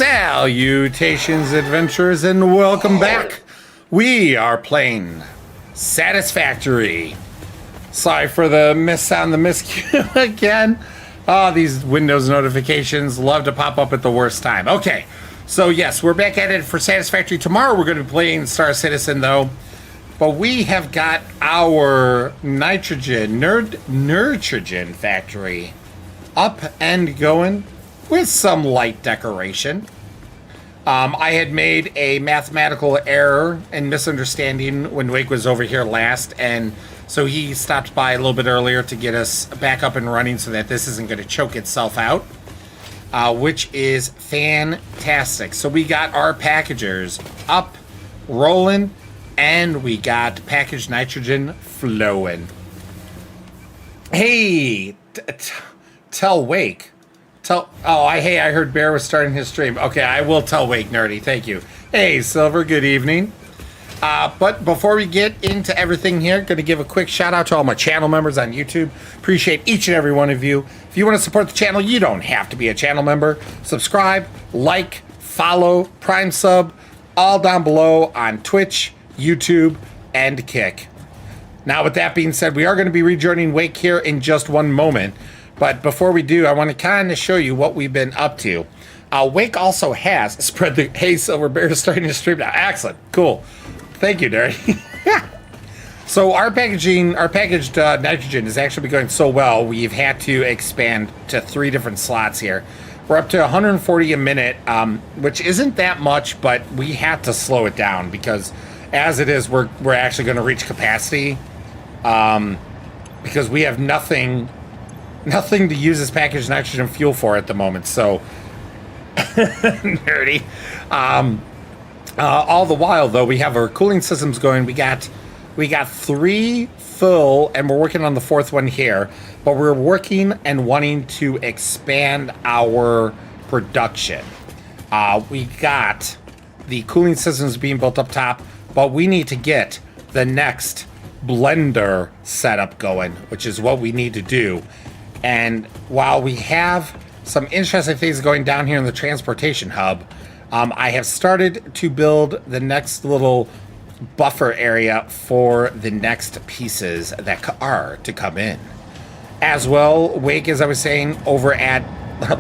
Salutations, adventurers, and welcome back. We are playing Satisfactory. Sorry for the miss on the miscue again. Oh, these Windows notifications love to pop up at the worst time. Okay, so yes, we're back at it for Satisfactory. Tomorrow we're going to be playing Star Citizen, though. But we have got our nitrogen factory up and going with some light decoration. I had made a mathematical error and misunderstanding when Wake was over here last, and so he stopped by a little bit earlier to get us back up and running so that this isn't going to choke itself out, which is fantastic. So we got our packagers up, rolling, and we got packaged nitrogen flowing. Hey, tell Wake. I heard Bear was starting his stream. Okay, I will tell Wake, nerdy. Thank you. Hey, Silver, good evening. But before we get into everything here, going to give a quick shout out to all my channel members on YouTube. Appreciate each and every one of you. If you want to support the channel, you don't have to be a channel member. Subscribe, like, follow, Prime sub, all down below on Twitch, YouTube, and Kick. Now, with that being said, we are going to be rejoining Wake here in just one moment. But before we do, I want to kind of show you what we've been up to. Wake also has spread the... Hey, Silver Bear is starting to stream now. Excellent. Cool. Thank you, Dirty. So our packaged nitrogen has actually been going so well, we've had to expand to 3 different slots here. We're up to 140 a minute, which isn't that much, but we had to slow it down because as it is, we're actually going to reach capacity because we have nothing to use this packaged nitrogen fuel for at the moment. So nerdy. All the while, though, we have our cooling systems going. We got 3 full, and we're working on the 4th one here. But we're working and wanting to expand our production. We got the cooling systems being built up top, but we need to get the next blender setup going, which is what we need to do. And while we have some interesting things going down here in the transportation hub, I have started to build the next little buffer area for the next pieces that are to come in. As well, Wake, as I was saying, over at...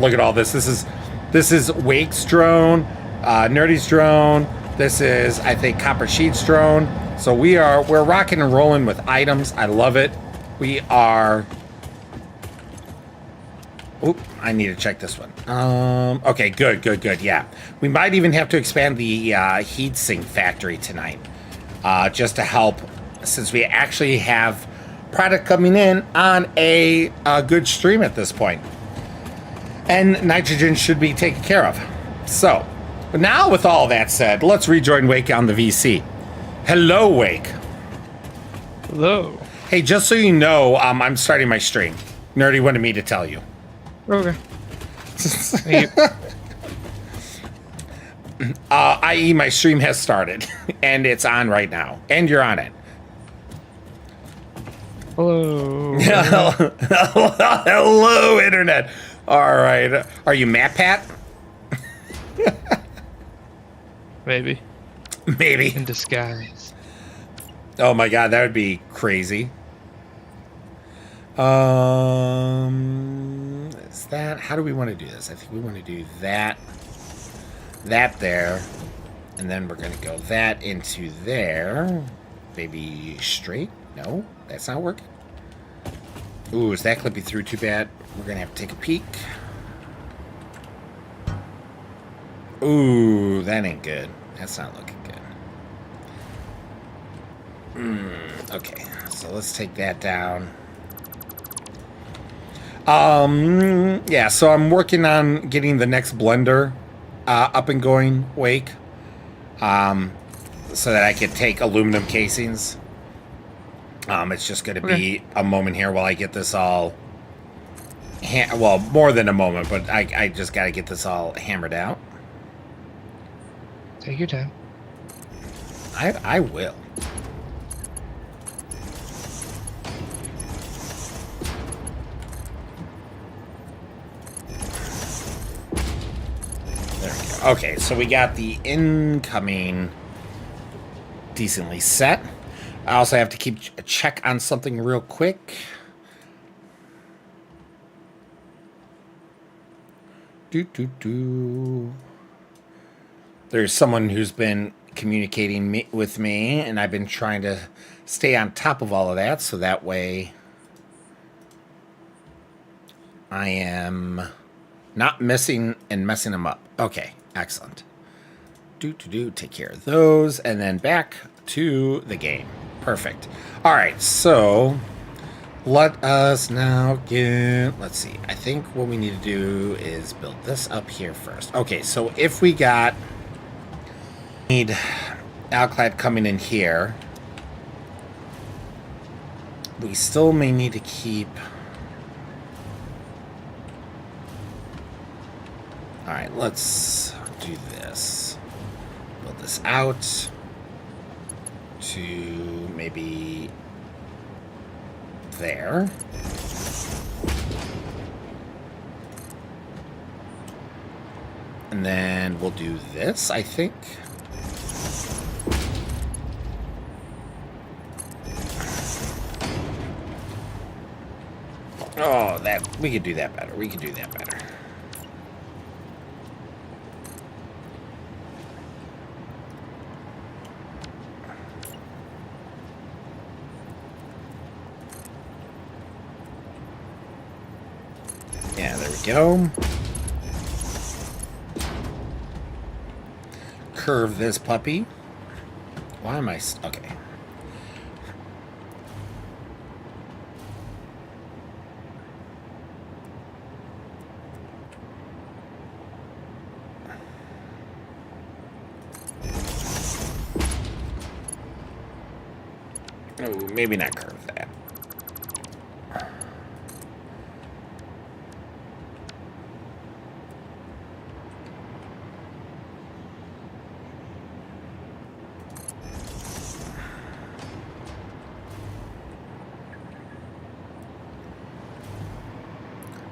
Look at all this. This is Wake's drone, Nerdy's drone. This is, I think, Copper Sheet's drone. So we're rocking and rolling with items. I love it. We are... Oop, I need to check this one. Okay, good. Yeah. We might even have to expand the heat sink factory tonight just to help, since we actually have product coming in on a good stream at this point. And nitrogen should be taken care of. So, now with all that said, let's rejoin Wake on the VC. Hello, Wake. Hello. Hey, just so you know, I'm starting my stream. Nerdy wanted me to tell you. Okay. I.e. my stream has started, and it's on right now, and you're on it. Hello. Hello, Internet. All right. Are you Matt Pat? Maybe. Maybe. In disguise. Oh my God, that would be crazy. Is that, how do we want to do this? I think we want to do that there, and then we're going to go that into there. Maybe straight? No, that's not working. Ooh, is that clipping through too bad? We're going to have to take a peek. Ooh, that ain't good. That's not looking good. Okay, so let's take that down. Yeah, so I'm working on getting the next blender up and going, Wake, so that I can take aluminum casings. It's just going to be a moment here while I get this all, well, more than a moment, but I just got to get this all hammered out. Take your time. I will. There we go. Okay, so we got the incoming decently set. I also have to keep a check on something real quick. There's someone who's been communicating with me, and I've been trying to stay on top of all of that, so that way I am not missing and messing them up. Okay, excellent. Take care of those, and then back to the game. Perfect. All right, so let us now get, let's see. I think what we need to do is build this up here first. Okay, so if we need Alclad coming in here, we still may need to keep. All right, let's do this. Build this out to maybe there. And then we'll do this, I think. Oh, we could do that better. We could do that better. Yeah, there we go. Curve this puppy. Why am I... Okay. Oh, maybe not curve that.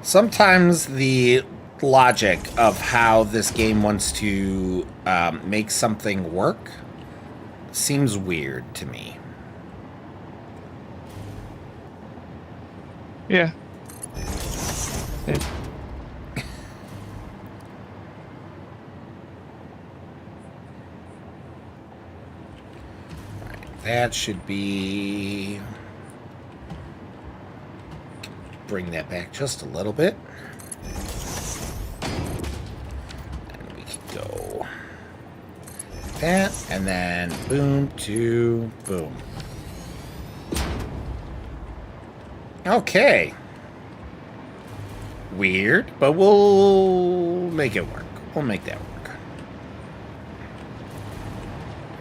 Sometimes the logic of how this game wants to make something work seems weird to me. Yeah. That should be... Bring that back just a little bit. And we can go like that, and then boom to boom. Okay. Weird, but we'll make it work. We'll make that work.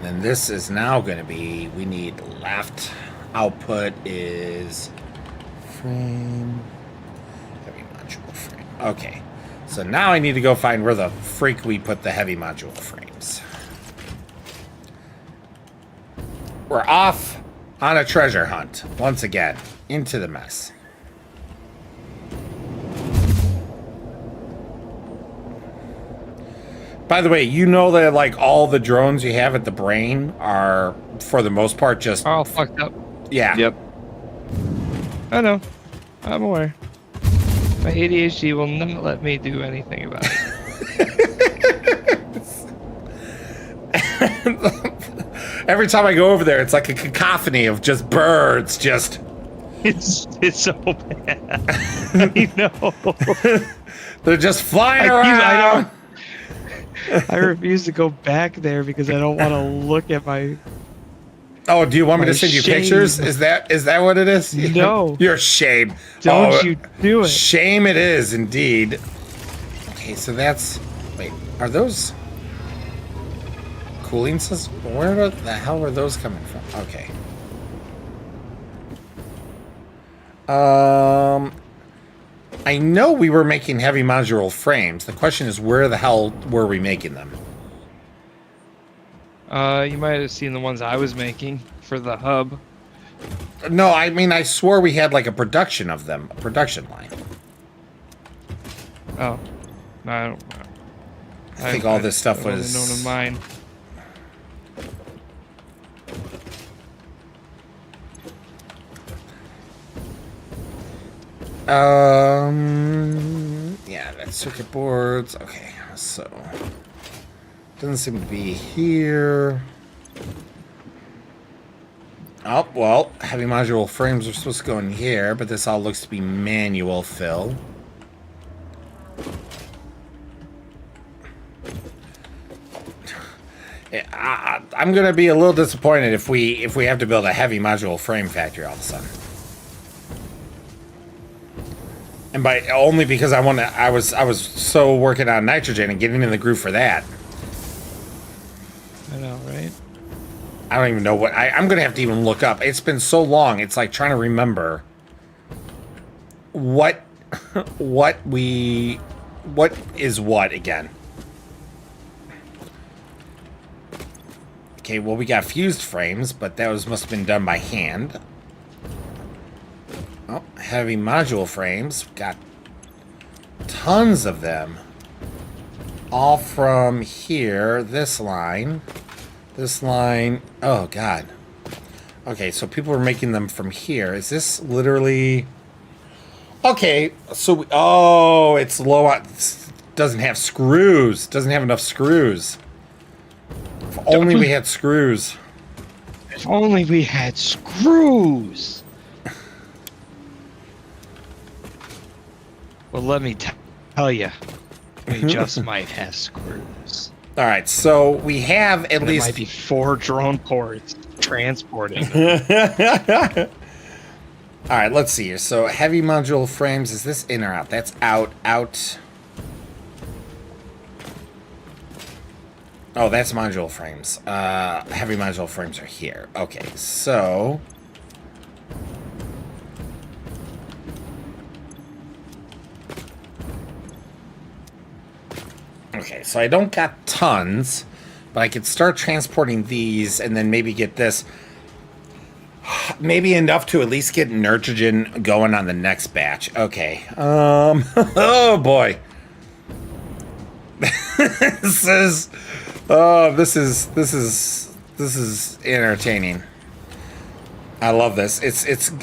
And this is now going to be, we need left output is frame, heavy module frame. Okay, so now I need to go find where the freak we put the heavy module frames. We're off on a treasure hunt once again into the mess. By the way, you know that like all the drones you have at the brain are, for the most part, just all fucked up. Yeah. Yep. I know. I'm aware. My ADHD will not let me do anything about it. Every time I go over there, it's like a cacophony of just birds. Just it's so bad. I know. They're just flying around. I refuse to go back there because I don't want to look at my. Oh, do you want me to send you shame. pictures? Is that what it is? No. You're shame. Don't you do it. Shame it is, indeed. Okay, so that's... Wait, are those... cooling systems? Where the hell are those coming from? Okay. I know we were making heavy modular frames. The question is, where the hell were we making them? You might have seen the ones I was making for the hub. No, I mean, I swore we had like a production of them, a production line. Oh, no, I don't know. I think all this stuff was... known of mine. Yeah, that's circuit boards. Okay, so doesn't seem to be here. Oh, well, heavy module frames are supposed to go in here, but this all looks to be manual fill. I'm gonna be a little disappointed if we have to build a heavy module frame factory all of a sudden. And by only because I was so working on nitrogen and getting in the groove for that. I know, right? I don't even know what I'm gonna have to even look up. It's been so long. It's like trying to remember what is what again. Okay, well we got fused frames, but that must have been done by hand. Oh, heavy module frames. Got tons of them. All from here. This line. This line. Oh, God. Okay, so people are making them from here. Is this literally... Okay, so... Oh, it's low on... Doesn't have screws. Doesn't have enough screws. If only we had screws. If only we had screws. Well, let me tell you, we just might have screws. All right, so we have at least... There might be 4 drone ports transporting. All right, let's see here. So heavy module frames, is this in or out? That's out, out. Oh, that's module frames. Heavy module frames are here. Okay, so... Okay, so I don't got tons, but I could start transporting these and then maybe get this. Maybe enough to at least get nitrogen going on the next batch. Okay. Oh boy. This is entertaining. I love this.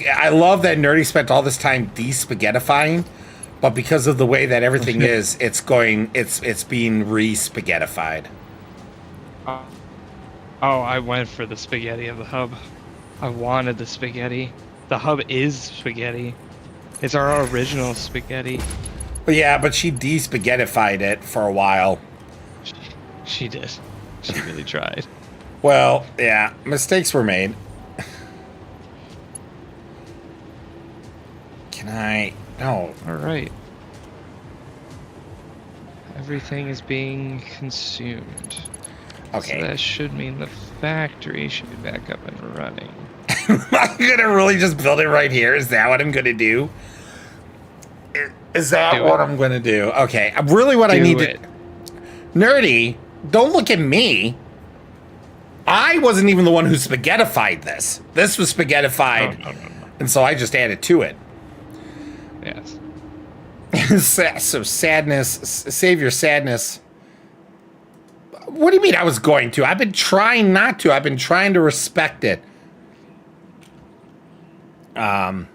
I love that Nerdy spent all this time de-spaghettifying. But because of the way that everything is, it's being re-spaghettified. Oh, I went for the spaghetti of the hub. I wanted the spaghetti. The hub is spaghetti. It's our original spaghetti. But yeah, but she de-spaghettified it for a while. She did. She really tried. Well, yeah, mistakes were made. Can I... No. All right. Everything is being consumed. Okay. So that should mean the factory should be back up and running. Am I gonna really just build it right here? Is that what I'm gonna do? Is that what I'm gonna do? Okay. Really what I need to... Nerdy, don't look at me. I wasn't even the one who spaghettified this. This was spaghettified. No. And so I just added to it. Yes. So sadness, save your sadness. What do you mean I was going to? I've been trying not to. I've been trying to respect it. Earl.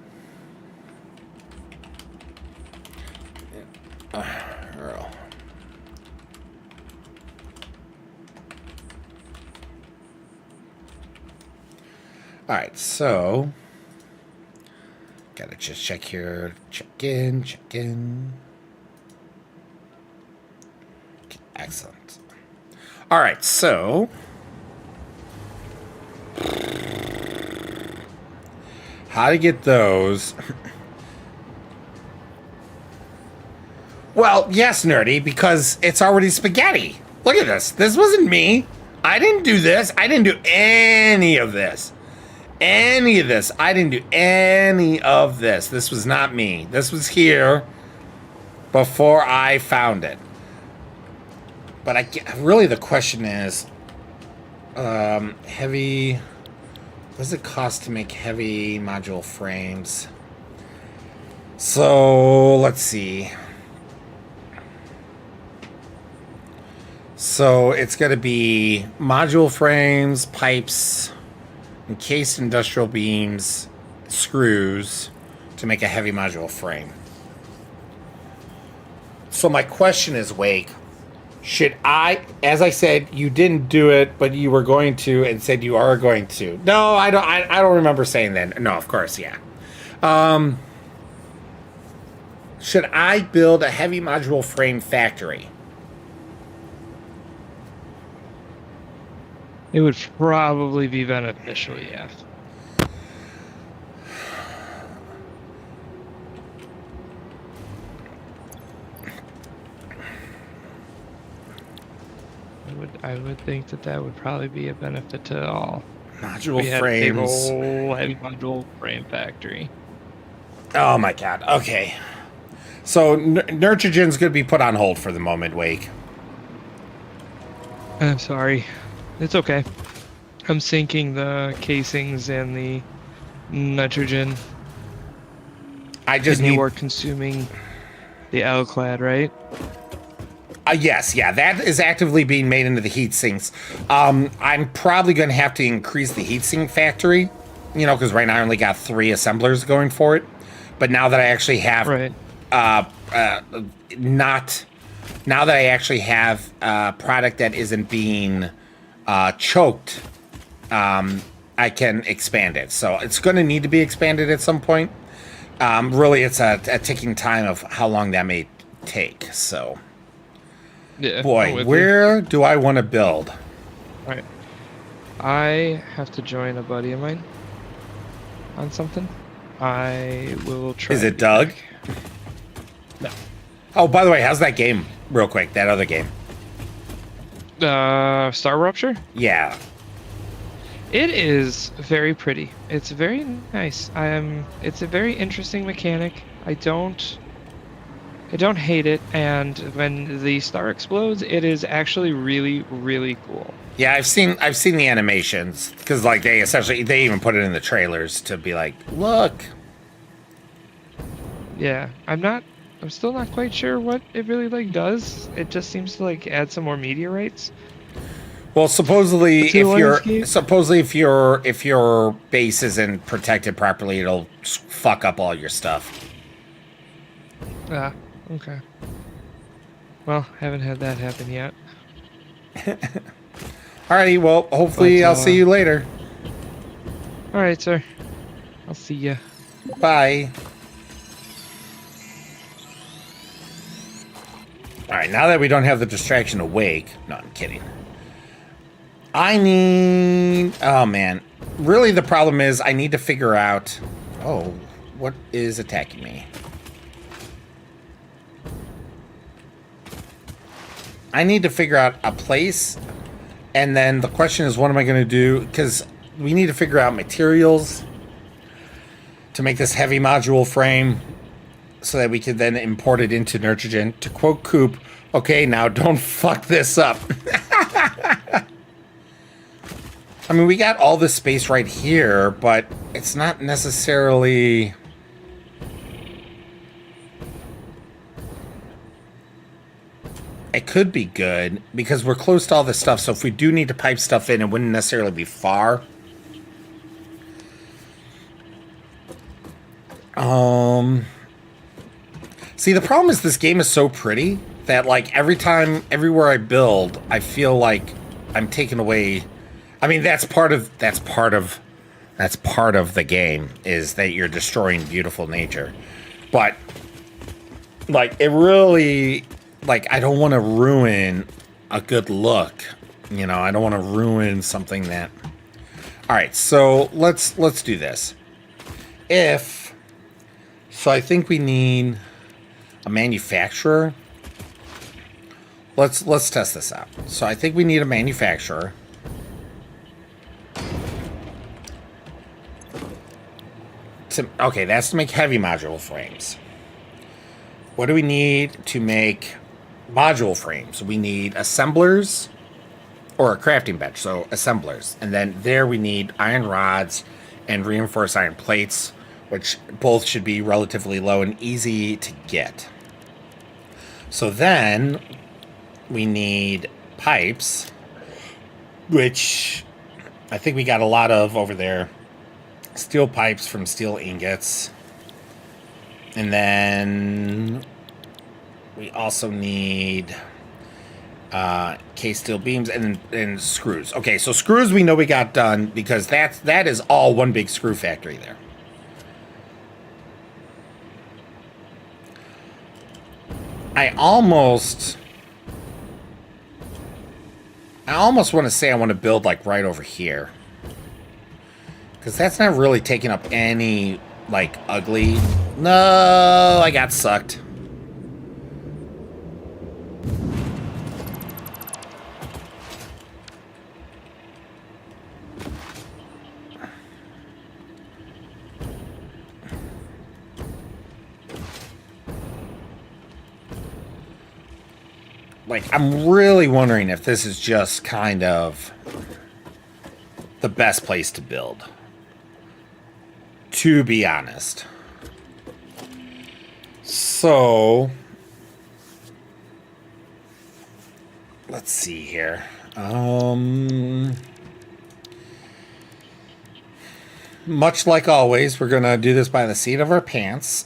All right, so gotta just check here. Check in. Okay, excellent. All right, so how to get those? Well, yes, Nerdy, because it's already spaghetti. Look at this. This wasn't me. I didn't do this. I didn't do any of this. I didn't do any of this. This was not me. This was here before I found it. But really the question is, heavy, what does it cost to make heavy module frames? So let's see. So it's going to be module frames, pipes, encased industrial beams, screws to make a heavy module frame. So my question is, Wake, should I, as I said, you didn't do it, but you were going to, and said you are going to. No, I don't. I don't remember saying that. No, of course, yeah. Should I build a heavy module frame factory? It would probably be beneficial, yeah. I would think that would probably be a benefit to all. Module We had a frames. whole heavy module frame factory. Oh my god. Okay. So nitrogen's going to be put on hold for the moment, Wake. I'm sorry. It's okay. I'm sinking the casings and the nitrogen. I just And you need. are consuming the L-clad, right? Yes, yeah, that is actively being made into the heat sinks. I'm probably going to have to increase the heat sink factory, you know, because right now I only got 3 assemblers going for it. But now that I actually have, Right. now that I actually have a product that isn't being choked, I can expand it. So it's going to need to be expanded at some point. Really, it's a ticking time of how long that may take. So, Yeah. I'm boy, with you. where do I want to build? All right. I have to join a buddy of mine on something. I will try. Is to it be Doug? back. No. Oh, by the way, how's that game? Real quick, that other game. Star Rupture? Yeah. It is very pretty. It's very nice. It's a very interesting mechanic. I don't hate it, and when the star explodes, it is actually really, really cool. Yeah, I've seen the animations because like they even put it in the trailers to be like, look. Yeah, I'm still not quite sure what it really like does. It just seems to like add some more meteorites. Well, supposedly What's the if landscape? your base isn't protected properly, it'll fuck up all your stuff. Ah, okay. Well, haven't had that happen yet. Alrighty, well, hopefully But, I'll see you later. All right, sir. I'll see ya. Bye. Alright, now that we don't have the distraction of Wake. No, I'm kidding. I need... Oh, man. Really, the problem is I need to figure out... Oh, what is attacking me? I need to figure out a place, and then the question is, what am I going to do? Because we need to figure out materials to make this heavy module frame so that we can then import it into nitrogen. To quote Coop, okay, now don't fuck this up. I mean, we got all this space right here, but it's not necessarily... It could be good, because we're close to all this stuff, so if we do need to pipe stuff in, it wouldn't necessarily be far. See, the problem is this game is so pretty that, like, everywhere I build, I feel like I'm taking away... I mean, that's part of the game, is that you're destroying beautiful nature. But, like, it really... Like, I don't want to ruin a good look. You know, I don't want to ruin something that... Alright, so let's do this. So I think we need a manufacturer. Let's test this out. So I think we need a manufacturer. Okay, that's to make heavy module frames. What do we need to make module frames? We need assemblers or a crafting bench, so assemblers. And then there we need iron rods and reinforced iron plates, which both should be relatively low and easy to get. So then we need pipes, which I think we got a lot of over there. Steel pipes from steel ingots. And then we also need case steel beams and screws. Okay, so screws we know we got done because that is all one big screw factory there. I almost want to say I want to build like right over here. Because that's not really taking up any, like, ugly... No, I got sucked. Like, I'm really wondering if this is just kind of the best place to build. To be honest. So, let's see here. Much like always, we're going to do this by the seat of our pants.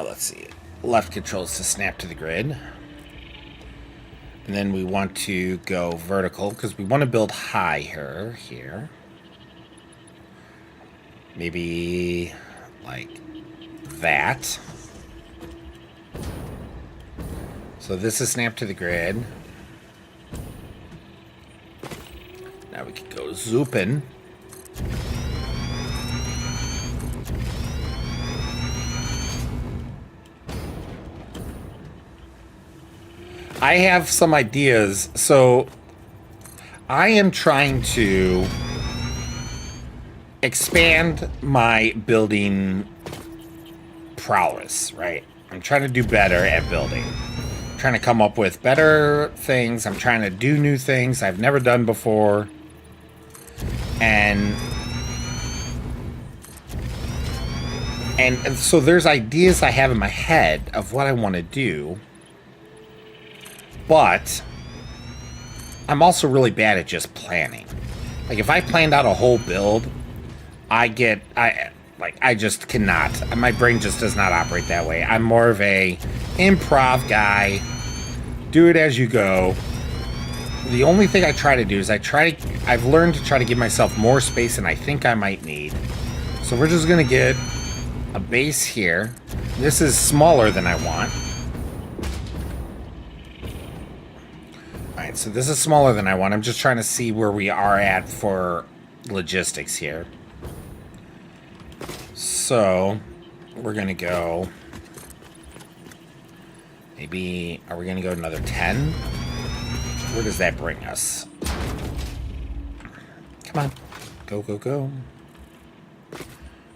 Let's see. Left controls to snap to the grid. And then we want to go vertical because we want to build higher here. Maybe like that. So this is snap to the grid. Now we can go zooping. I have some ideas. So I am trying to expand my building prowess, right? I'm trying to do better at building. I'm trying to come up with better things. I'm trying to do new things I've never done before. And so there's ideas I have in my head of what I want to do. But I'm also really bad at just planning. Like if I planned out a whole build, I just cannot. My brain just does not operate that way. I'm more of a improv guy. Do it as you go. The only thing I try to do is I've learned to try to give myself more space than I think I might need. So we're just gonna get a base here. This is smaller than I want. Alright, so this is smaller than I want. I'm just trying to see where we are at for logistics here. So, we're going to go... Maybe... Are we going to go another 10? Where does that bring us? Come on. Go, go, go.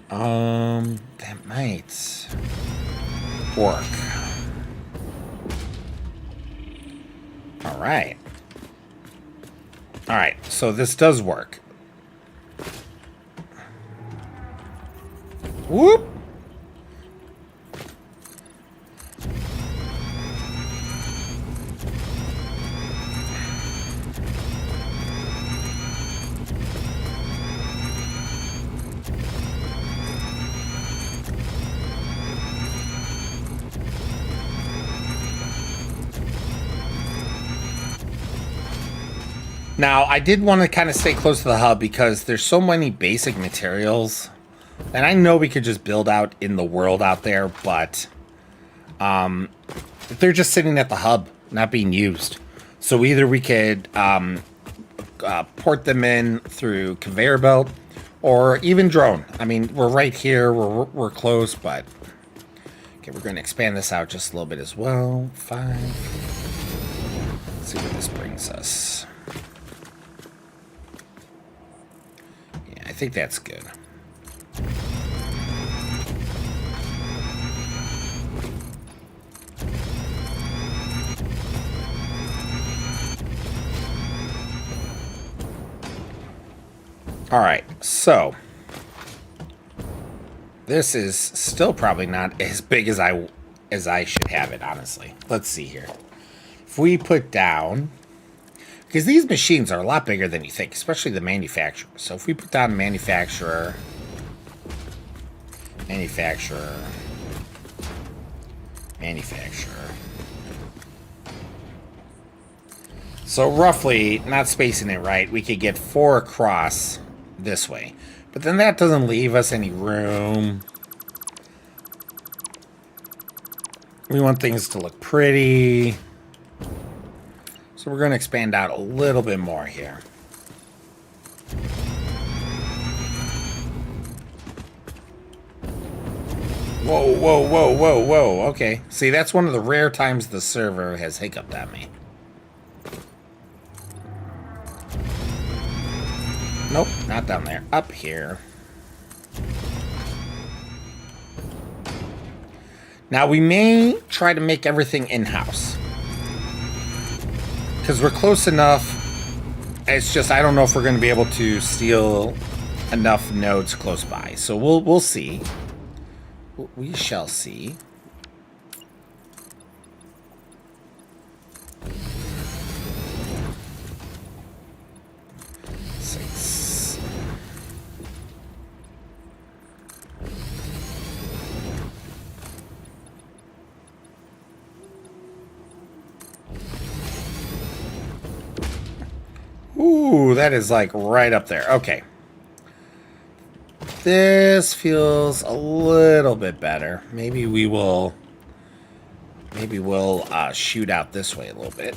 That might... work. Alright. Alright, so this does work. Whoop! Now, I did want to kind of stay close to the hub because there's so many basic materials. And I know we could just build out in the world out there, but they're just sitting at the hub, not being used. So either we could port them in through conveyor belt or even drone. I mean, we're right here, we're close, but... Okay, we're going to expand this out just a little bit as well. 5. Let's see what this brings us. I think that's good. All right, so this is still probably not as big as I should have it, honestly. Let's see here. If we put down, because these machines are a lot bigger than you think, especially the manufacturer. So if we put down manufacturer, manufacturer. So roughly, not spacing it right, we could get 4 across this way. But then that doesn't leave us any room. We want things to look pretty. So we're going to expand out a little bit more here. Whoa, whoa, whoa, whoa, whoa. Okay. See, that's one of the rare times the server has hiccuped at me. Nope, not down there. Up here. Now, we may try to make everything in-house. Because we're close enough. It's just, I don't know if we're going to be able to steal enough nodes close by. So we'll see. We shall see. Six. Ooh, that is like right up there. Okay. This feels a little bit better. Maybe we'll shoot out this way a little bit.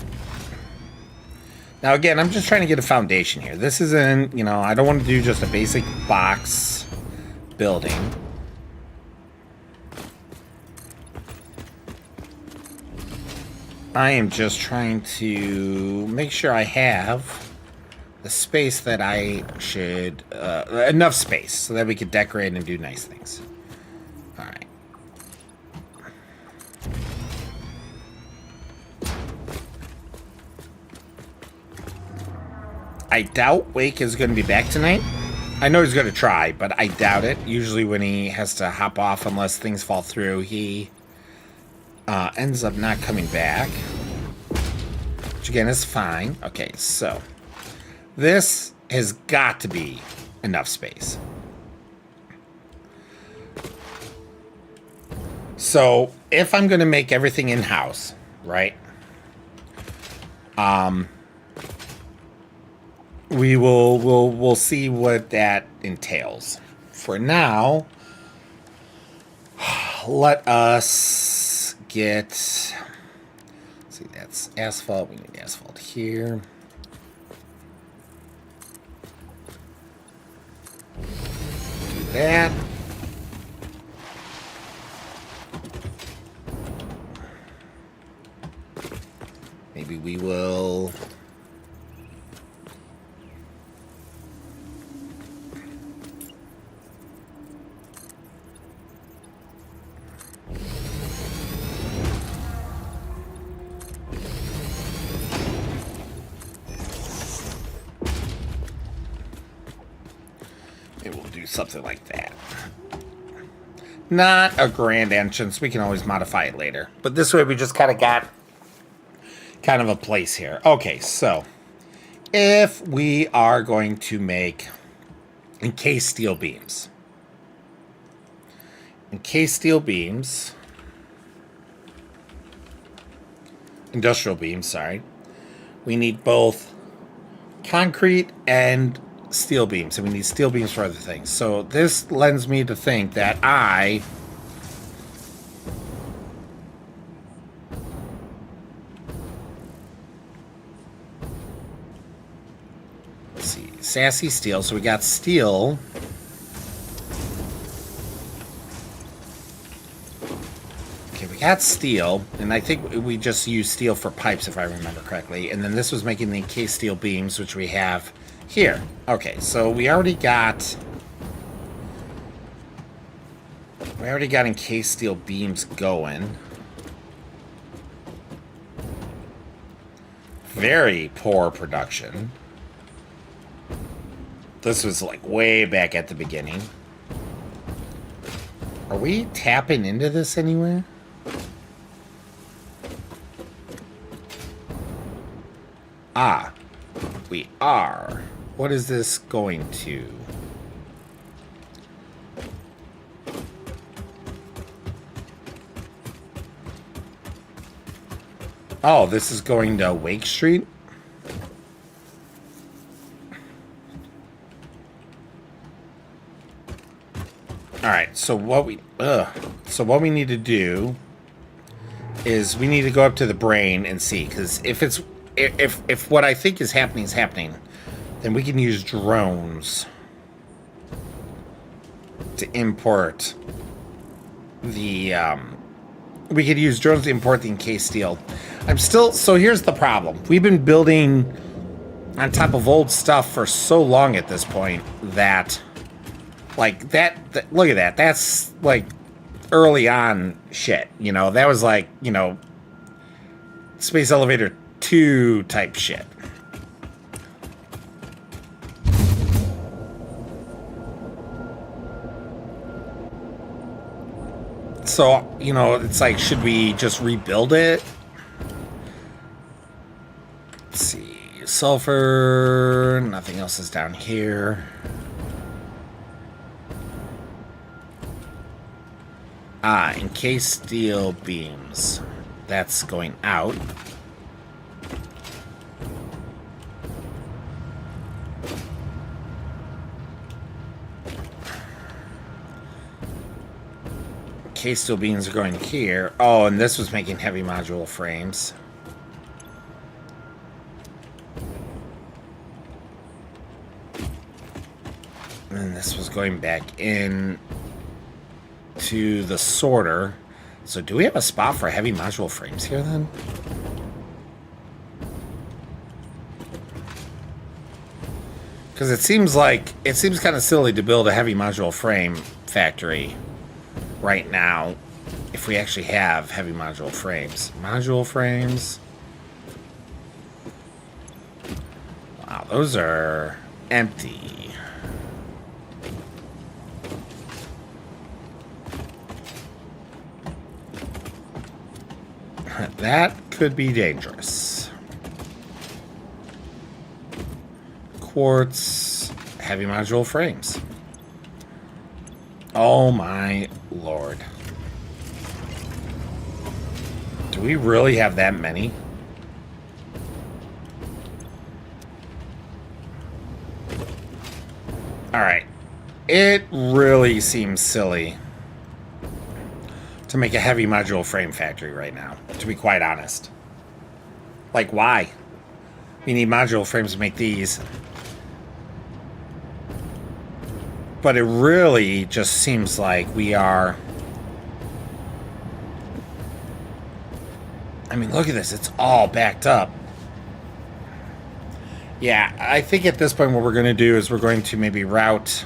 Now, again, I'm just trying to get a foundation here. This isn't, you know, I don't want to do just a basic box building. I am just trying to make sure I have the space that I should, enough space so that we could decorate and do nice things. All right. I doubt Wake is going to be back tonight. I know he's going to try, but I doubt it. Usually when he has to hop off, unless things fall through, he ends up not coming back. Which again is fine. Okay, so this has got to be enough space. So if I'm going to make everything in-house, right? We'll see what that entails. For now, let us get, let's see, that's asphalt. We need asphalt here. Do that. Maybe we will something like that. Not a grand entrance. We can always modify it later. But this way we just kind of got kind of a place here. Okay, so if we are going to make encased steel beams. Industrial beams, sorry. We need both concrete and steel beams, and we need steel beams for other things. So this lends me to think that let's see, sassy steel. So we got steel. Okay, we got steel, and I think we just used steel for pipes, if I remember correctly. And then this was making the encased steel beams, which we have here. Okay, so we already got encased steel beams going. Very poor production. This was like way back at the beginning. Are we tapping into this anywhere? Ah, we are. What is this going to? Oh, this is going to Wake Street? Alright, so what we need to do is we need to go up to the brain and see, because if what I think is happening, then we can use drones to import the we could use drones to import the encased steel. So here's the problem. We've been building on top of old stuff for so long at this point that like that look at that. That's like early on shit, you know. That was like, you know, Space Elevator 2 type shit. So, you know, it's like, should we just rebuild it? Let's see. Sulfur. Nothing else is down here. Ah, encased steel beams. That's going out. Encased steel beams are going here. Oh, and this was making heavy module frames. And this was going back in to the sorter. So do we have a spot for heavy module frames here then? Because it seems kind of silly to build a heavy module frame factory right now if we actually have heavy module frames. Module frames. Wow, those are empty. That could be dangerous. Quartz, heavy module frames. Oh my lord. Do we really have that many? Alright. It really seems silly to make a heavy module frame factory right now, to be quite honest. Like, why? We need module frames to make these. But it really just seems like we are... I mean, look at this. It's all backed up. Yeah, I think at this point what we're going to do is we're going to maybe route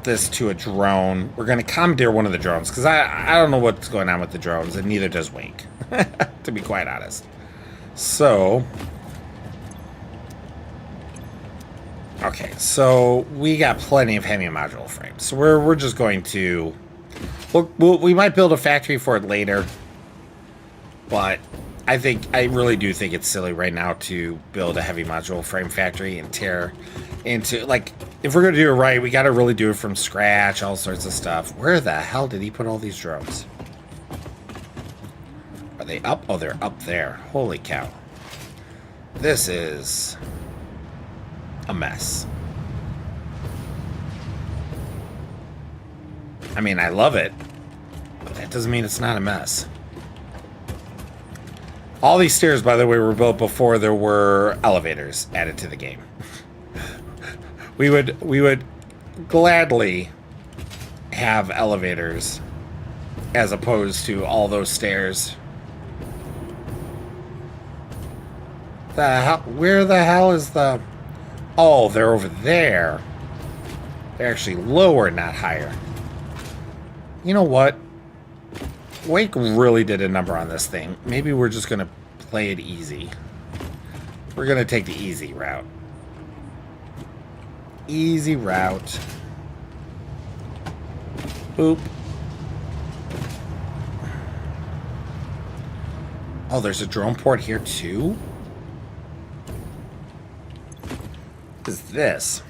this to a drone. We're going to commandeer one of the drones, because I don't know what's going on with the drones, and neither does Wink, to be quite honest. So... okay, so we got plenty of heavy module frames. So we're just going to... we might build a factory for it later, but I really do think it's silly right now to build a heavy module frame factory and tear into, like, if we're going to do it right, we got to really do it from scratch, all sorts of stuff. Where the hell did he put all these drones? Are they up? Oh, they're up there. Holy cow. This is a mess. I mean, I love it, but that doesn't mean it's not a mess. All these stairs, by the way, were built before there were elevators added to the game. We would gladly have elevators as opposed to all those stairs. The hell? Where the hell is the... oh, they're over there. They're actually lower, not higher. You know what? Wake really did a number on this thing. Maybe we're just going to play it easy. We're going to take the easy route. Easy route. Boop. Oh, there's a drone port here too? What is this?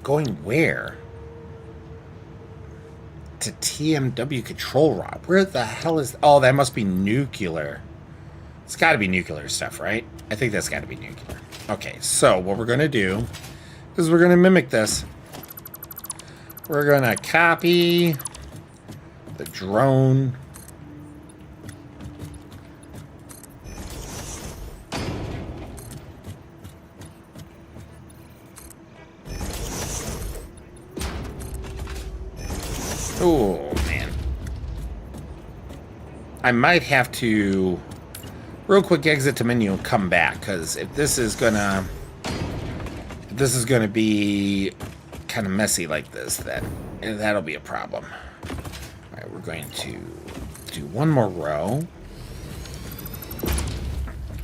Going where? To TMW control rod. Where the hell is... Oh, that must be nuclear. It's got to be nuclear stuff, right? I think that's got to be nuclear. Okay, so what we're going to do is we're going to mimic this. We're going to copy the drone. Oh, man. I might have to real quick exit to menu and come back, because if this is gonna be kind of messy like this, that'll be a problem. All right, we're going to do one more row.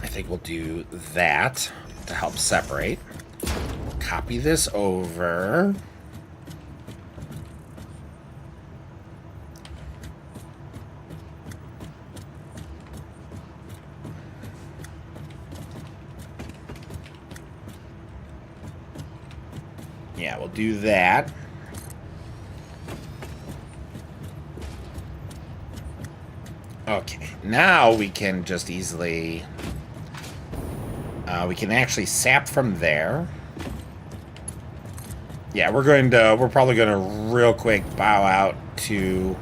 I think we'll do that to help separate. Copy this over. Yeah, we'll do that. Okay, now we can just easily... we can actually sap from there. Yeah, we're probably going to real quick bow out to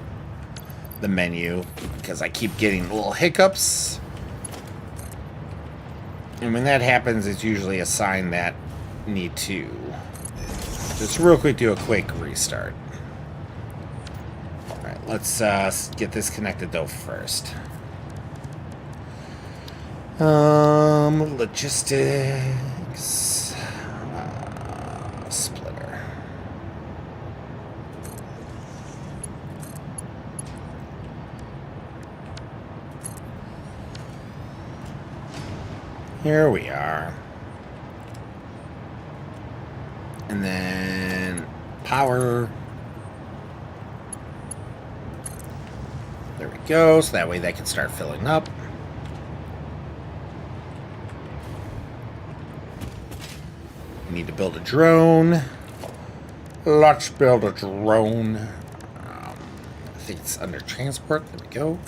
the menu, because I keep getting little hiccups. And when that happens, it's usually a sign that need to just real quick do a quick restart. All right, let's get this connected though first. Logistics splitter. Here we are. And then power. There we go. So that way that can start filling up. We need to build a drone. Let's build a drone. I think it's under transport. There we go.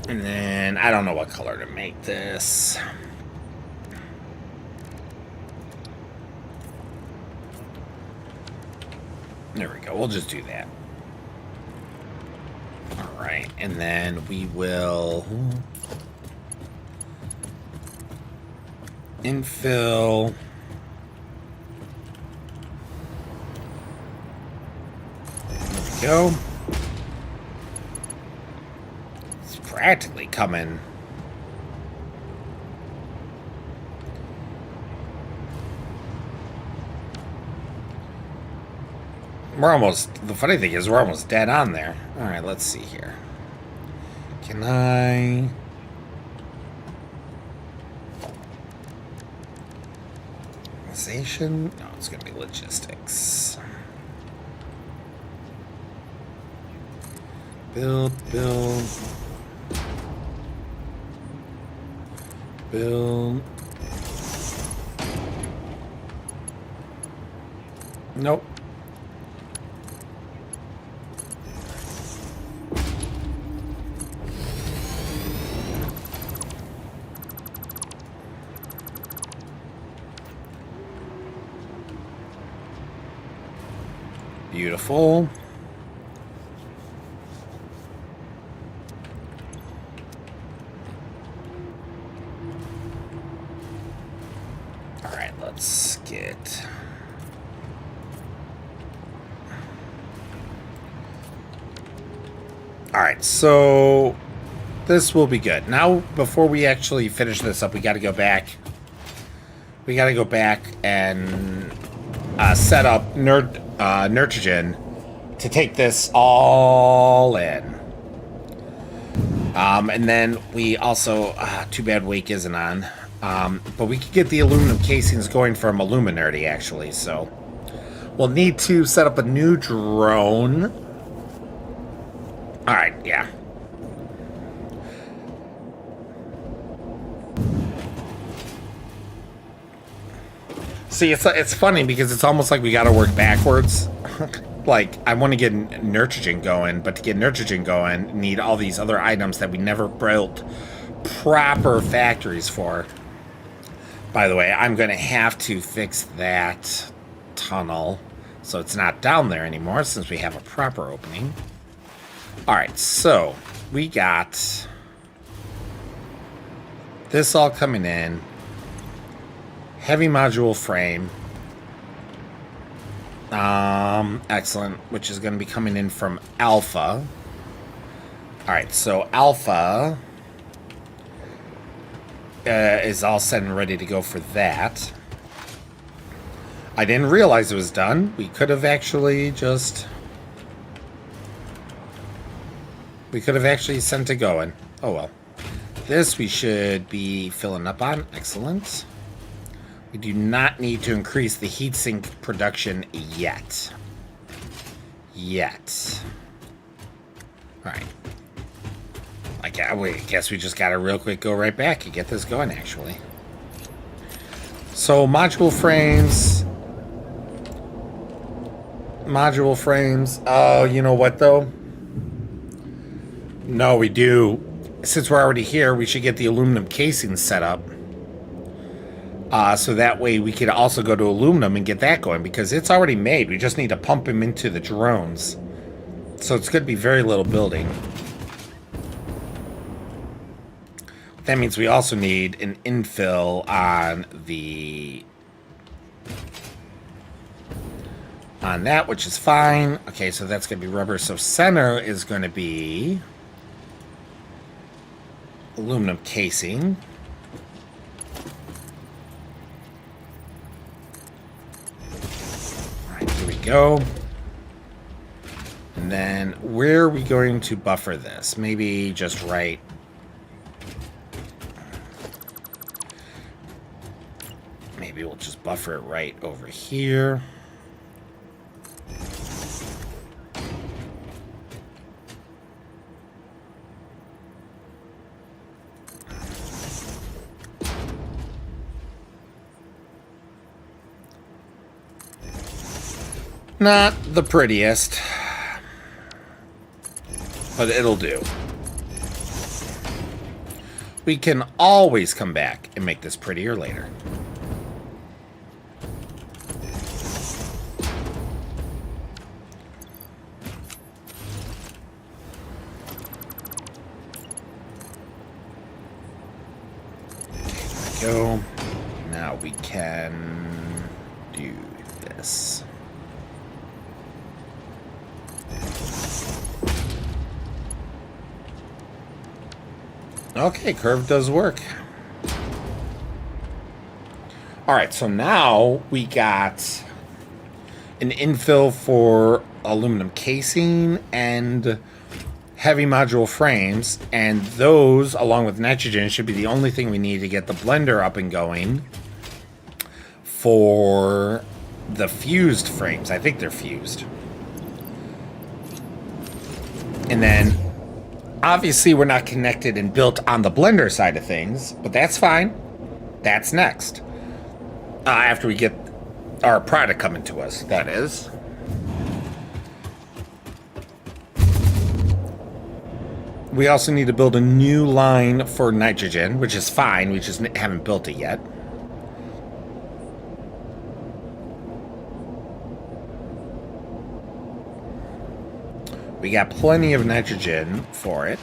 And then I don't know what color to make this. There we go. We'll just do that. All right. And then we will infill. There we go. It's practically coming. We're almost, the funny thing is we're almost dead on there. All right, let's see here. Can I... Organization? No, it's going to be logistics. Build. Nope. Beautiful. All right, let's get... All right, so this will be good. Now, before we actually finish this up, we got to go back. We got to go back and set up Nitrogen to take this all in. And then we also, too bad Wake isn't on. But we could get the aluminum casings going from Illuminati, actually, so... We'll need to set up a new drone. Alright, yeah. See, it's funny because it's almost like we gotta work backwards. Like, I want to get nitrogen going, but to get nitrogen going, need all these other items that we never built proper factories for. By the way, I'm going to have to fix that tunnel so it's not down there anymore since we have a proper opening. Alright, so we got this all coming in. Heavy module frame. Excellent, which is going to be coming in from Alpha. Alright, so Alpha is all set and ready to go for that. I didn't realize it was done. We could have actually just... We could have actually sent it going. Oh well. This we should be filling up on. Excellent. We do not need to increase the heatsink production yet. Alright. I guess we just gotta real quick go right back and get this going, actually. So, module frames. Module frames. Oh, you know what, though? No, we do. Since we're already here, we should get the aluminum casing set up. So that way we could also go to aluminum and get that going, because it's already made. We just need to pump them into the drones. So it's going to be very little building. That means we also need an infill on that, which is fine. Okay, so that's going to be rubber. So center is going to be aluminum casing. All right, here we go. And then where are we going to buffer this? Maybe just right. Maybe we'll just buffer it right over here. Not the prettiest, but it'll do. We can always come back and make this prettier later. Okay, there we go. Now we can do this. Okay, curve does work. Alright, so now we got an infill for aluminum casing and heavy module frames, and those, along with nitrogen, should be the only thing we need to get the blender up and going for the fused frames. I think they're fused. And then obviously, we're not connected and built on the blender side of things, but that's fine. That's next. After we get our product coming to us, that is. We also need to build a new line for nitrogen, which is fine. We just haven't built it yet. We got plenty of nitrogen for it.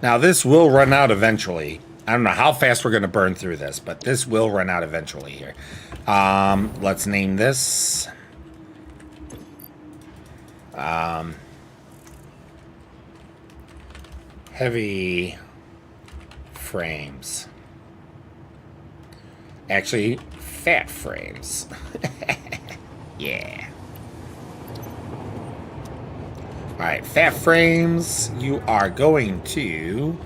Now this will run out eventually. I don't know how fast we're going to burn through this, but this will run out eventually here. Let's name this... heavy frames. Actually, fat frames. Yeah. Alright, fat frames, you are going to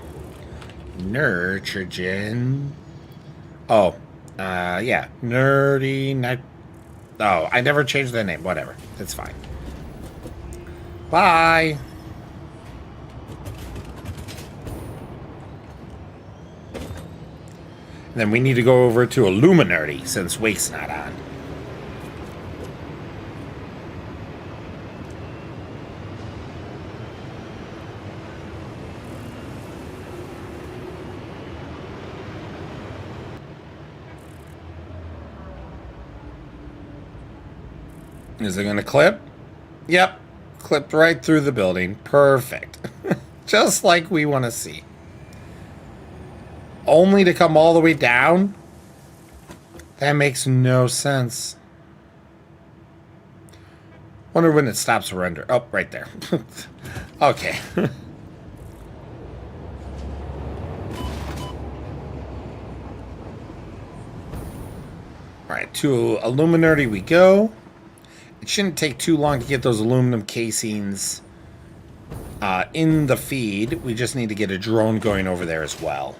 nitrogen. Oh, yeah. Oh, I never changed the name. Whatever. It's fine. Bye. And then we need to go over to Illuminati since Wake's not on. Is it going to clip? Yep. Clipped right through the building. Perfect. Just like we want to see. Only to come all the way down? That makes no sense. Wonder when it stops render. Oh, right there. Okay. Alright, to Illuminati we go. It shouldn't take too long to get those aluminum casings in the feed. We just need to get a drone going over there as well.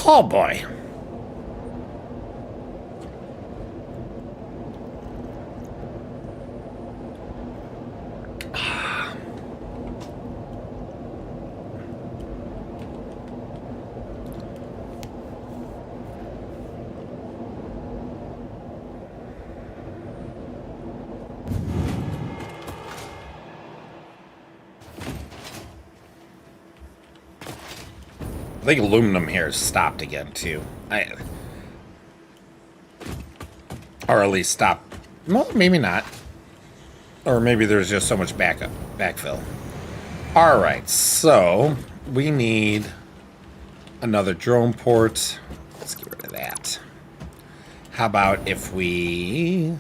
Oh boy. I think aluminum here has stopped again, too. Or at least stopped. Well, maybe not. Or maybe there's just so much backfill. Alright, so we need another drone port. Let's get rid of that. How about if we...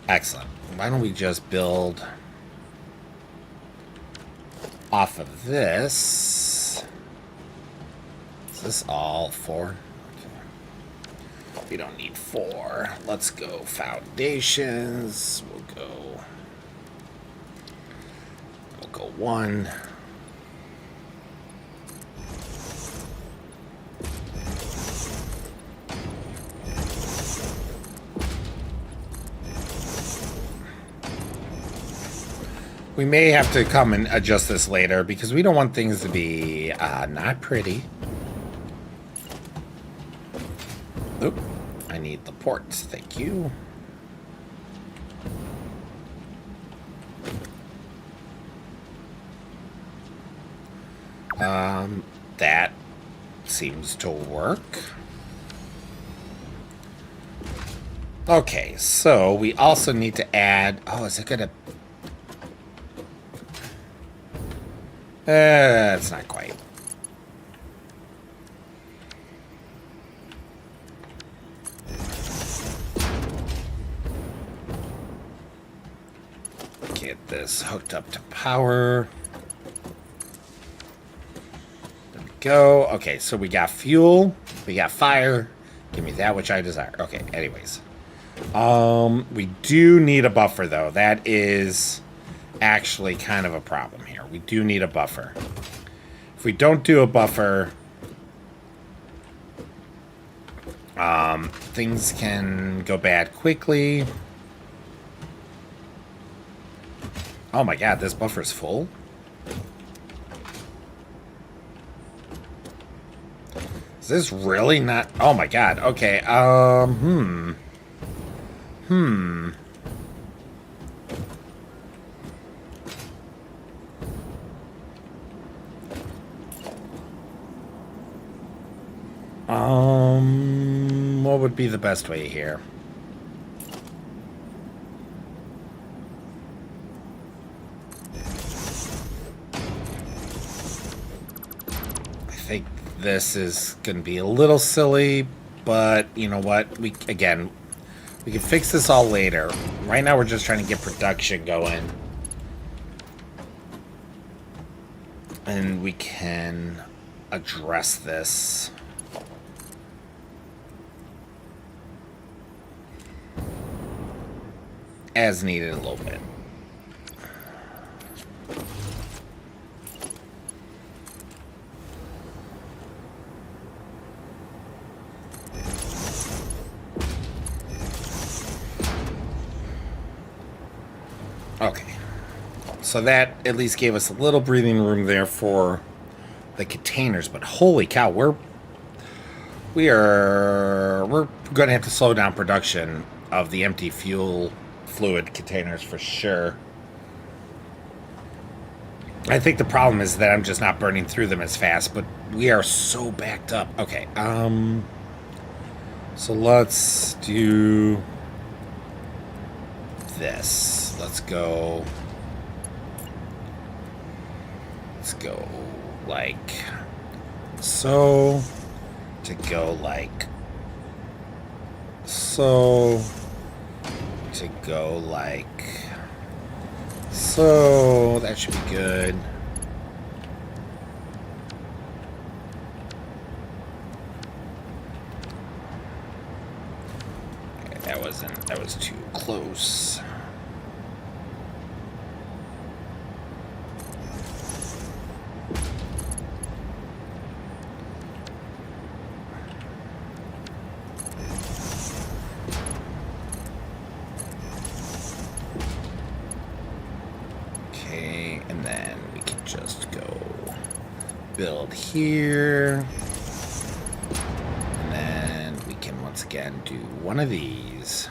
Excellent. Why don't we just build... off of this. Is this all 4? Okay. We don't need 4. Let's go foundations. We'll go 1. We may have to come and adjust this later because we don't want things to be not pretty. Oop, I need the ports. Thank you. That seems to work. Okay, so we also need to add... Oh, is it gonna... It's not quite. Get this hooked up to power. There we go. Okay, so we got fuel. We got fire. Give me that which I desire. Okay, anyways. We do need a buffer, though. That is... actually kind of a problem here. We do need a buffer. If we don't do a buffer, things can go bad quickly. Oh my god, this buffer's full? Is this really not... Oh my god, okay, what would be the best way here? I think this is going to be a little silly, but you know what? We can fix this all later. Right now, we're just trying to get production going. And we can address this. As needed a little bit. Okay. So that at least gave us a little breathing room there for the containers, but holy cow, we're going to have to slow down production of the empty fuel fluid containers for sure. I think the problem is that I'm just not burning through them as fast, but we are so backed up. Okay, so let's do this. Let's go like so, to go like so, to go like so. That should be good. Okay, that was too close. Build here, and then we can once again do one of these.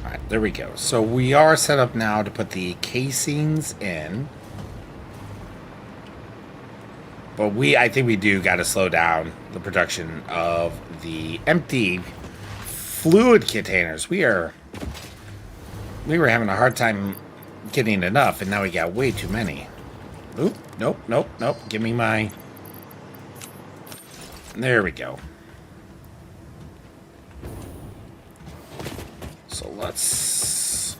All right, there we go. So we are set up now to put the casings in, but I think we do got to slow down the production of the empty fluid containers. We were having a hard time getting enough, and now we got way too many. Oop, nope. Give me my... There we go. So let's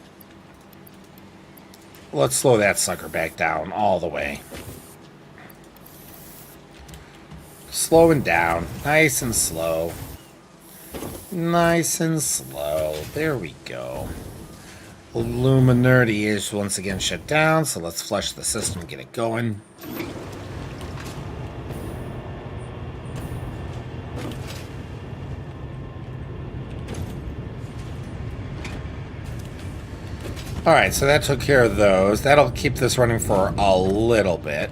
slow that sucker back down all the way. Slowing down, nice and slow. Nice and slow. There we go. Luminerity is once again shut down, so let's flush the system and get it going. Alright, so that took care of those. That'll keep this running for a little bit.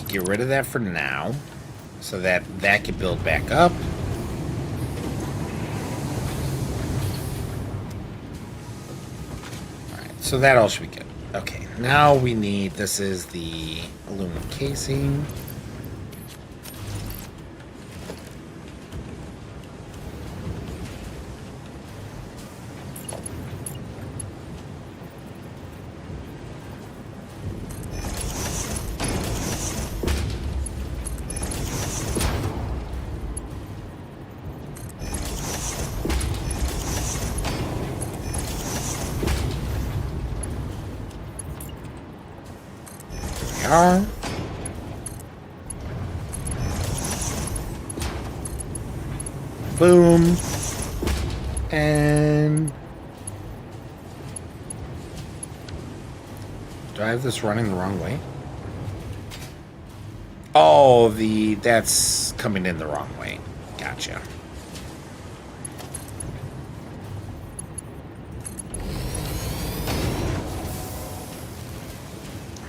Get rid of that for now, so that can build back up. Alright, so that all should be good. Okay, now we need, this is the aluminum casing. Are. Boom. And do I have this running the wrong way? Oh, that's coming in the wrong way. Gotcha.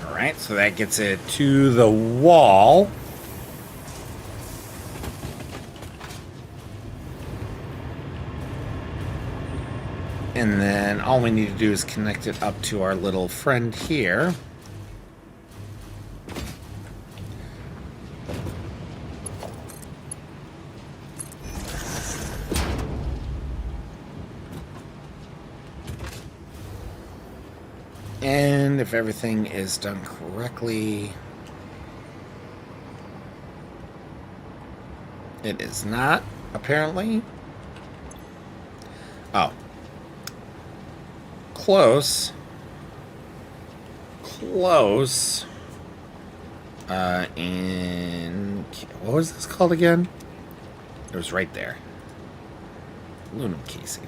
Alright, so that gets it to the wall. And then all we need to do is connect it up to our little friend here. if everything is done correctly. It is not, apparently. Oh. Close. Close. And what was this called again? It was right there. Aluminum casing.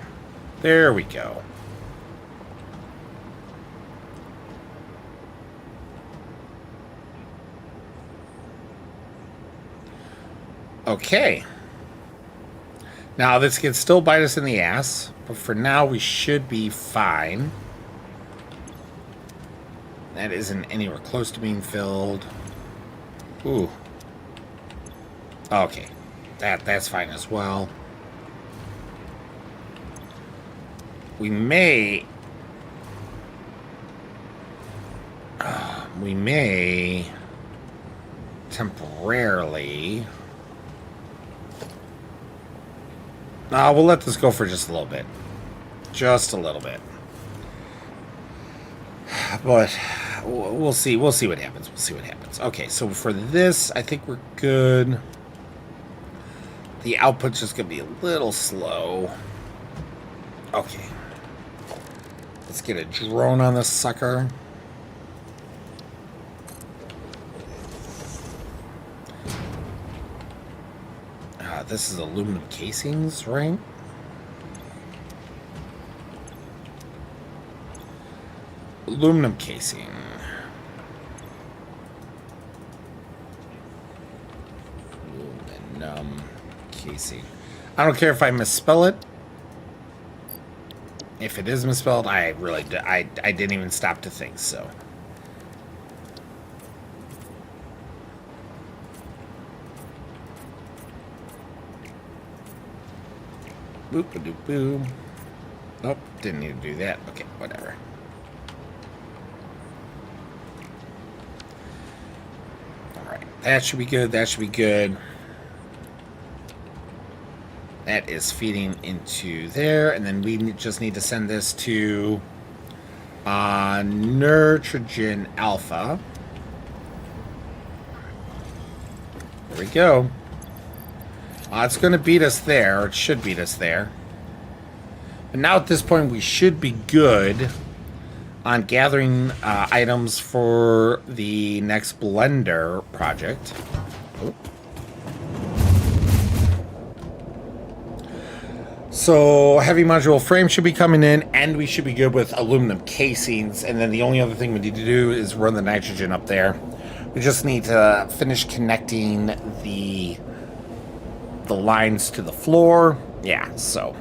There we go. Okay. Now, this can still bite us in the ass, but for now, we should be fine. That isn't anywhere close to being filled. Ooh. Okay. That's fine as well. We may temporarily. We'll let this go for just a little bit. Just a little bit. But we'll see. We'll see what happens. We'll see what happens. Okay, so for this, I think we're good. The output's just going to be a little slow. Okay. Let's get a drone on this sucker. This is aluminum casings, right? Aluminum casing. Aluminum casing. I don't care if I misspell it. If it is misspelled, I didn't even stop to think, so. Boop-a-doop-boom. Nope, didn't need to do that. Okay, whatever. Alright, that should be good. That should be good. That is feeding into there. And then we just need to send this to nitrogen alpha. There we go. It's going to beat us there, or it should beat us there. But now at this point, we should be good on gathering items for the next blender project. Oh. So, heavy module frame should be coming in, and we should be good with aluminum casings. And then the only other thing we need to do is run the nitrogen up there. We just need to finish connecting the lines to the floor. Yeah, so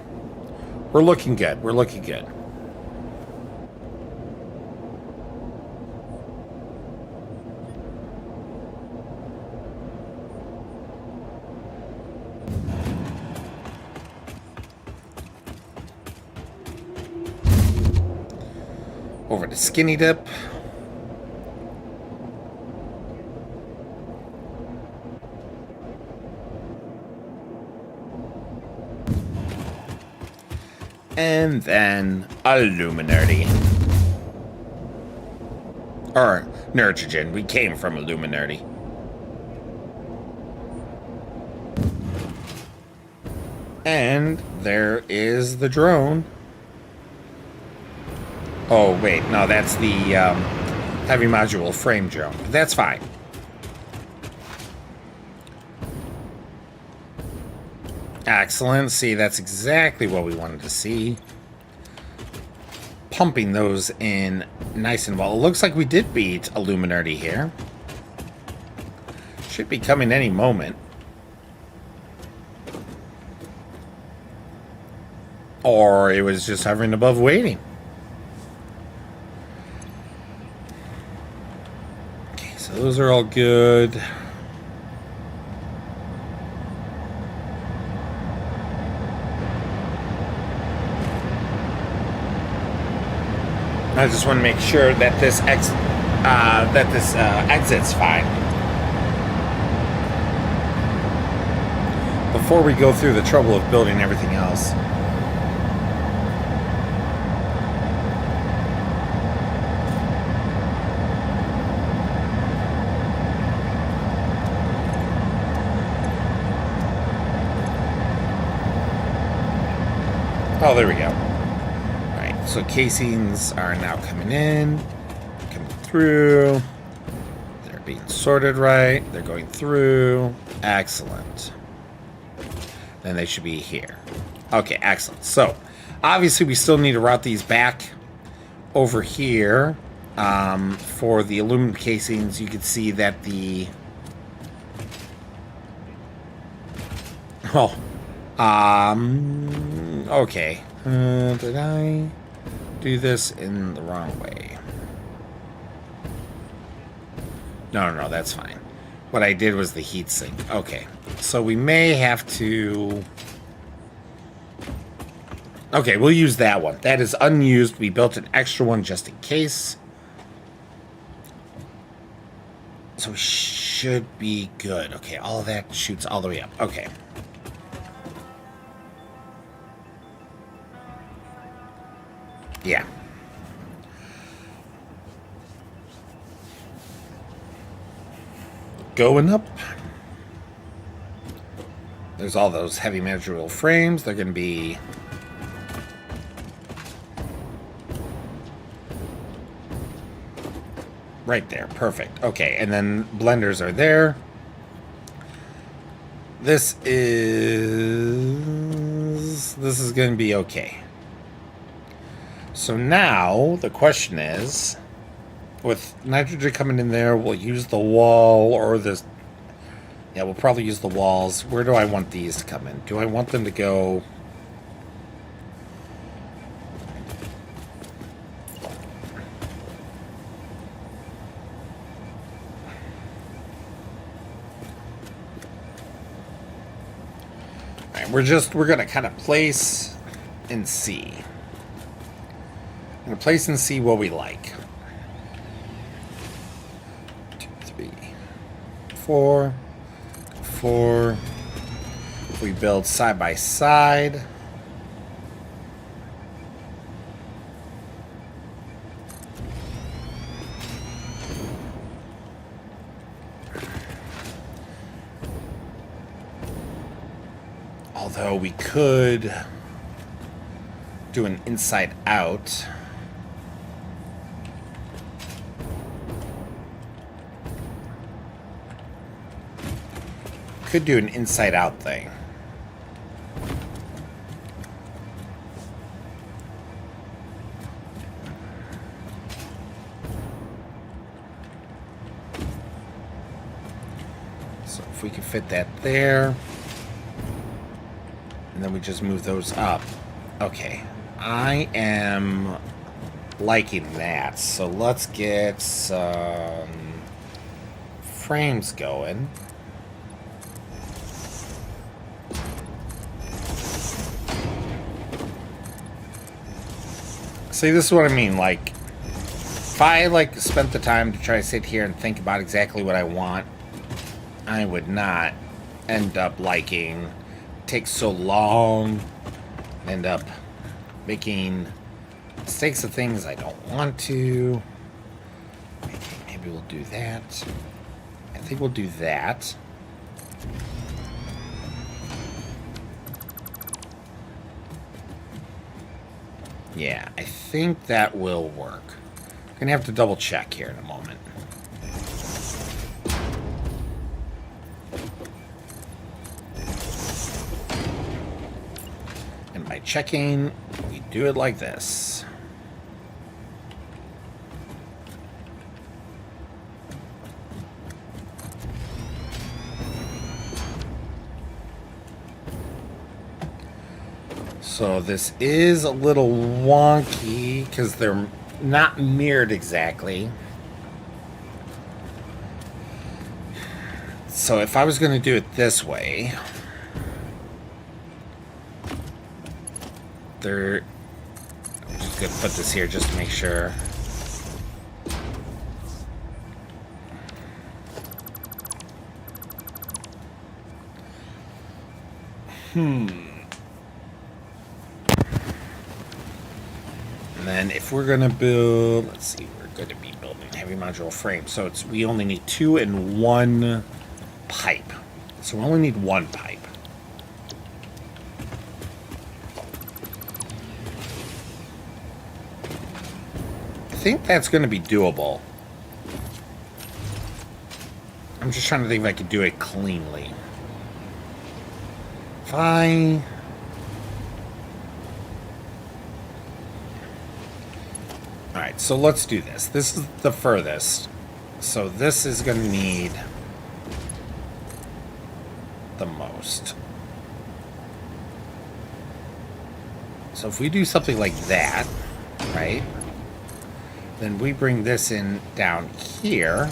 we're looking good. We're looking good. Over to Skinny Dip. And then Illuminati. Or nitrogen. We came from Illuminati. And there is the drone. Oh, wait. No, that's the heavy module frame drone. But that's fine. Excellent. See, that's exactly what we wanted to see. Pumping those in nice and well. It looks like we did beat Illuminati here. Should be coming any moment. Or it was just hovering above waiting. Okay, so those are all good. I just want to make sure that this exit's fine before we go through the trouble of building everything else. Oh, there we go. All right, so casings are now coming in, coming through. They're being sorted right. They're going through. Excellent. Then they should be here. Okay, excellent. So, obviously, we still need to route these back over here. For the aluminum casings, you can see that the... Oh. Okay. Did I do this in the wrong way? No, that's fine. What I did was the heat sink. Okay. So we may have to... Okay, we'll use that one. That is unused. We built an extra one just in case. So we should be good. Okay, all of that shoots all the way up. Okay. Yeah. Going up. There's all those heavy material frames. They're going to be... right there. Perfect. Okay, and then blenders are there. This is going to be okay. So now the question is, with nitrogen coming in there, we'll use the wall or this. Yeah, we'll probably use the walls. Where do I want these to come in? Do I want them to go... We're gonna kind of place and see. I'm gonna place and see what we like. 2, 3, 4. If we build side by side. Although we could do an inside out. Could do an inside out thing. So if we can fit that there. And then we just move those up. Okay. I am liking that. So let's get some frames going. See, this is what I mean. Like, if I spent the time to try to sit here and think about exactly what I want, I would not end up liking. Takes so long, end up making mistakes of things I don't want to. Maybe we'll do that. I think we'll do that. Yeah, I think that will work. I'm gonna have to double check here in a moment. By checking, we do it like this. So this is a little wonky because they're not mirrored exactly. So if I was going to do it this way, I'm just going to put this here just to make sure. And then if we're going to build, let's see, we're going to be building heavy modular frame. So we only need 2 and 1 pipe. So we only need 1 pipe. think that's going to be doable. I'm just trying to think if I could do it cleanly. If I... Alright, so let's do this. This is the furthest. So this is going to need the most. So if we do something like that, right? Then we bring this in down here.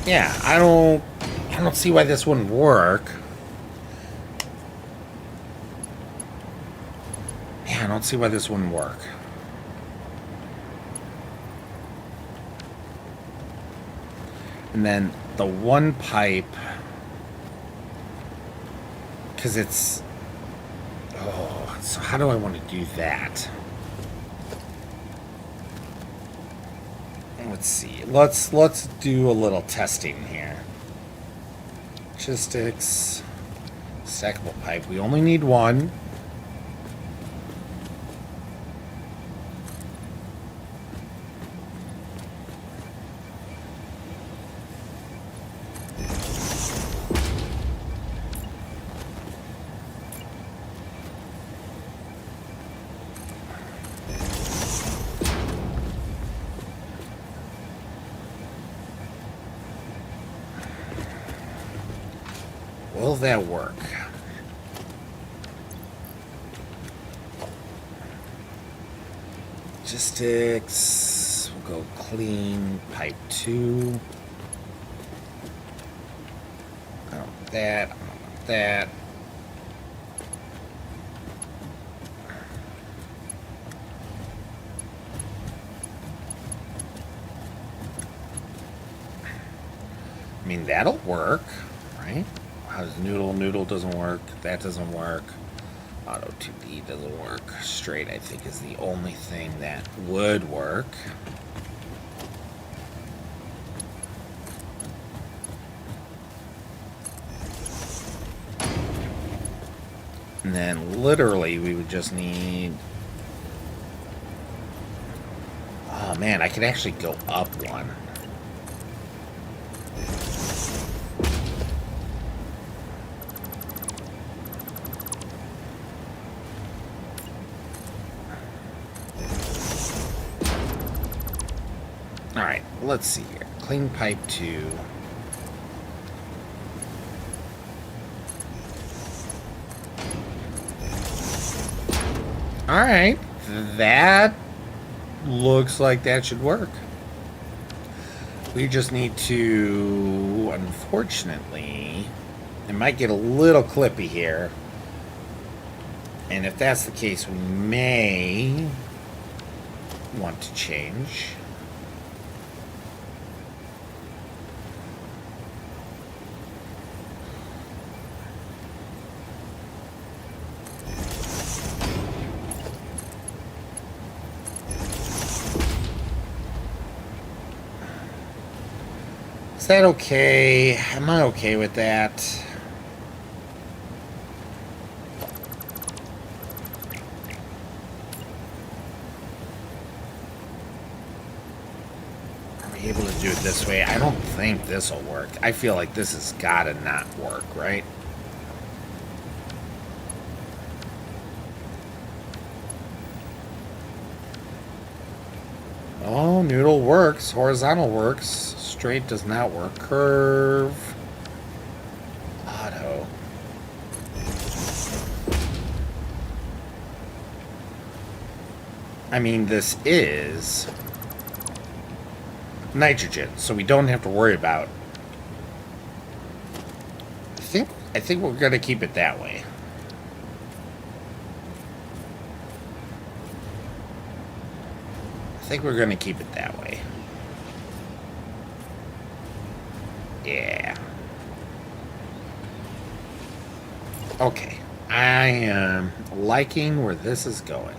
Yeah, I don't see why this wouldn't work. Yeah, I don't see why this wouldn't work. And then the one pipe, because it's... Oh, so how do I want to do that? Let's see. Let's do a little testing here. Logistics. Stackable pipe. We only need one. Will that work? Logistics. We'll go clean pipe 2. I don't want that. I don't want that. I mean, that'll work, right? How's noodle? Noodle doesn't work. That doesn't work. Auto 2D doesn't work. Straight, I think, is the only thing that would work. And then, literally, we would just need... Oh, man, I could actually go up one. Alright, let's see here. Clean pipe 2. Alright, that looks like that should work. We just need to, unfortunately, it might get a little clippy here. And if that's the case, we may want to change. Is that okay? Am I okay with that? Are we able to do it this way? I don't think this will work. I feel like this has got to not work, right? Oh, noodle works. Horizontal works. Straight does not work. Curve. Auto. I mean, this is nitrogen, so we don't have to worry about... I think we're going to keep it that way. I think we're going to keep it that way. Yeah. Okay. I am liking where this is going.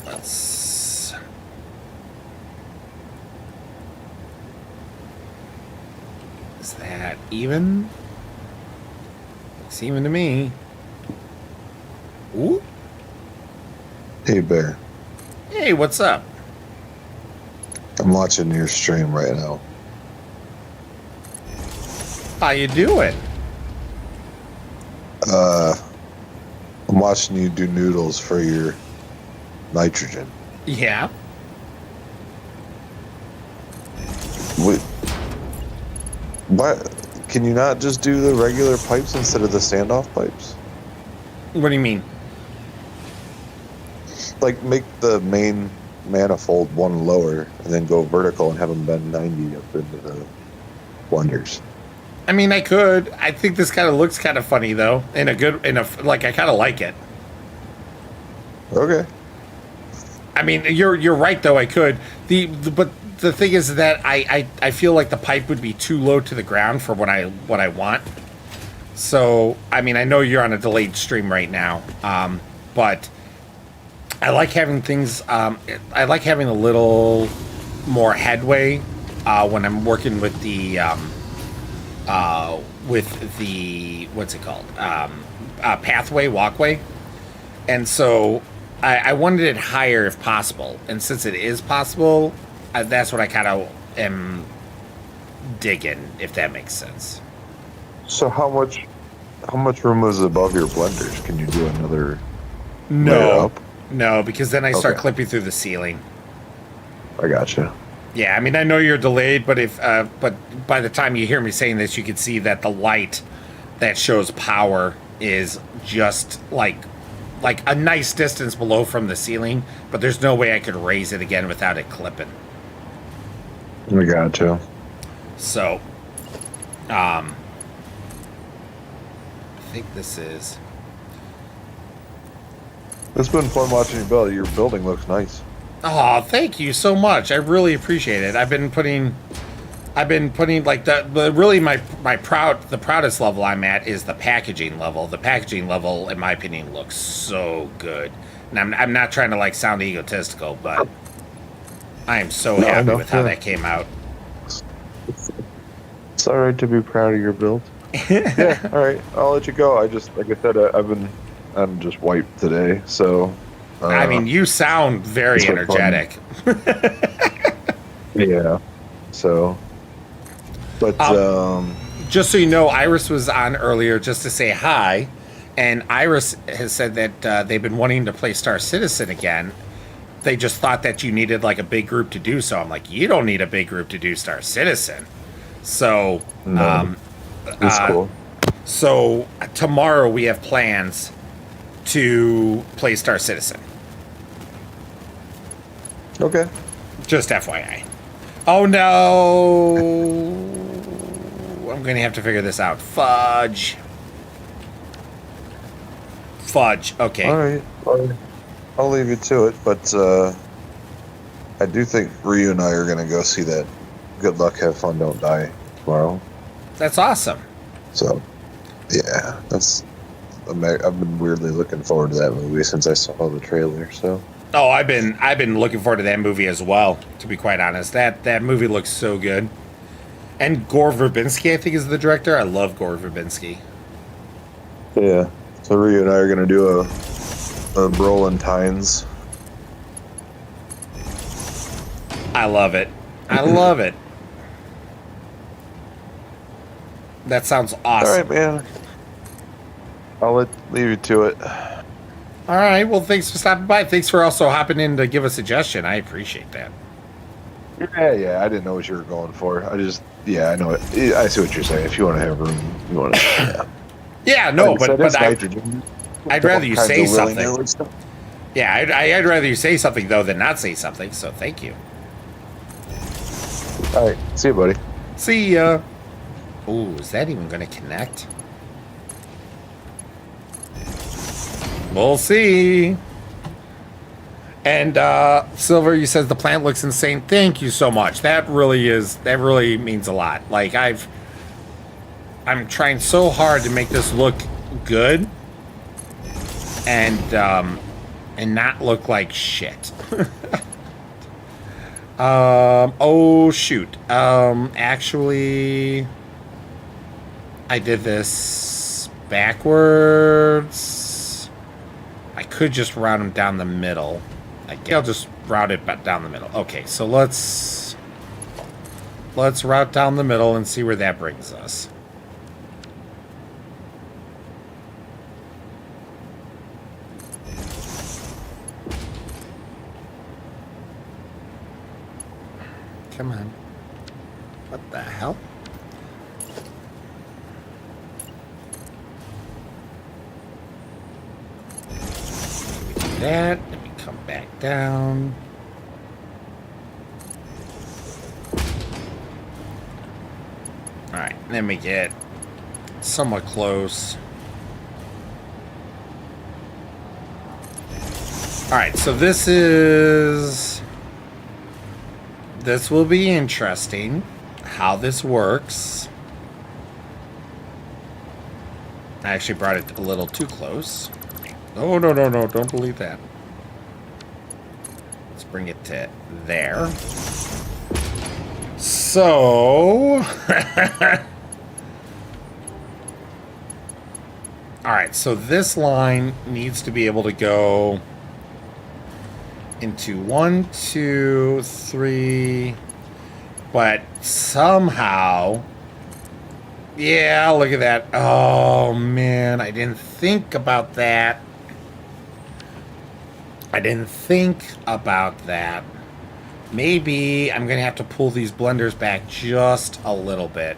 Let's... Is that even? Looks even to me. Ooh. Hey, Bear. Hey, what's up? I'm watching your stream right now. How you doing? I'm watching you do noodles for your nitrogen. Yeah. What? Can you not just do the regular pipes instead of the standoff pipes? What do you mean? Like, make the main manifold one lower and then go vertical and have them bend 90 up into the blenders. I mean, I could. I think this kind of looks kind of funny, though. Like, I kind of like it. Okay. I mean, you're right, though. I could. But the thing is that I feel like the pipe would be too low to the ground for what I want. So, I mean, I know you're on a delayed stream right now, but I like having things. I like having a little more headway when I'm working with the what's it called? Pathway, walkway. And so I wanted it higher if possible. And since it is possible, that's what I kind of am digging, if that makes sense. So how much room is above your blenders? Can you do another layer No, up? no, because then I start Okay. clipping through the ceiling. I gotcha. Yeah, I mean, I know you're delayed, but but by the time you hear me saying this, you can see that the light that shows power is just like a nice distance below from the ceiling, but there's no way I could raise it again without it clipping. I gotcha. So, I think this is... It's been fun watching you build. Your building looks nice. Oh, thank you so much. I really appreciate it. I've been putting like the really the proudest level I'm at is the packaging level. The packaging level, in my opinion, looks so good. And I'm not trying to like sound egotistical, but I am so happy with how that came out. It's all right to be proud of your build. Yeah, all right. I'll let you go. I just, like I said, I'm just wiped today, so. I mean, you sound very energetic. Yeah. So. But just so you know, Iris was on earlier just to say hi, and Iris has said that they've been wanting to play Star Citizen again. They just thought that you needed like a big group to do so. I'm like, you don't need a big group to do Star Citizen. So, it's cool. So tomorrow we have plans to play Star Citizen. Okay. Just FYI. Oh no! I'm gonna have to figure this out. Fudge. Okay. All right. I'll leave you to it, but I do think Ryu and I are gonna go see that Good Luck, Have Fun, Don't Die tomorrow. That's awesome. So, yeah, I've been weirdly looking forward to that movie since I saw the trailer. So. Oh, I've been looking forward to that movie as well. To be quite honest, that movie looks so good. And Gore Verbinski, I think, is the director. I love Gore Verbinski. Yeah. So Ryu and I are gonna do a Brolin Tynes. I love it. I love it. That sounds awesome. All right, man. I'll leave you to it. All right. Well, thanks for stopping by. Thanks for also hopping in to give a suggestion. I appreciate that. Yeah. I didn't know what you were going for. I know it. I see what you're saying. If you want to have room, you want to. Yeah. Yeah, no, like but nitrogen. I'd rather you say something. Stuff. Yeah, I'd rather you say something, though, than not say something, so thank you. All right. See you, buddy. See ya. Ooh, is that even going to connect? We'll see. And Silver, you says the plant looks insane. Thank you so much. That really means a lot. Like I'm trying so hard to make this look good. And and not look like shit. Oh shoot. Actually, I did this backwards. I could just route them down the middle. I guess I'll just route it back down the middle. Okay, so let's route down the middle and see where that brings us. Come on. What the hell? Do that. Let me come back down. Alright, then we get somewhat close. Alright, so this will be interesting how this works. I actually brought it a little too close. Oh, no, don't believe that. Let's bring it to there. So, alright, so this line needs to be able to go into 1, 2, 3, but somehow, yeah, look at that. Oh man, I didn't think about that. Maybe I'm gonna have to pull these blenders back just a little bit.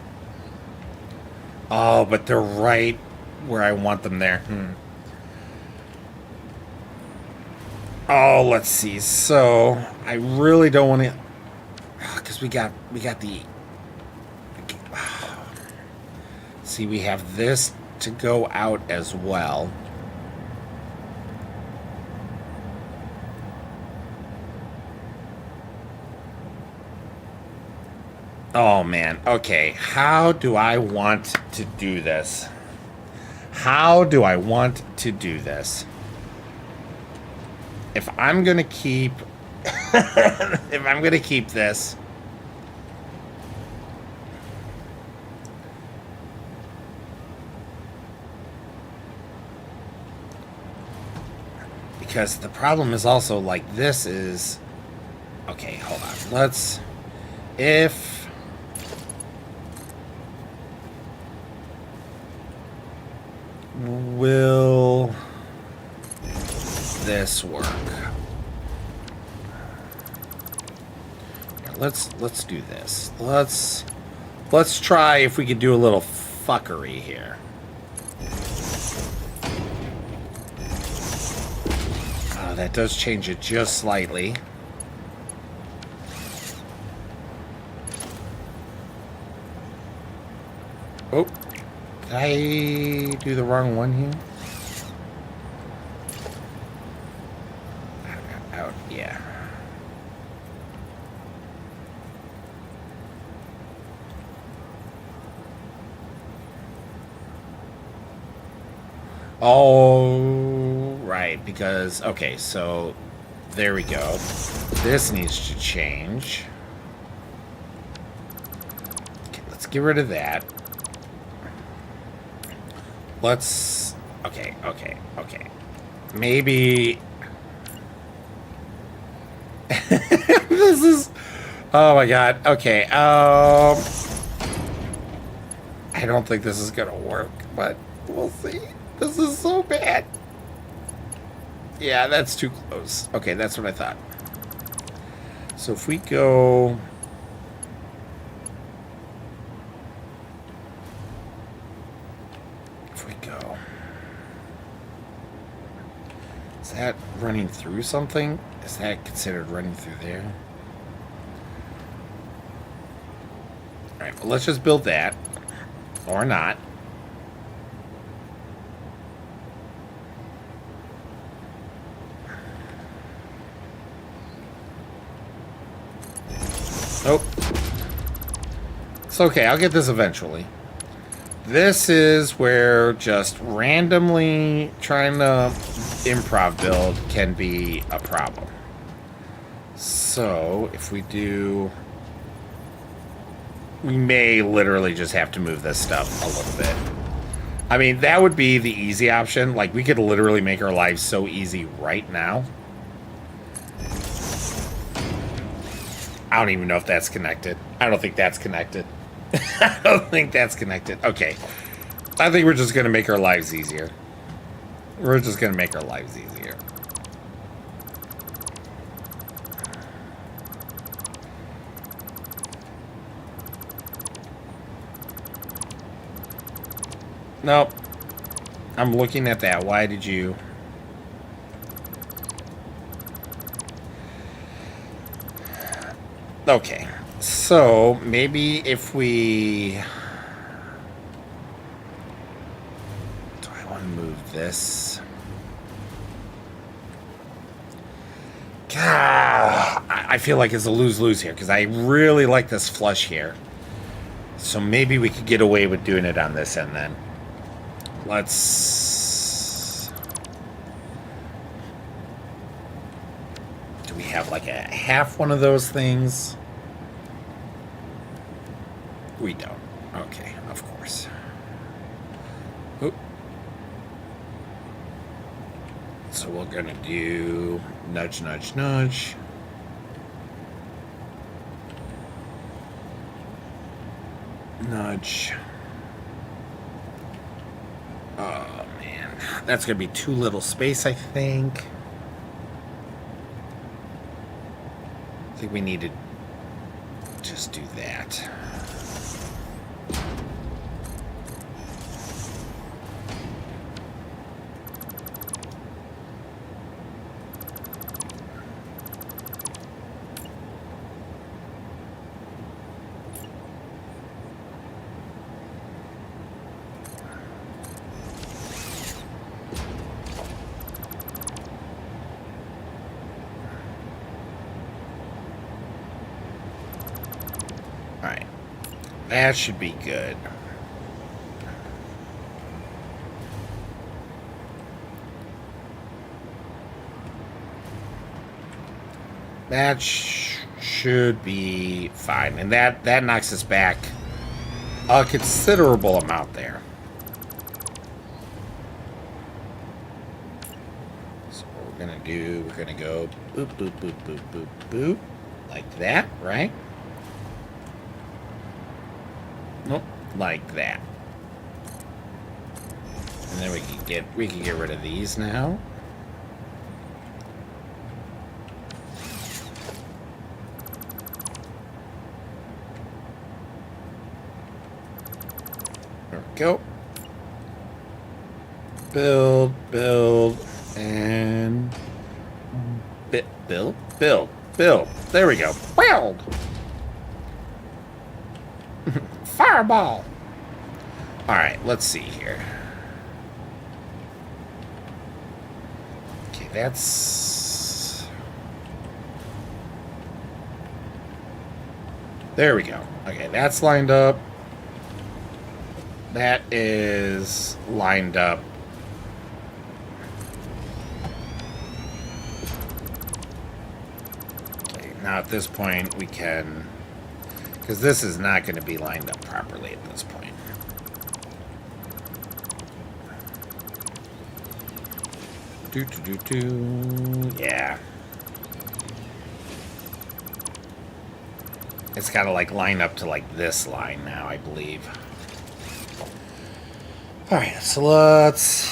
Oh, but they're right where I want them there. Oh, let's see. So I really don't want to, because we got the. See, we have this to go out as well. Oh man. Okay. How do I want to do this? If I'm gonna keep this, because the problem is also like this is okay, hold on. If will this work? Let's do this. Let's try if we could do a little fuckery here. Oh, that does change it just slightly. Oh, did I do the wrong one here? Out, yeah. Oh, right, because, okay, so there we go. This needs to change. Okay, let's get rid of that. Okay. Maybe. This is. Oh my god. Okay. I don't think this is gonna work, but we'll see. This is so bad. Yeah, that's too close. Okay, that's what I thought. So if we go. Is that running through something? Is that considered running through there? Alright, well, let's just build that. Or not. Nope. It's okay, I'll get this eventually. This is where just randomly trying to improv build can be a problem. So if we do, we may literally just have to move this stuff a little bit. I mean, that would be the easy option. Like, we could literally make our lives so easy right now. I don't even know if that's connected. I don't think that's connected. I don't think that's connected. Okay. I think we're just going to make our lives easier. We're just going to make our lives easier. Nope. I'm looking at that. Why did you... Okay. So, maybe if we... Do I want to move this? God, I feel like it's a lose-lose here, because I really like this flush here. So maybe we could get away with doing it on this end then. Let's... Do we have like a half one of those things? We don't. Okay, of course. Oop. So we're gonna do nudge, nudge, nudge. Nudge. Oh, man. That's going to be too little space, I think. I think we need to just do that. Alright. That should be good. That should be fine. And that knocks us back a considerable amount there. So what we're going to do, we're going to go boop, boop, boop, boop, boop, boop. Like that, right? Nope, like that. And then we can get rid of these now. There we go. Build, and build. There we go. Build. Fireball. All right, let's see here. Okay, that's... There we go. Okay, that's lined up. That is lined up. Okay, now at this point we can... Because this is not going to be lined up properly at this point. Yeah. It's got to like line up to like this line now, I believe. All right, so let's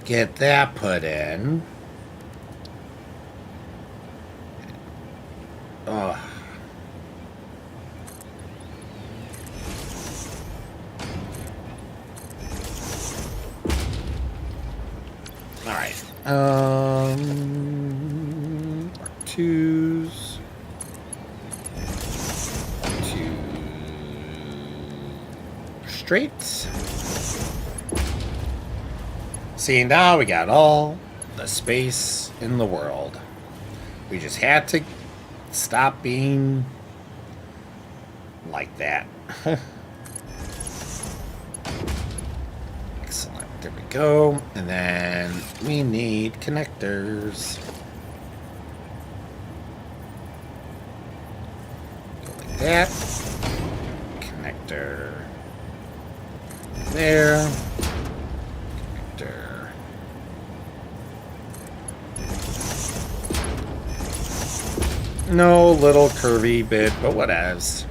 get that put in. Oh. All right. R2s. Two straights. See, now we got all the space in the world. We just had to stop being like that. Excellent. There we go. And then we need connectors. Go like that. Connector. There. Connector. No little curvy bit, but whatevs.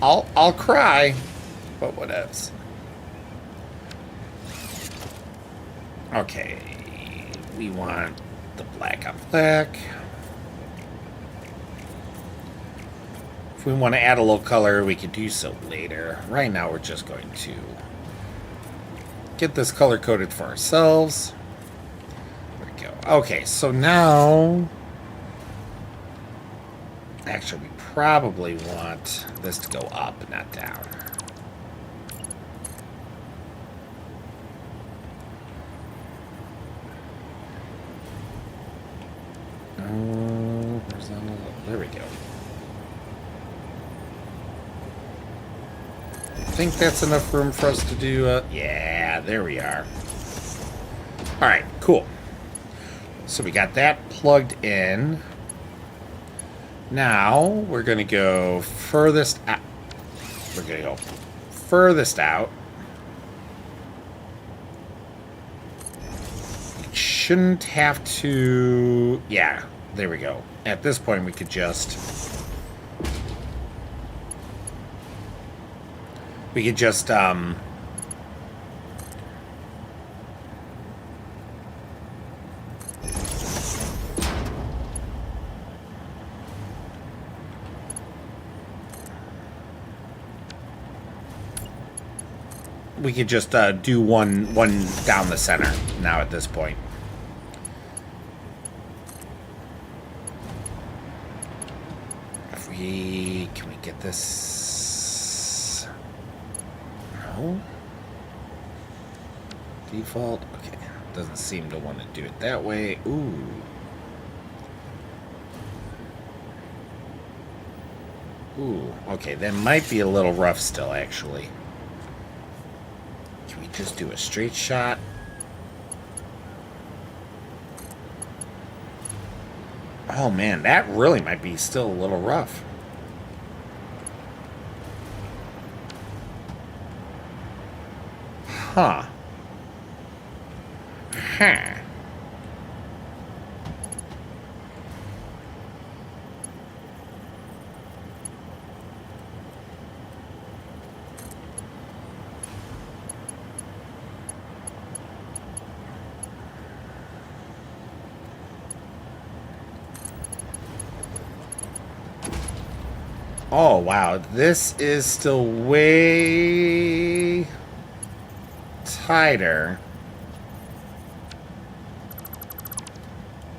I'll cry, but whatevs. Okay, we want the black on black. If we want to add a little color, we could do so later. Right now, we're just going to get this color coded for ourselves. There we go. Okay, so now... Actually, we probably want this to go up, not down. Horizontal. There we go. I think that's enough room for us to do. Yeah, there we are. All right, cool. So we got that plugged in. Now we're going to go furthest out. We're going to go furthest out. It shouldn't have to... Yeah, there we go. At this point, we could just... We could just... We could just do one down the center now at this point. If we... Can we get this... No? Default? Okay. Doesn't seem to want to do it that way. Ooh. Ooh. Okay, that might be a little rough still, actually. Can we just do a straight shot? Oh man, that really might be still a little rough. Huh. Huh. Oh, wow. This is still way tighter.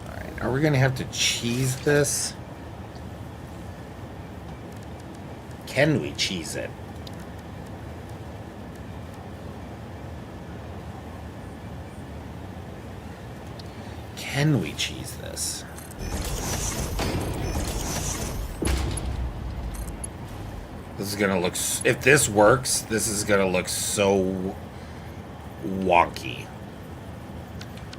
Alright, are we going to have to cheese this? Can we cheese it? Can we cheese this? This is gonna look, if this works, this is gonna look so wonky.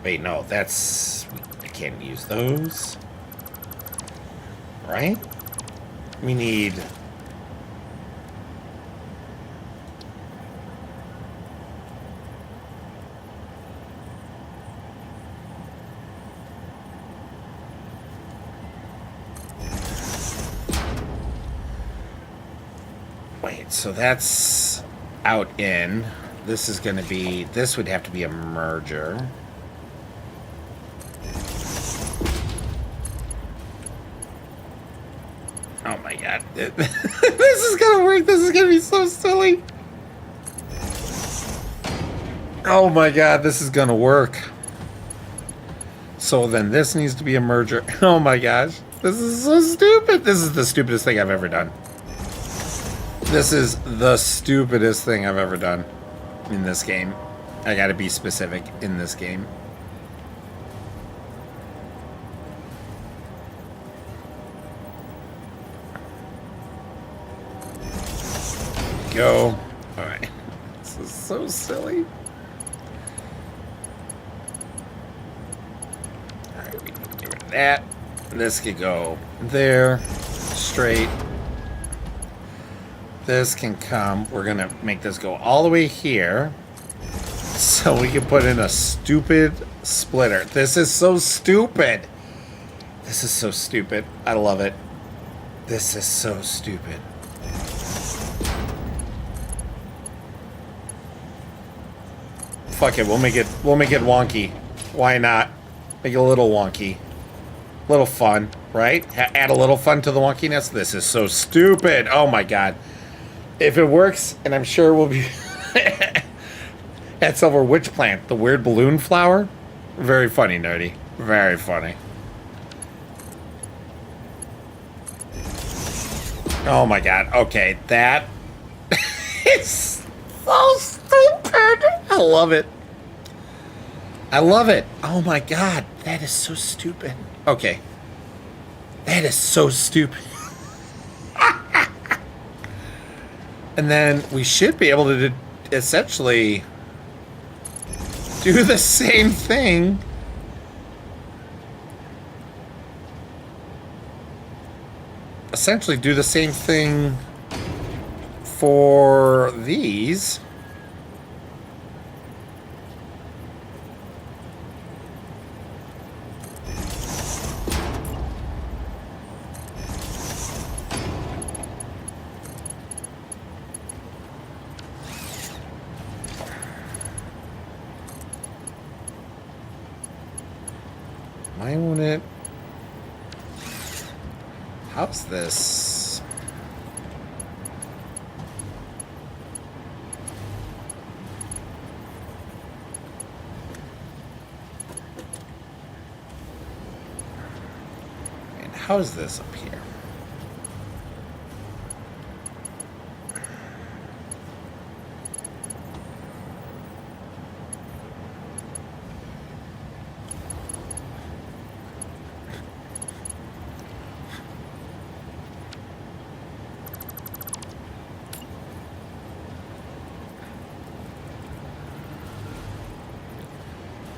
Wait, no, that's, I can't use those. Right? We need... Wait, so that's out in. This is going to be, this would have to be a merger. Oh my god. This is going to work. This is going to be so silly. Oh my god, this is going to work. So then this needs to be a merger. Oh my gosh. This is so stupid. This is the stupidest thing I've ever done. This is the stupidest thing I've ever done in this game. I gotta be specific in this game. Go. Alright. This is so silly. Alright, we can get rid of that. This could go there, straight. This can come. We're gonna make this go all the way here. So we can put in a stupid splitter. This is so stupid. This is so stupid. I love it. This is so stupid. Fuck it, we'll make it wonky. Why not? Make it a little wonky. Little fun, right? Add a little fun to the wonkiness. This is so stupid. Oh my god. If it works, and I'm sure we'll be at Silver Witch Plant, the weird balloon flower. Very funny, Nerdy. Very funny. Oh my god. Okay, that is so stupid. I love it. I love it. Oh my god. That is so stupid. Okay. That is so stupid. And then we should be able to essentially do the same thing. Essentially do the same thing for these. Why won't it? How's this? And how's this up here?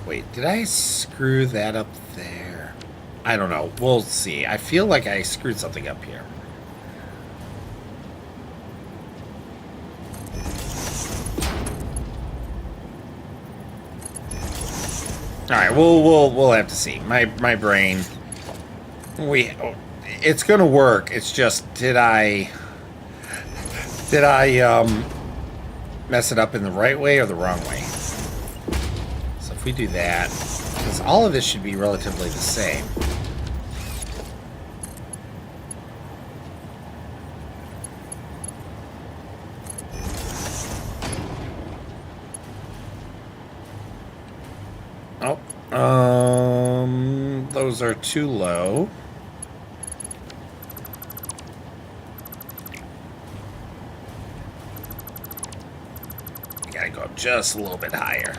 Wait, did I screw that up there? I don't know. We'll see. I feel like I screwed something up here. All right, we'll have to see. My brain. It's gonna work. It's just did I mess it up in the right way or the wrong way? If we do that, because all of this should be relatively the same. Oh, those are too low. We gotta go just a little bit higher.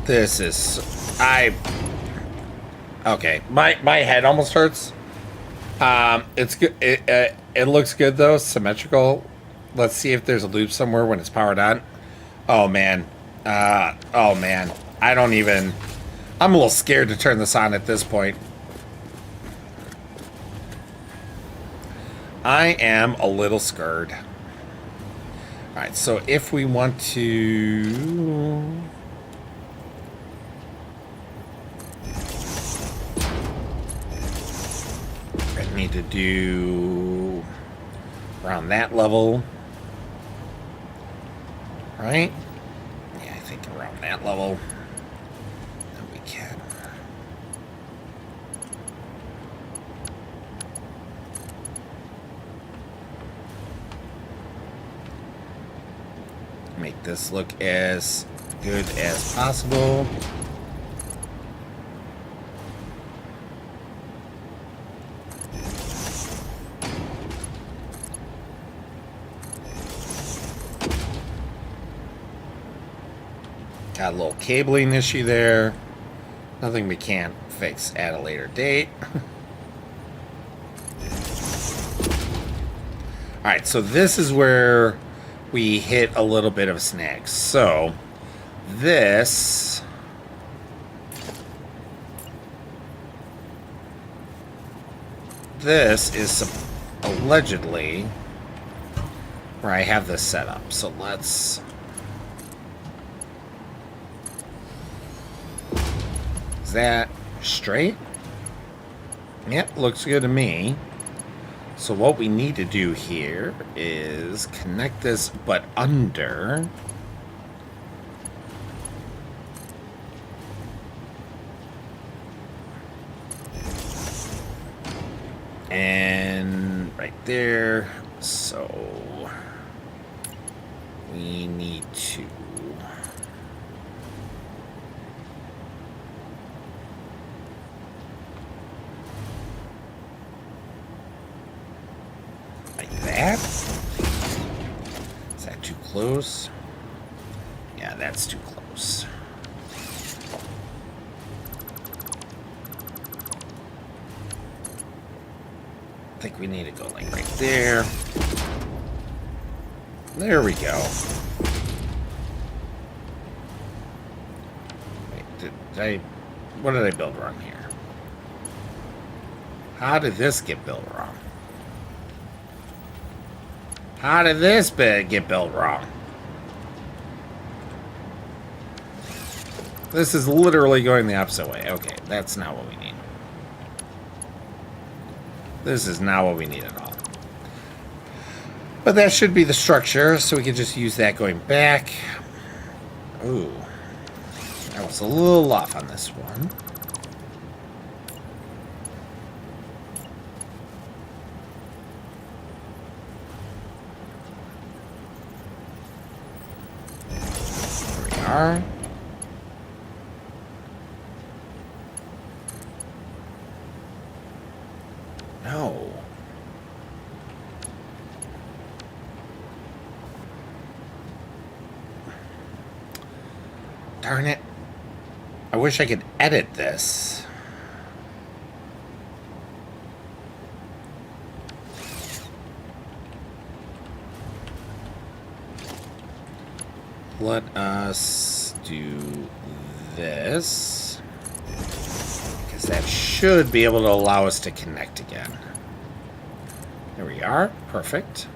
This is... Okay, my head almost hurts. It's good. It looks good though, symmetrical. Let's see if there's a loop somewhere when it's powered on. Oh man. Oh man. I don't even... I'm a little scared to turn this on at this point. I am a little scared. Alright, so if we want to... need to do around that level, right? Yeah, I think around that level. Then we can make this look as good as possible. Got a little cabling issue there. Nothing we can't fix at a later date. Alright, so this is where we hit a little bit of a snag. So, this... This is allegedly where I have this set up. So let's... Is that straight? Yep, looks good to me. So what we need to do here is connect this, but under. And right there. So we need to that? Is that too close? Yeah, that's too close. I think we need to go like right there. There we go. Wait, what did I build wrong here? How did this get built wrong? How did this bit get built wrong? This is literally going the opposite way. Okay, that's not what we need. This is not what we need at all. But that should be the structure, so we can just use that going back. Ooh. I was a little off on this one. Are. No. Darn it. I wish I could edit this. Let us do this, because that should be able to allow us to connect again. There we are. Perfect.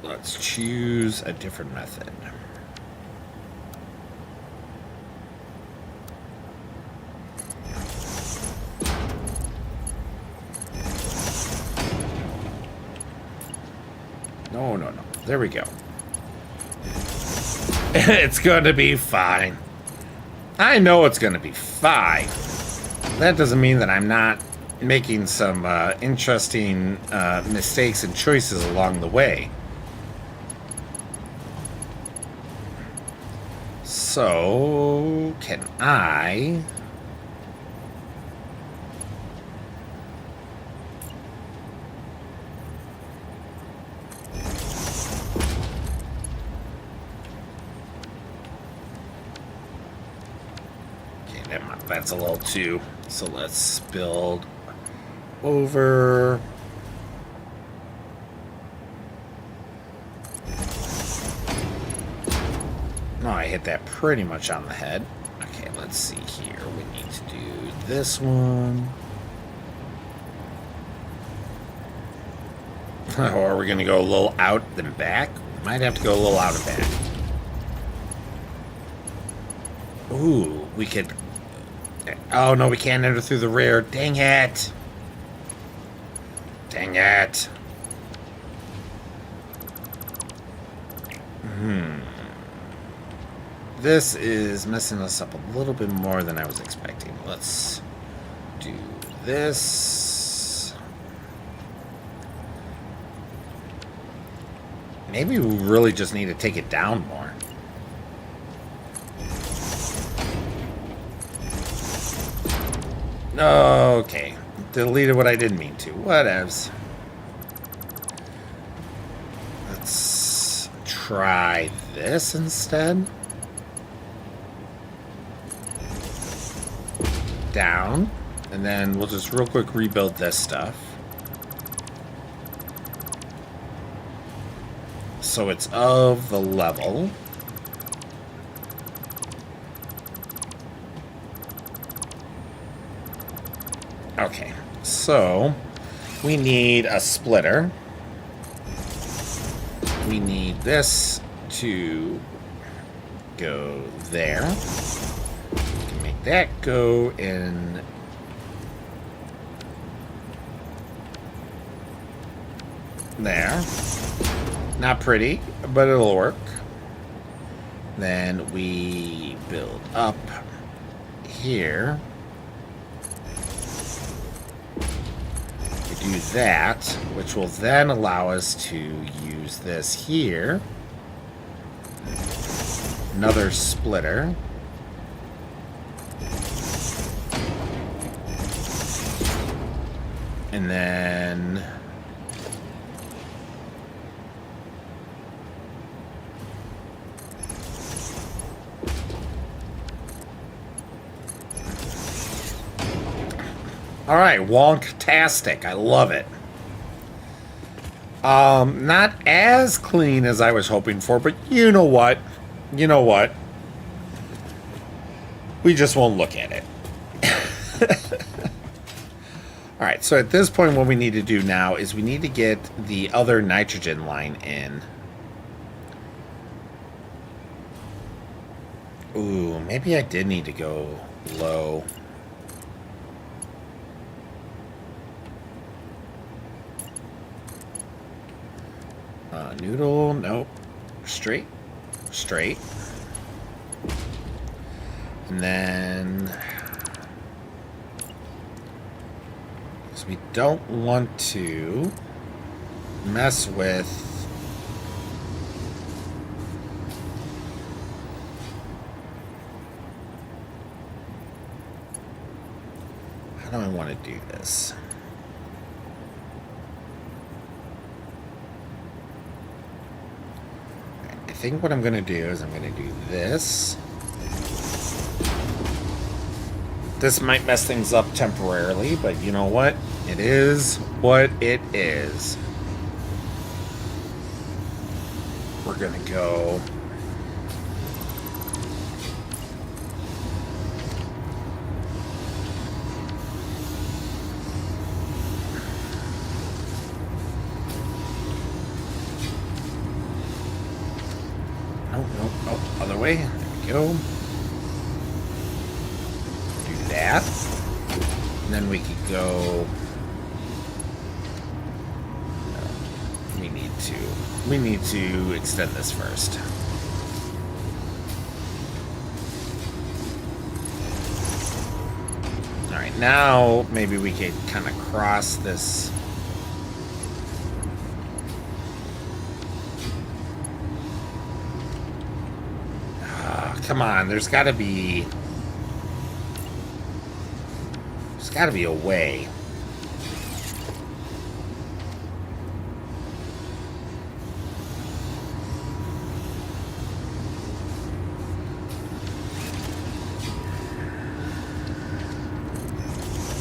Let's choose a different method. No. There we go. It's going to be fine. I know it's going to be fine. That doesn't mean that I'm not making some interesting mistakes and choices along the way. So, can I... Okay, that's a little too... So let's build over... No, I hit that pretty much on the head. Okay, let's see here. We need to do this one. Or are we going to go a little out then back? Might have to go a little out and back. Ooh, we could... Oh, no, we can't enter through the rear. Dang it. Dang it. This is messing us up a little bit more than I was expecting. Let's do this. Maybe we really just need to take it down more. Okay. Deleted what I didn't mean to. Whatevs. Let's try this instead. Down. And then we'll just real quick rebuild this stuff. So it's of the level. Okay, so we need a splitter. We need this to go there. We can make that go in there. Not pretty, but it'll work. Then we build up here. We do that, which will then allow us to use this here. Another splitter. And then all right, wonk-tastic. I love it. Not as clean as I was hoping for, but you know what? You know what? We just won't look at it. All right, so at this point, what we need to do now is we need to get the other nitrogen line in. Ooh, maybe I did need to go low. Noodle, nope. Straight. Straight. And then... so we don't want to mess with... how do I want to do this? I think what I'm going to do is I'm going to do this. This might mess things up temporarily, but you know what? It is what it is. We're going to go... oh, other way. There we go. Do that. And then we could go... no, we need to extend this first. Alright, now maybe we could kind of cross this... come on, there's got to be a way.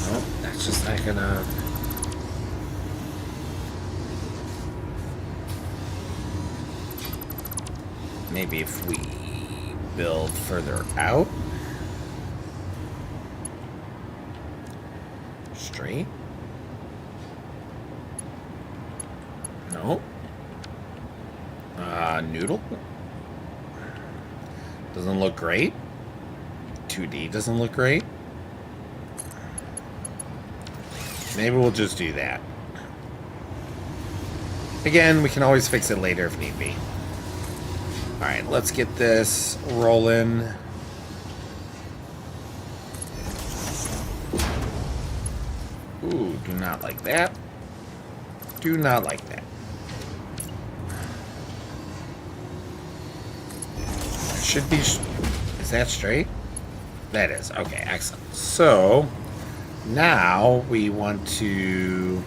Nope, that's just not gonna... maybe if we build further out. Straight. No. Noodle. Doesn't look great. 2D doesn't look great. Maybe we'll just do that. Again, we can always fix it later if need be. Alright, let's get this rolling. Ooh, do not like that. Do not like that. Should be... is that straight? That is. Okay, excellent. So, Now we want to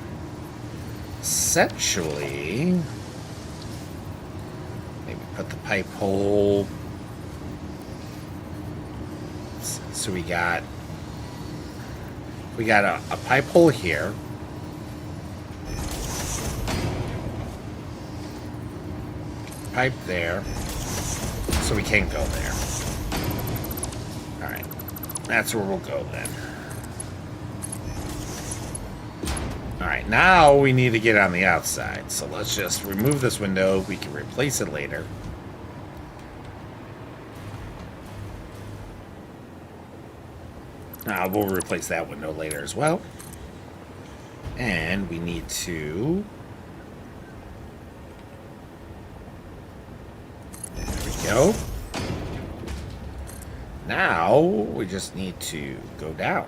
essentially maybe put the pipe hole. So we got a pipe hole here. Pipe there. So we can't go there. Alright. That's where we'll go then. Alright, now we need to get on the outside. So let's just remove this window. We can replace it later. We'll replace that window later as well. And we need to... There we go. Now, we just need to go down.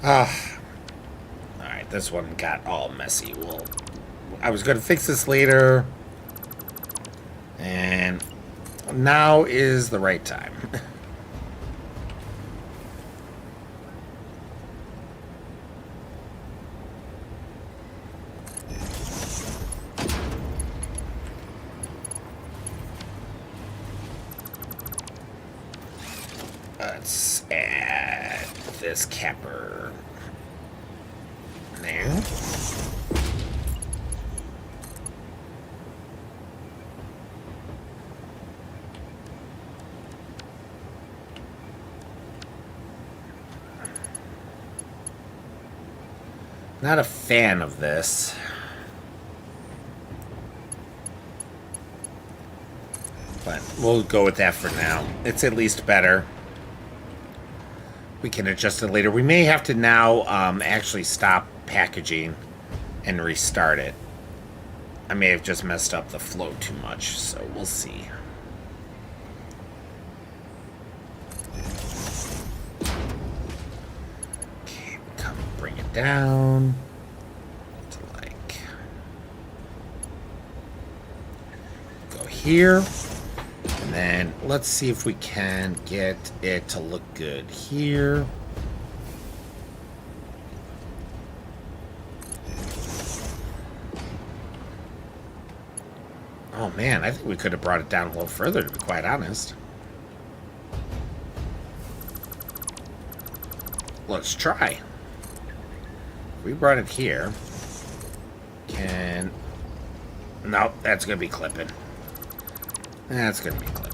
Alright, this one got all messy. Well, I was going to fix this later. And now is the right time. Let's add this capper there. Not a fan of this. But we'll go with that for now. It's at least better. We can adjust it later. We may have to now actually stop packaging and restart it. I may have just messed up the flow too much, so we'll see. Okay, come bring it down to like go here. And then let's see if we can get it to look good here. Oh man, I think we could have brought it down a little further, to be quite honest. Let's try. If we brought it here. Nope, that's going to be clipping. That's going to be clipping.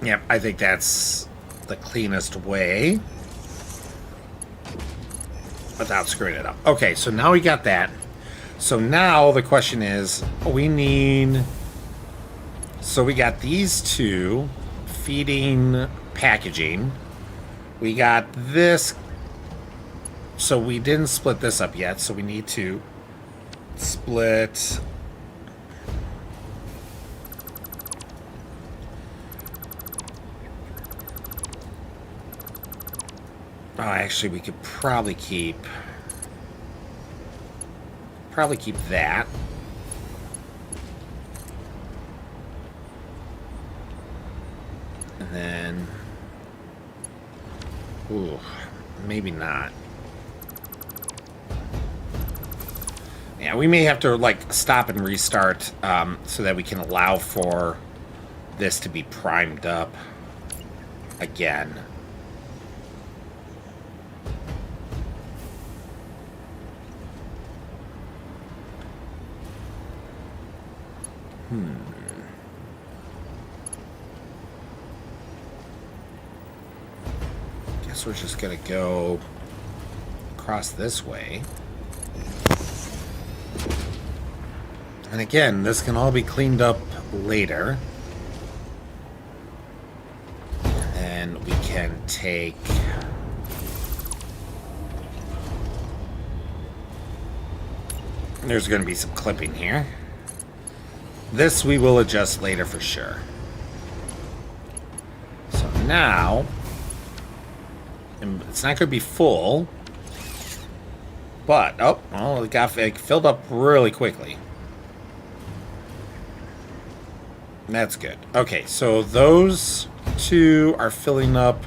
Yep, I think that's the cleanest way without screwing it up. Okay, so now we got that. So now the question is, so we got these two feeding packaging. We got this. So we didn't split this up yet, so we need to split... Oh, actually, we could probably keep that. And then, ooh, maybe not. Yeah, we may have to like stop and restart so that we can allow for this to be primed up again. Guess we're just gonna go across this way. And again, this can all be cleaned up later. And we can take... There's going to be some clipping here. This we will adjust later for sure. So now, it's not going to be full, but, oh, well, it filled up really quickly. That's good. Okay, so those two are filling up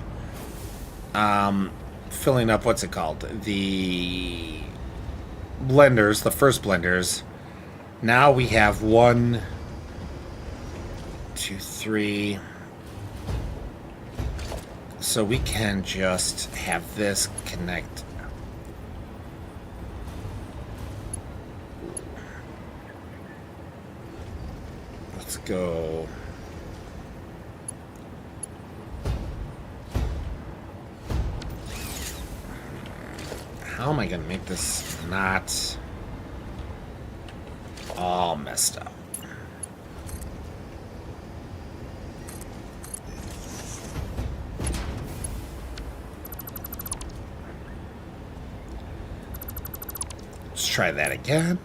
filling up, what's it called? The blenders, the first blenders. Now we have 1, 2, 3. So we can just have this connect. Let's go. How am I going to make this not all messed up? Let's try that again.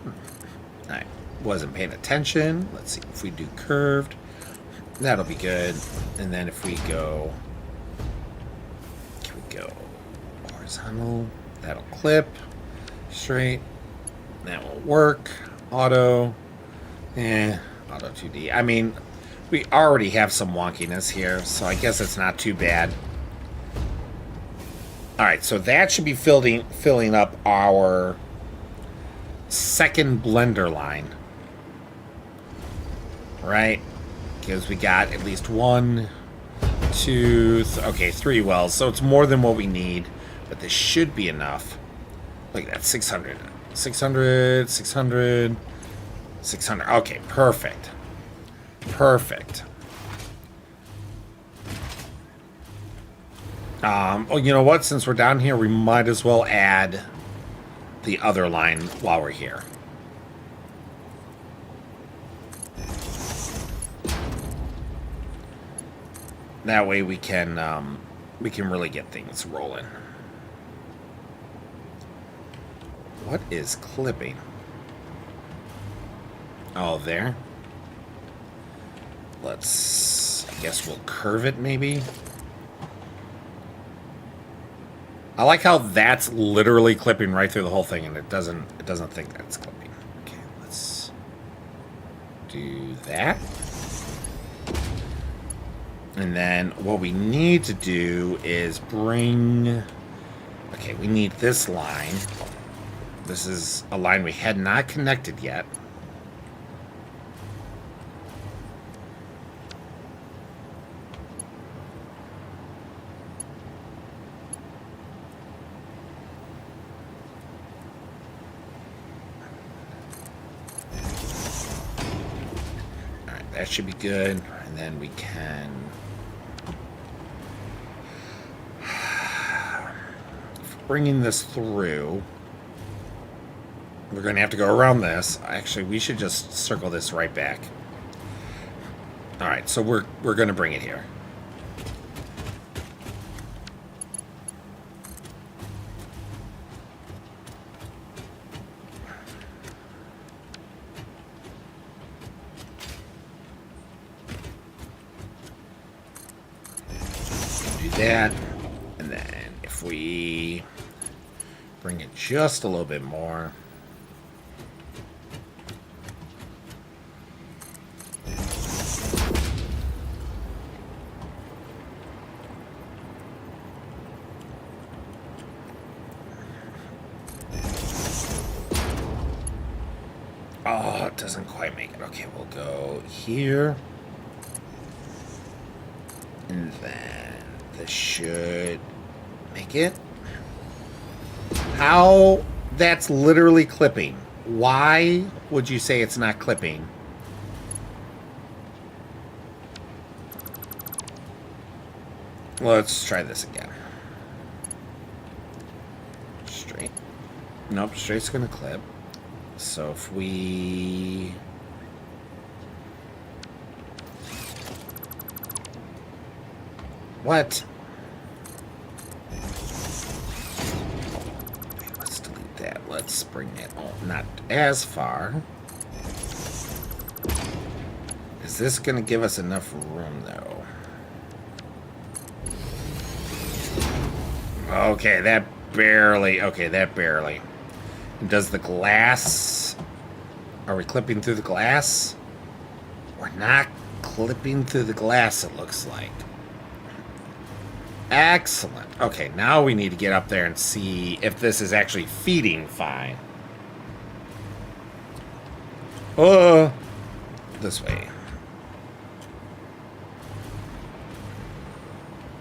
I wasn't paying attention. Let's see if we do curved. That'll be good. And then if we go... Can we go horizontal? That'll clip. Straight. That will work. Auto. Auto 2D. I mean, we already have some wonkiness here, so I guess it's not too bad. Alright, so that should be filling up our second blender line. Right? Because we got at least 1, 2, okay, 3 wells. So it's more than what we need. But this should be enough. Look at that, 600. 600, 600, 600. Okay, perfect. Perfect. Oh, you know what? Since we're down here, we might as well add the other line while we're here. That way we can really get things rolling. What is clipping? Oh, there. Let's, I guess we'll curve it maybe. I like how that's literally clipping right through the whole thing, and it doesn't think that's clipping. Okay, let's do that. And then what we need to do is bring... Okay, we need this line. This is a line we had not connected yet. Alright, that should be good. And then we can... Bringing this through... We're going to have to go around this. Actually, we should just circle this right back. All right, so we're going to bring it here. Do that. And then if we bring it just a little bit more... Oh, it doesn't quite make it. Okay, we'll go here. And then this should make it. How? That's literally clipping. Why would you say it's not clipping? Let's try this again. Straight. Nope, straight's gonna clip. So if we... What? Okay, let's delete that. Let's bring it not as far. Is this going to give us enough room, though? Okay, that barely... Okay, that barely... Does the glass... Are we clipping through the glass? We're not clipping through the glass, it looks like. Excellent. Okay, now we need to get up there and see if this is actually feeding fine. Oh, this way.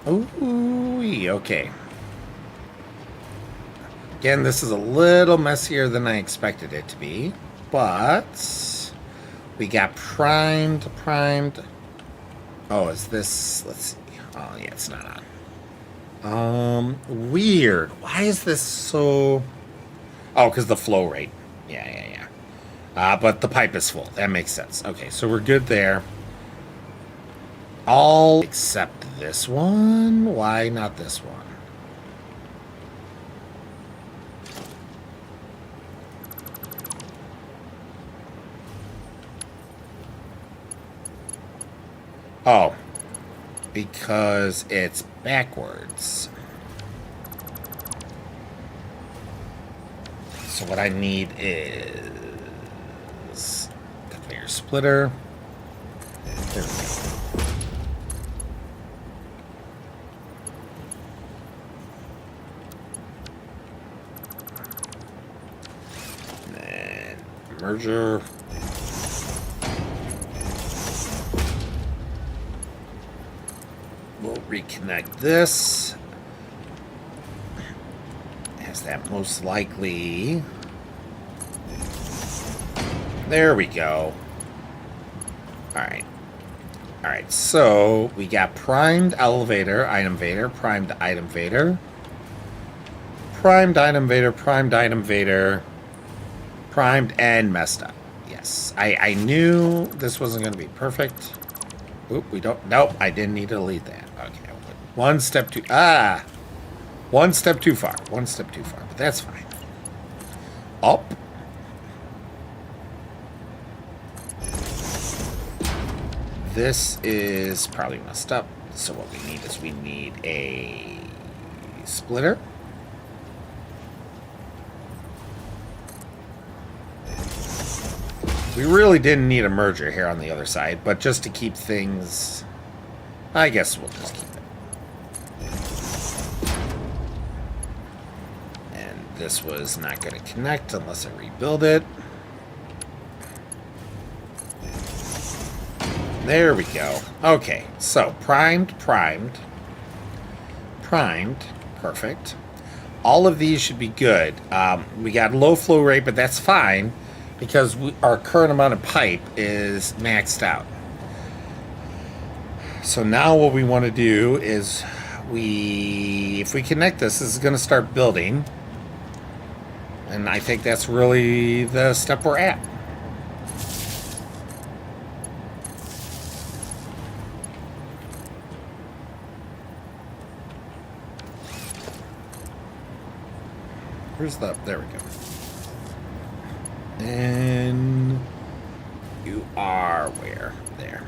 Ooh, okay. Again, this is a little messier than I expected it to be, but we got primed. Oh, is this? Let's see. Oh, yeah, it's not on. Weird. Why is this so? Oh, because the flow rate. Yeah. But the pipe is full. That makes sense. Okay, so we're good there. All except this one. Why not this one? Oh, because it's backwards. So what I need is conveyor splitter. There we go. And then merger. We'll reconnect this. As that most likely. There we go. Alright. Alright, so we got primed elevator, item vader, primed item vader. Primed item vader, primed item vader. Primed and messed up. Yes. I knew this wasn't going to be perfect. Oop, we don't. Nope, I didn't need to delete that. Okay, one step too. One step too far. One step too far, but that's fine. Up. This is probably messed up. So what we need is we need a splitter. We really didn't need a merger here on the other side, but just to keep things, I guess we'll just keep it. And this was not going to connect unless I rebuild it. There we go. Okay, so primed. Perfect. All of these should be good. We got low flow rate, but that's fine because our current amount of pipe is maxed out. So now what we want to do is if we connect this is going to start building. And I think that's really the step we're at. There we go. And you are where? There.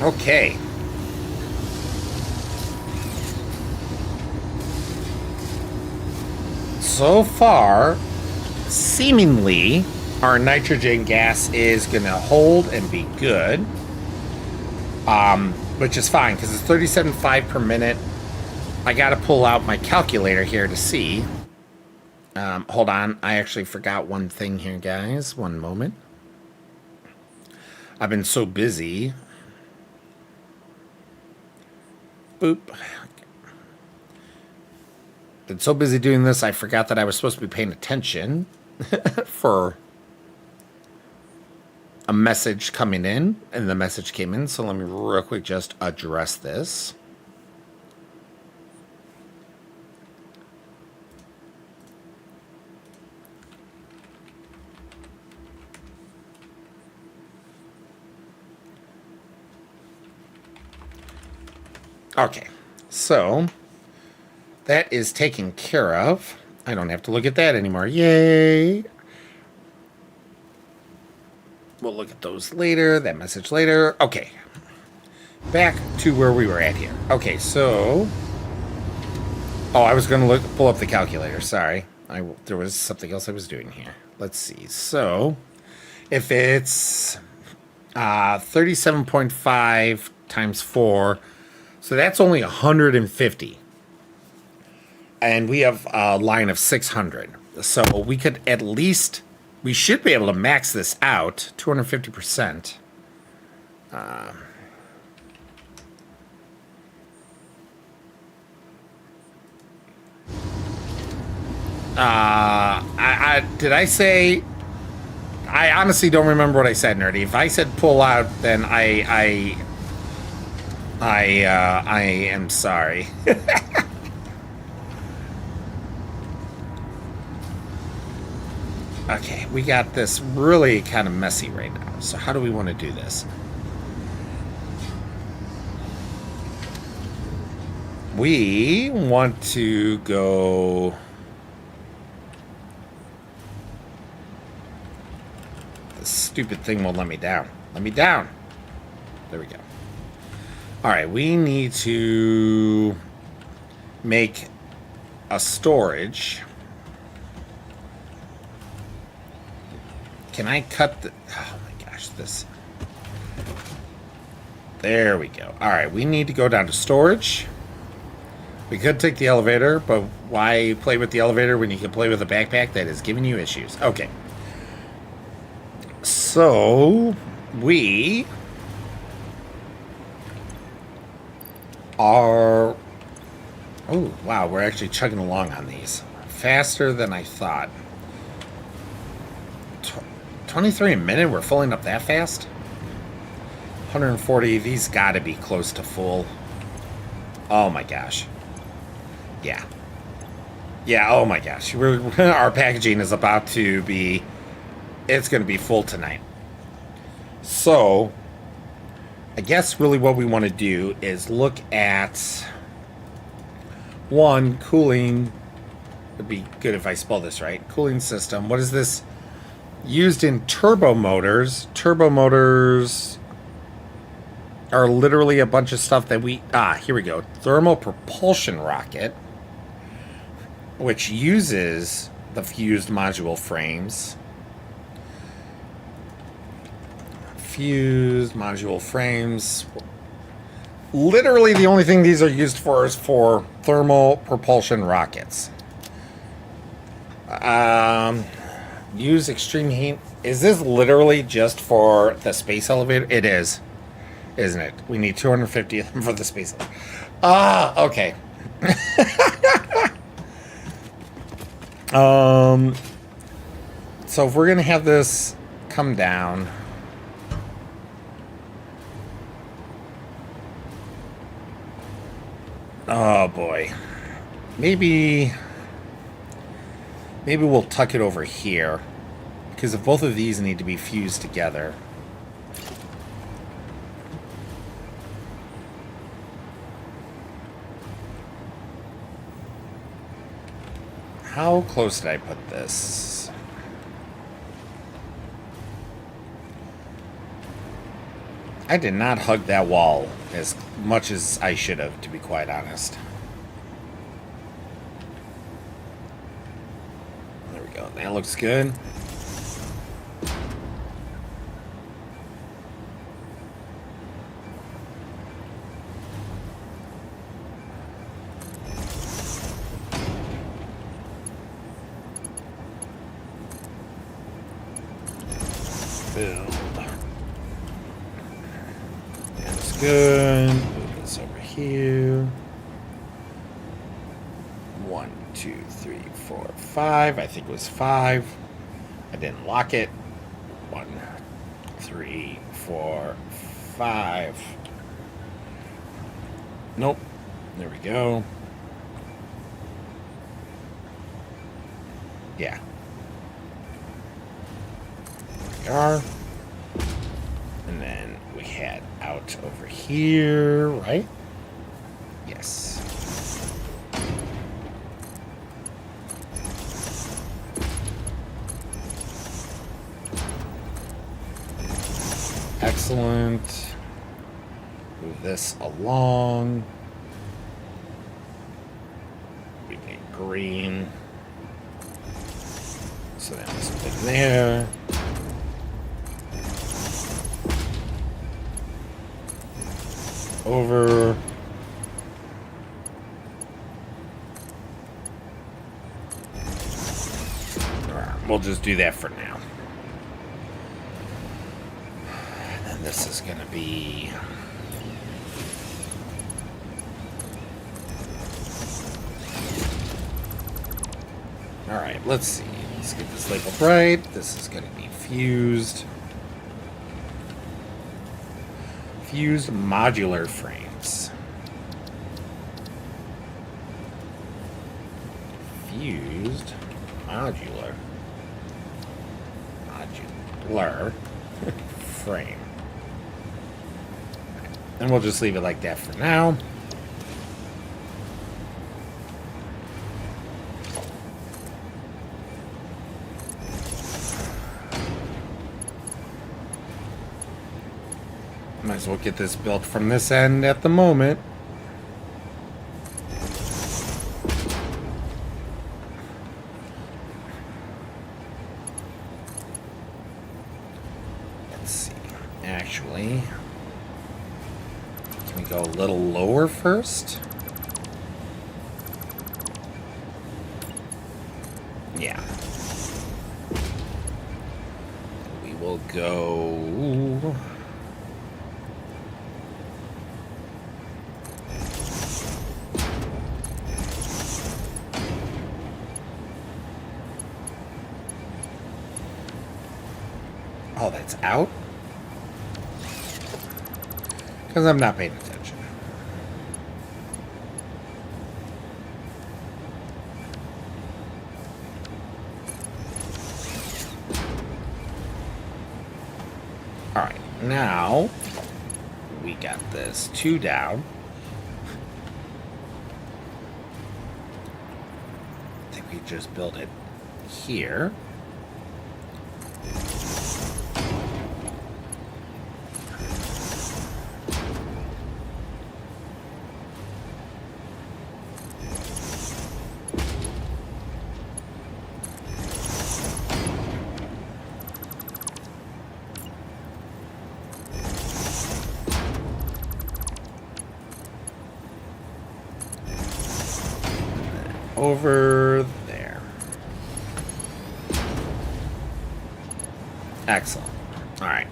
Okay. So far, seemingly, our nitrogen gas is going to hold and be good. Which is fine, because it's 37.5 per minute. I got to pull out my calculator here to see. Hold on. I actually forgot one thing here, guys. One moment. I've been so busy. Boop. Been so busy doing this, I forgot that I was supposed to be paying attention for a message coming in. And the message came in. So let me real quick just address this. Okay, so that is taken care of. I don't have to look at that anymore. Yay! We'll look at those later, that message later. Okay, back to where we were at here. Okay, so... Oh, I was going to pull up the calculator. Sorry. There was something else I was doing here. Let's see. So, if it's 37.5 times 4. So that's only 150. And we have a line of 600. So we could at least, we should be able to max this out, 250%. Did I say? I honestly don't remember what I said, Nerdy. If I said pull out, then I am sorry. Okay, we got this really kind of messy right now. So how do we want to do this? We want to go... This stupid thing won't let me down. Let me down. There we go. All right, we need to make a storage. Can I cut the... Oh my gosh, this... There we go. All right, we need to go down to storage. We could take the elevator, but why play with the elevator when you can play with a backpack that is giving you issues? Okay. So, we are... Oh, wow, we're actually chugging along on these. Faster than I thought. 23 a minute? We're filling up that fast? 140, these gotta be close to full. Oh my gosh. Yeah. Yeah, oh my gosh. Our packaging is about to be... It's gonna be full tonight. So, I guess really what we want to do is look at... One, cooling... It'd be good if I spell this right. Cooling system. What is this? Used in turbo motors. Turbo motors are literally a bunch of stuff that we... here we go. Thermal propulsion rocket, which uses the fused module frames. Fused module frames. Literally the only thing these are used for is for thermal propulsion rockets. Use extreme heat. Is this literally just for the space elevator? It is, isn't it? We need 250 of them for the space elevator. Okay. So if we're gonna have this come down, oh boy, maybe we'll tuck it over here, because if both of these need to be fused together. How close did I put this? I did not hug that wall as much as I should have, to be quite honest. There we go. That looks good. Build. That's good. Move this over here. 1, 2, 3, 4, 5. I think it was 5. I didn't lock it. 1, 3, 4, 5. Nope. There we go. Yeah. Are. And then we head out over here, right? Yes. Excellent. Move this along. We get green. So that was in there. over. We'll just do that for now. And this is going to be... Alright, let's see. Let's get this labeled right. This is going to be fused. Fused modular frames. Fused modular frame. And we'll just leave it like that for now. Might as well get this built from this end at the moment. Let's see. Actually, can we go a little lower first? Yeah. We will go... Oh, that's out? Because I'm not paying attention. Alright, now we got this 2 down. I think we just built it here. Over there. Excellent. All right.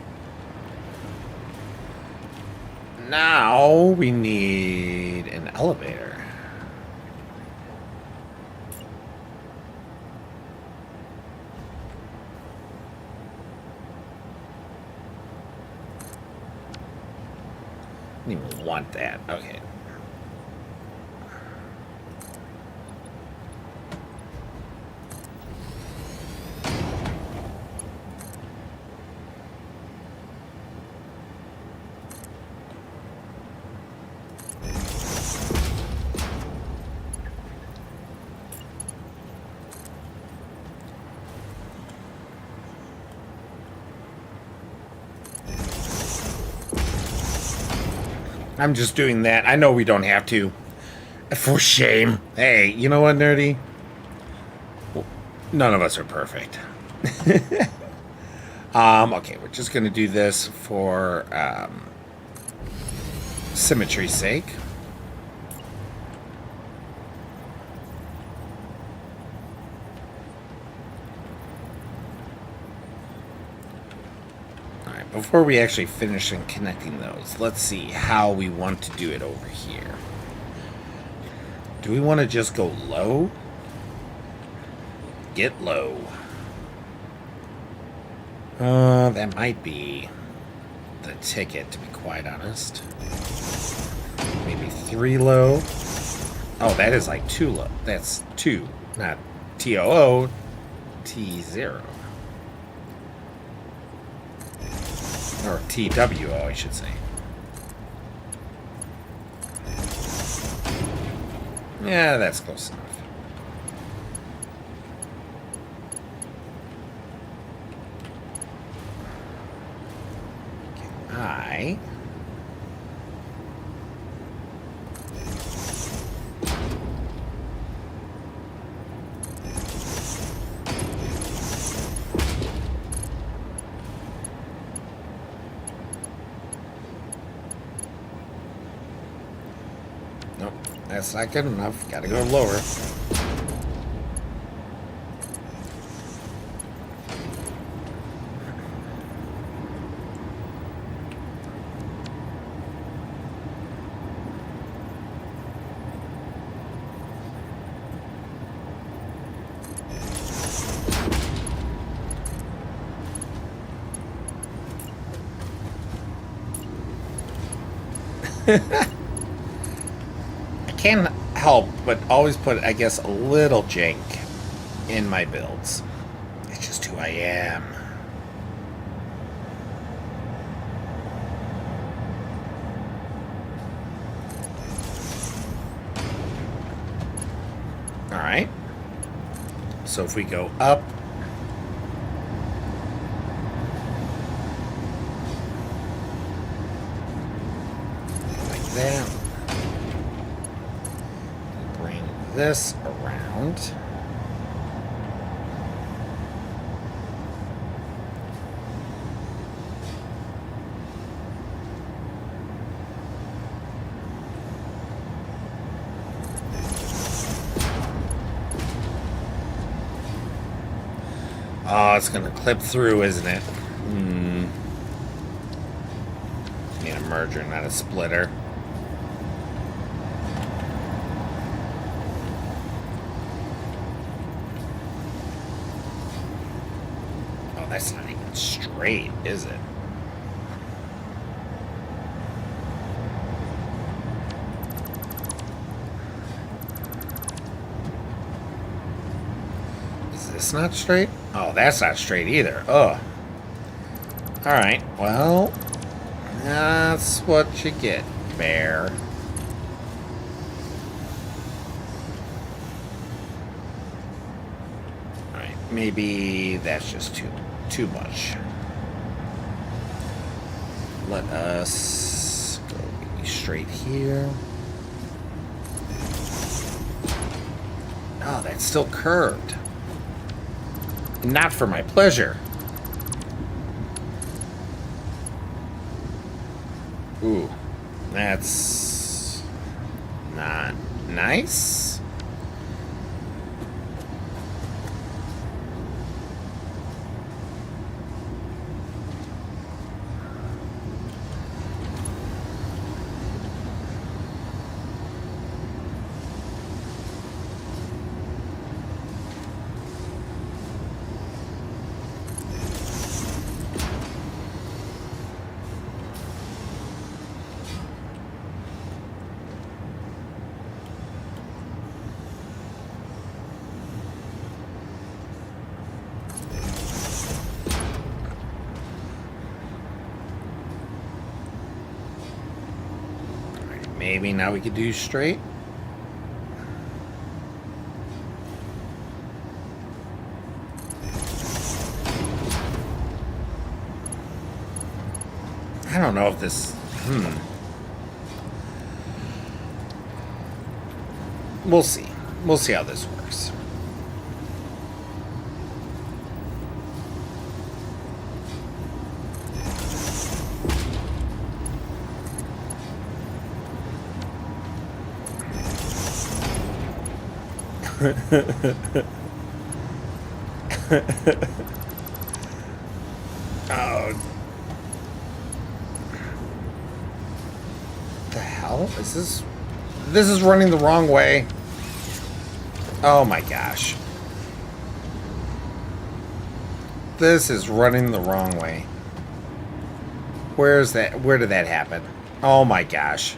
Now we need an elevator. I don't even want that. Okay. I'm just doing that. I know we don't have to. For shame. Hey, you know what, Nerdy? Well, none of us are perfect. Okay, we're just going to do this for symmetry's sake. Before we actually finish and connecting those, let's see how we want to do it over here. Do we want to just go low? Get low. That might be the ticket, to be quite honest. Maybe 3 low. Oh, that is like 2 low. That's 2, not TOO, T0. Or TWO, I should say. Yeah, that's close enough. Can I... That's not good enough. Gotta go lower. I can't help but always put, I guess, a little jank in my builds. It's just who I am. Alright. So if we go up, like that. Bring this around. Oh, it's gonna clip through, isn't it? Need a merger, not a splitter. Oh, that's not even straight, is it? Is this not straight? Oh, that's not straight either. Ugh. Alright, well, that's what you get, bear. Alright, maybe that's just too much. Let us go straight here. Oh, that's still curved. Not for my pleasure. Ooh, that's not nice. Maybe now we could do straight. I don't know if this... We'll see. We'll see how this works. Oh. The hell? Is this... This is running the wrong way. Oh my gosh. This is running the wrong way. Where's that? Where did that happen? Oh my gosh.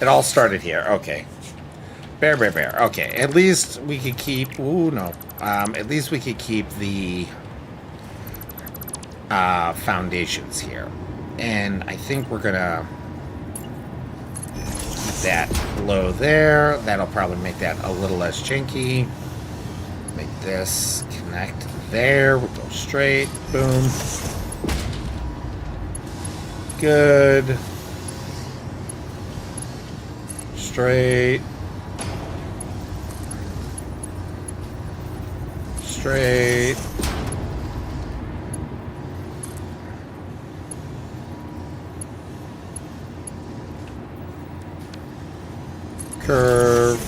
It all started here. Okay. Bear. Okay. At least we could keep... Ooh, no. At least we could keep the foundations here. And I think we're gonna keep that low there. That'll probably make that a little less janky. Make this connect there. We'll go straight. Boom. Good. Straight. Straight. Curve.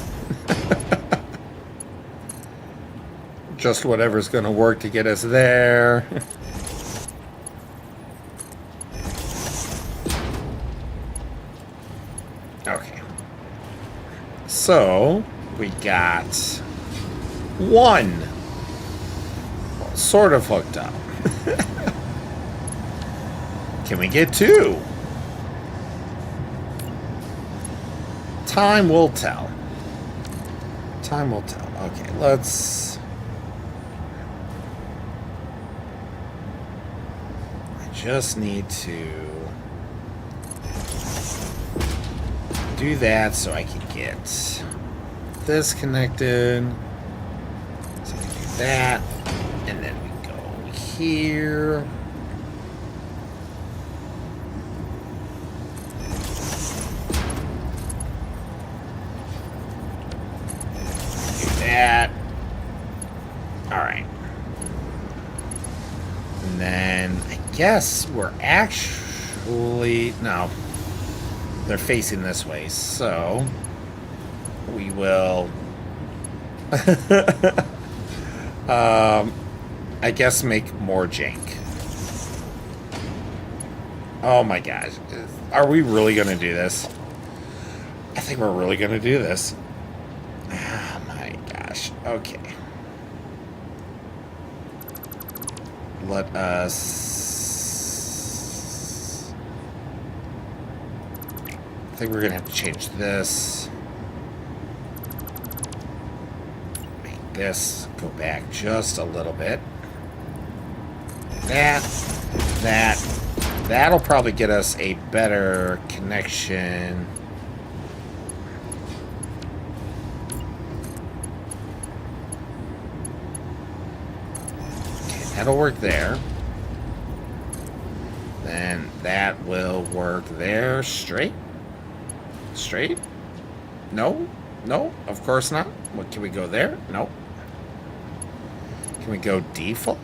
Just whatever's going to work to get us there. Okay. So, we got one. Well, sort of hooked up. Can we get two? Time will tell. Time will tell. Okay, let's... I just need to do that so I can get this connected. So I can do that. And then we go here. That. All right. And then I guess we're actually... No. They're facing this way, so we will... I guess make more jank. Oh my gosh. Are we really going to do this? I think we're really going to do this. Oh my gosh. Okay. Let us... I think we're going to have to change this. Make this go back just a little bit. That'll probably get us a better connection. That'll work there. Then that will work there. Straight? Straight? No? No, of course not. What, can we go there? No. Can we go default?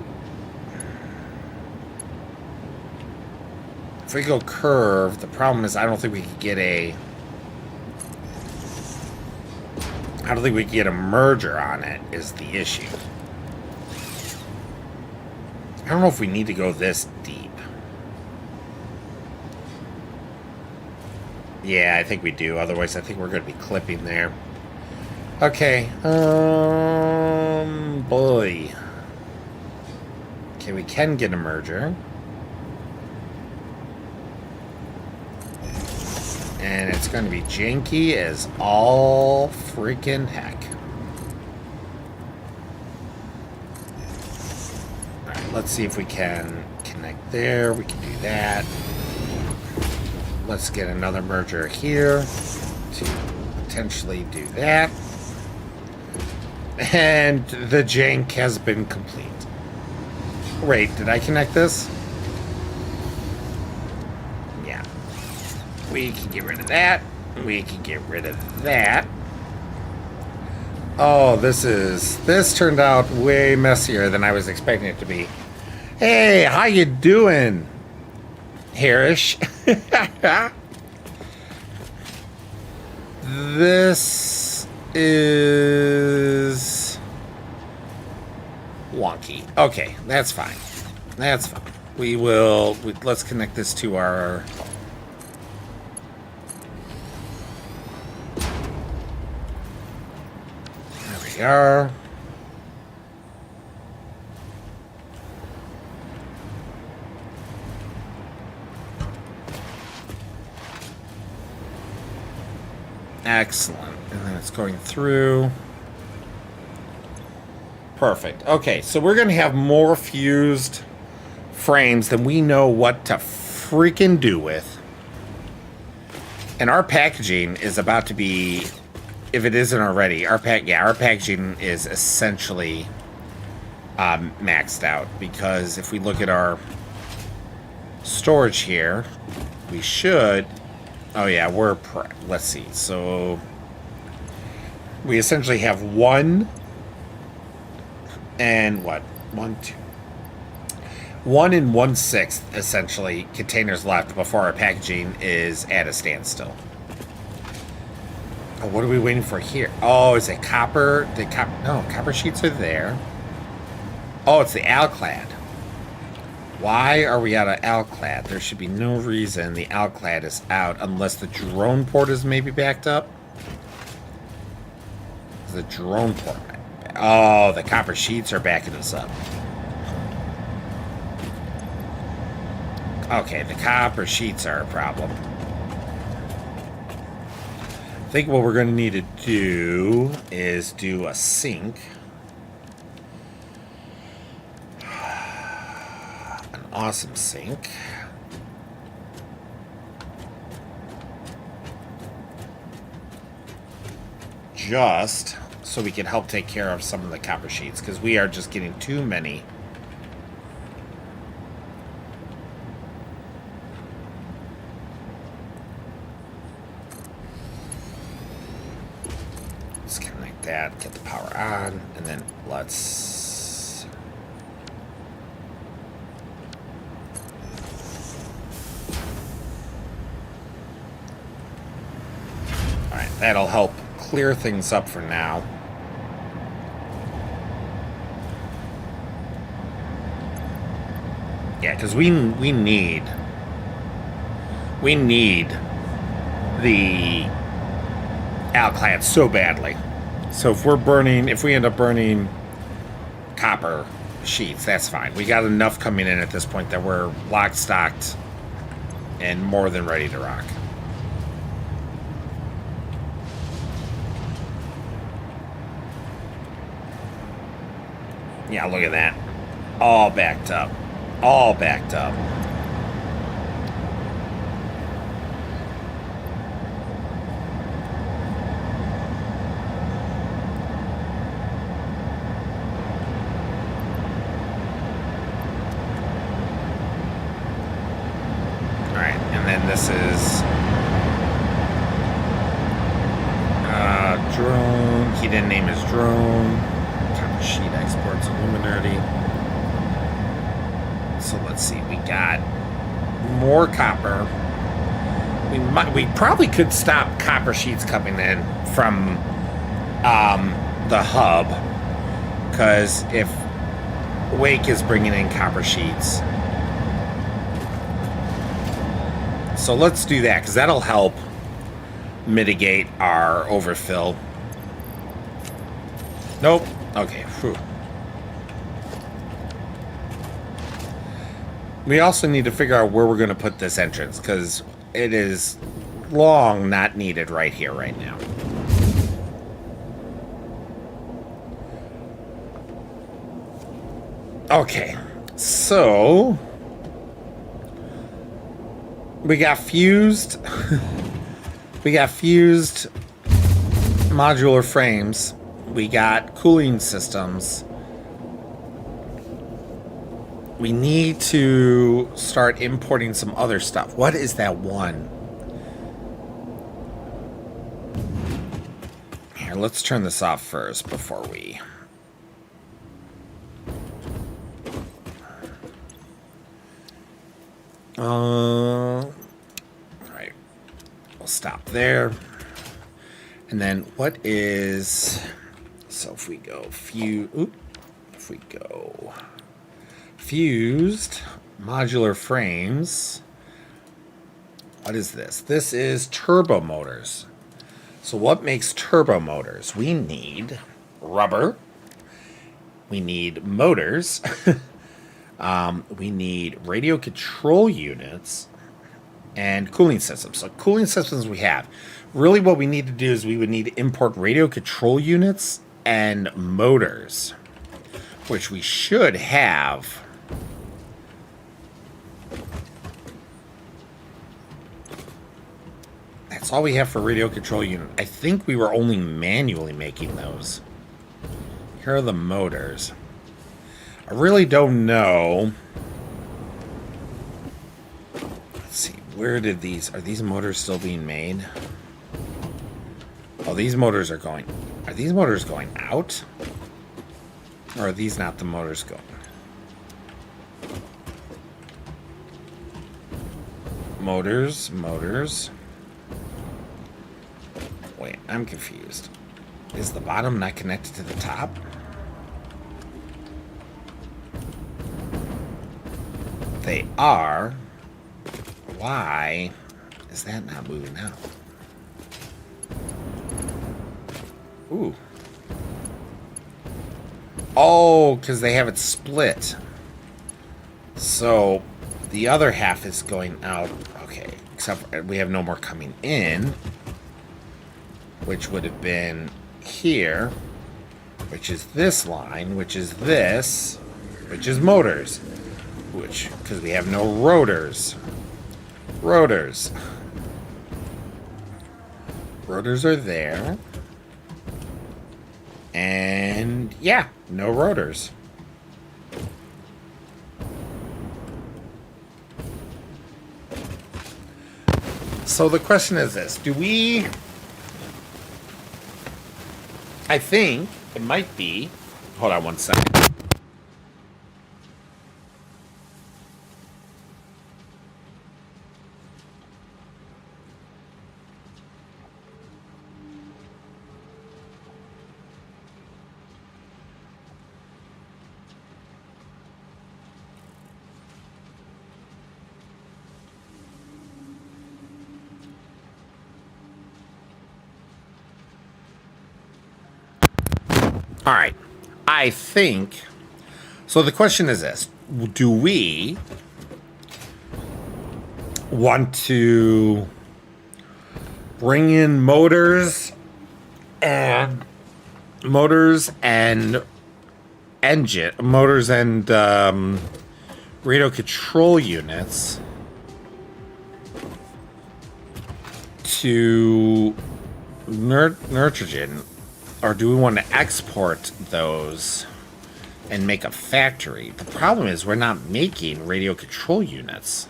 If we go curve, the problem is I don't think we can get a... I don't think we can get a merger on it is the issue. I don't know if we need to go this deep. Yeah, I think we do. Otherwise, I think we're going to be clipping there. Okay. Boy. Okay, we can get a merger. And it's going to be janky as all freaking heck. Let's see if we can connect there. We can do that. Let's get another merger here to potentially do that. And the jank has been complete. Wait, did I connect this? Yeah. We can get rid of that. We can get rid of that. Oh, this turned out way messier than I was expecting it to be. Hey, how you doing, Harish? This is wonky. Okay, that's fine. That's fine. Let's connect this to our... There we are. Excellent. And then it's going through. Perfect. Okay, so we're going to have more fused frames than we know what to freaking do with. And our packaging is about to be, if it isn't already, our packaging is essentially maxed out. Because if we look at our storage here, we should... Oh yeah, let's see. So we essentially have one and what? 1 1/6 essentially containers left before our packaging is at a standstill. Oh, what are we waiting for here? Oh, is it copper? No, copper sheets are there. Oh, it's the Alclad. Why are we out of Alclad? There should be no reason the Alclad is out unless the drone port is maybe backed up. The drone port. Oh, the copper sheets are backing us up. Okay, the copper sheets are a problem. I think what we're going to need to do is do a sink. An awesome sink. Just so we can help take care of some of the copper sheets, because we are just getting too many. Disconnect that, get the power on, and then let's... Alright, that'll help clear things up for now. Yeah, because we need the Alclad so badly. So if we end up burning copper sheets, that's fine. We got enough coming in at this point that we're locked, stocked, and more than ready to rock. Yeah, look at that. All backed up. All backed up. Alright, and then this is drone. He didn't name his drone. Copper sheet exports Illuminati. So let's see, we got more copper. We probably could stop copper sheets coming in from the hub, because if Wake is bringing in copper sheets, so let's do that, because that'll help mitigate our overfill. Nope. Okay. Whew. We also need to figure out where we're going to put this entrance, because it is long not needed right here, right now. Okay, so we got fused. We got fused modular frames. We got cooling systems. We need to start importing some other stuff. What is that one? Here, let's turn this off first before we... All right. We'll stop there. And then what is... So if we go fused modular frames, what is this? This is turbo motors. So what makes turbo motors? We need rubber. We need motors. We need radio control units and cooling systems. So cooling systems we have. Really what we need to do is we would need to import radio control units and motors, which we should have. That's all we have for radio control unit. I think we were only manually making those. Here are the motors. I really don't know. Let's see, where did these... Are these motors still being made? Oh, these motors are going... Are these motors going out? Or are these not the motors going? Motors. Wait, I'm confused. Is the bottom not connected to the top? They are. Why is that not moving out? Ooh. Oh, because they have it split. So the other half is going out. Okay, except we have no more coming in, which would have been here, which is this line, which is this, which is motors, which, because we have no rotors. Rotors are there. And yeah, no rotors. So the question is this, I think it might be, hold on one second. All right. I think. So the question is this: do we want to bring in motors and radio control units to nitrogen? Or do we want to export those and make a factory? The problem is we're not making radio control units.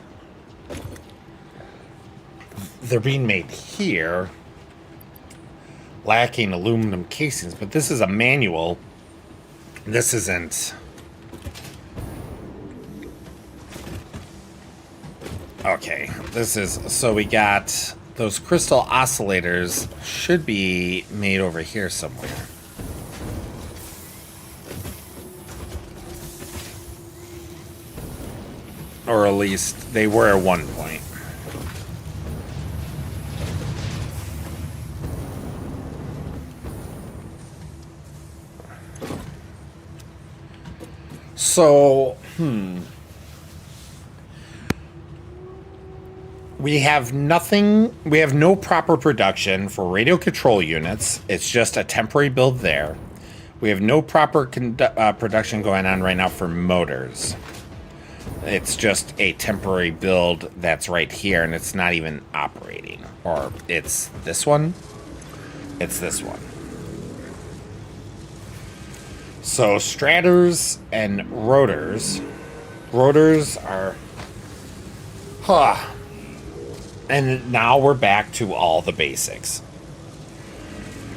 They're being made here, lacking aluminum casings, but this is a manual. This isn't. Okay, this is, so we got those crystal oscillators should be made over here somewhere. Or at least they were at one point. So, we have nothing, we have no proper production for radio control units. It's just a temporary build there. We have no proper production going on right now for motors. It's just a temporary build that's right here, and it's not even operating. Or it's this one. It's this one. So strators and rotors. Rotors are... And now we're back to all the basics.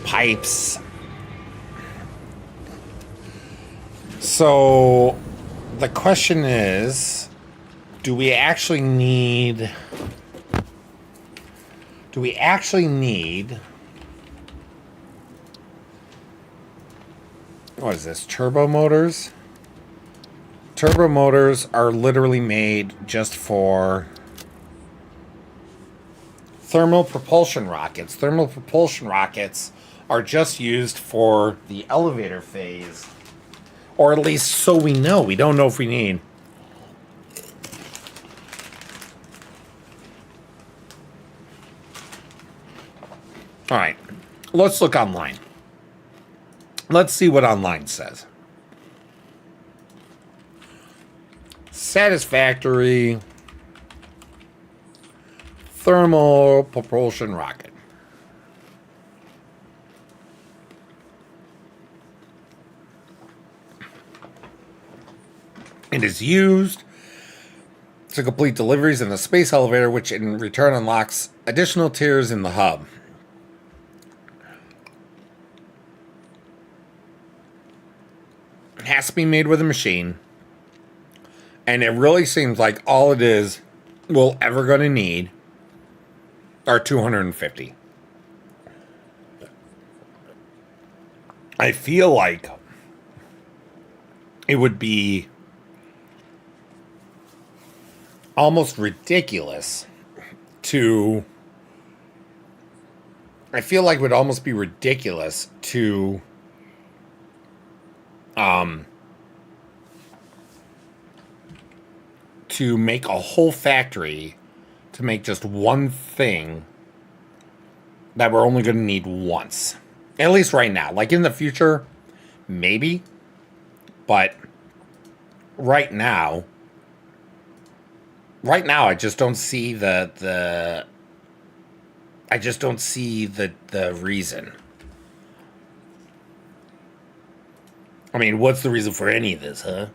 Pipes. So the question is, do we actually need what is this? Turbo motors? Turbo motors are literally made just for thermal propulsion rockets. Thermal propulsion rockets are just used for the elevator phase. Or at least so we know. We don't know if we need. All right. Let's look online. Let's see what online says. Satisfactory thermal propulsion rocket. It is used to complete deliveries in the space elevator, which in return unlocks additional tiers in the hub. It has to be made with a machine. And it really seems like all it is we're ever going to need are 250. I feel like it would be almost ridiculous to. I feel like it would almost be ridiculous to make a whole factory to make just one thing that we're only going to need once. At least right now. Like in the future, maybe. But right now, I just don't see the I just don't see the reason. I mean, what's the reason for any of this, huh?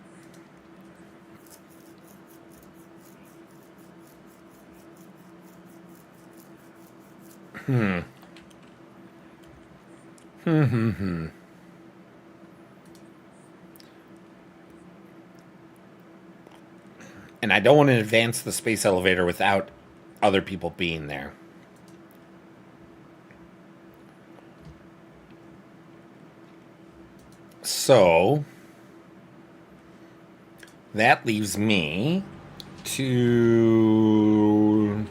And I don't want to advance the space elevator without other people being there. So that leaves me to.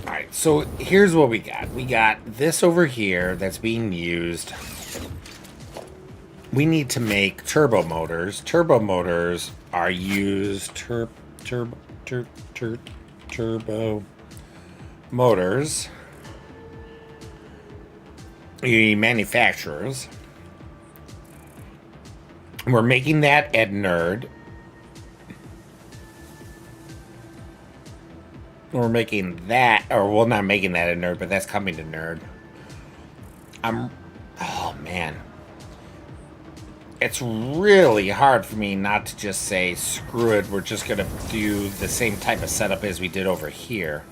All right, so here's what we got. We got this over here that's being used. We need to make turbo motors. Turbo motors are used. Turbo motors. The manufacturers. We're making that at Nerd. We're making that, or well, not making that at Nerd, but that's coming to Nerd. Oh man. It's really hard for me not to just say, screw it, we're just going to do the same type of setup as we did over here.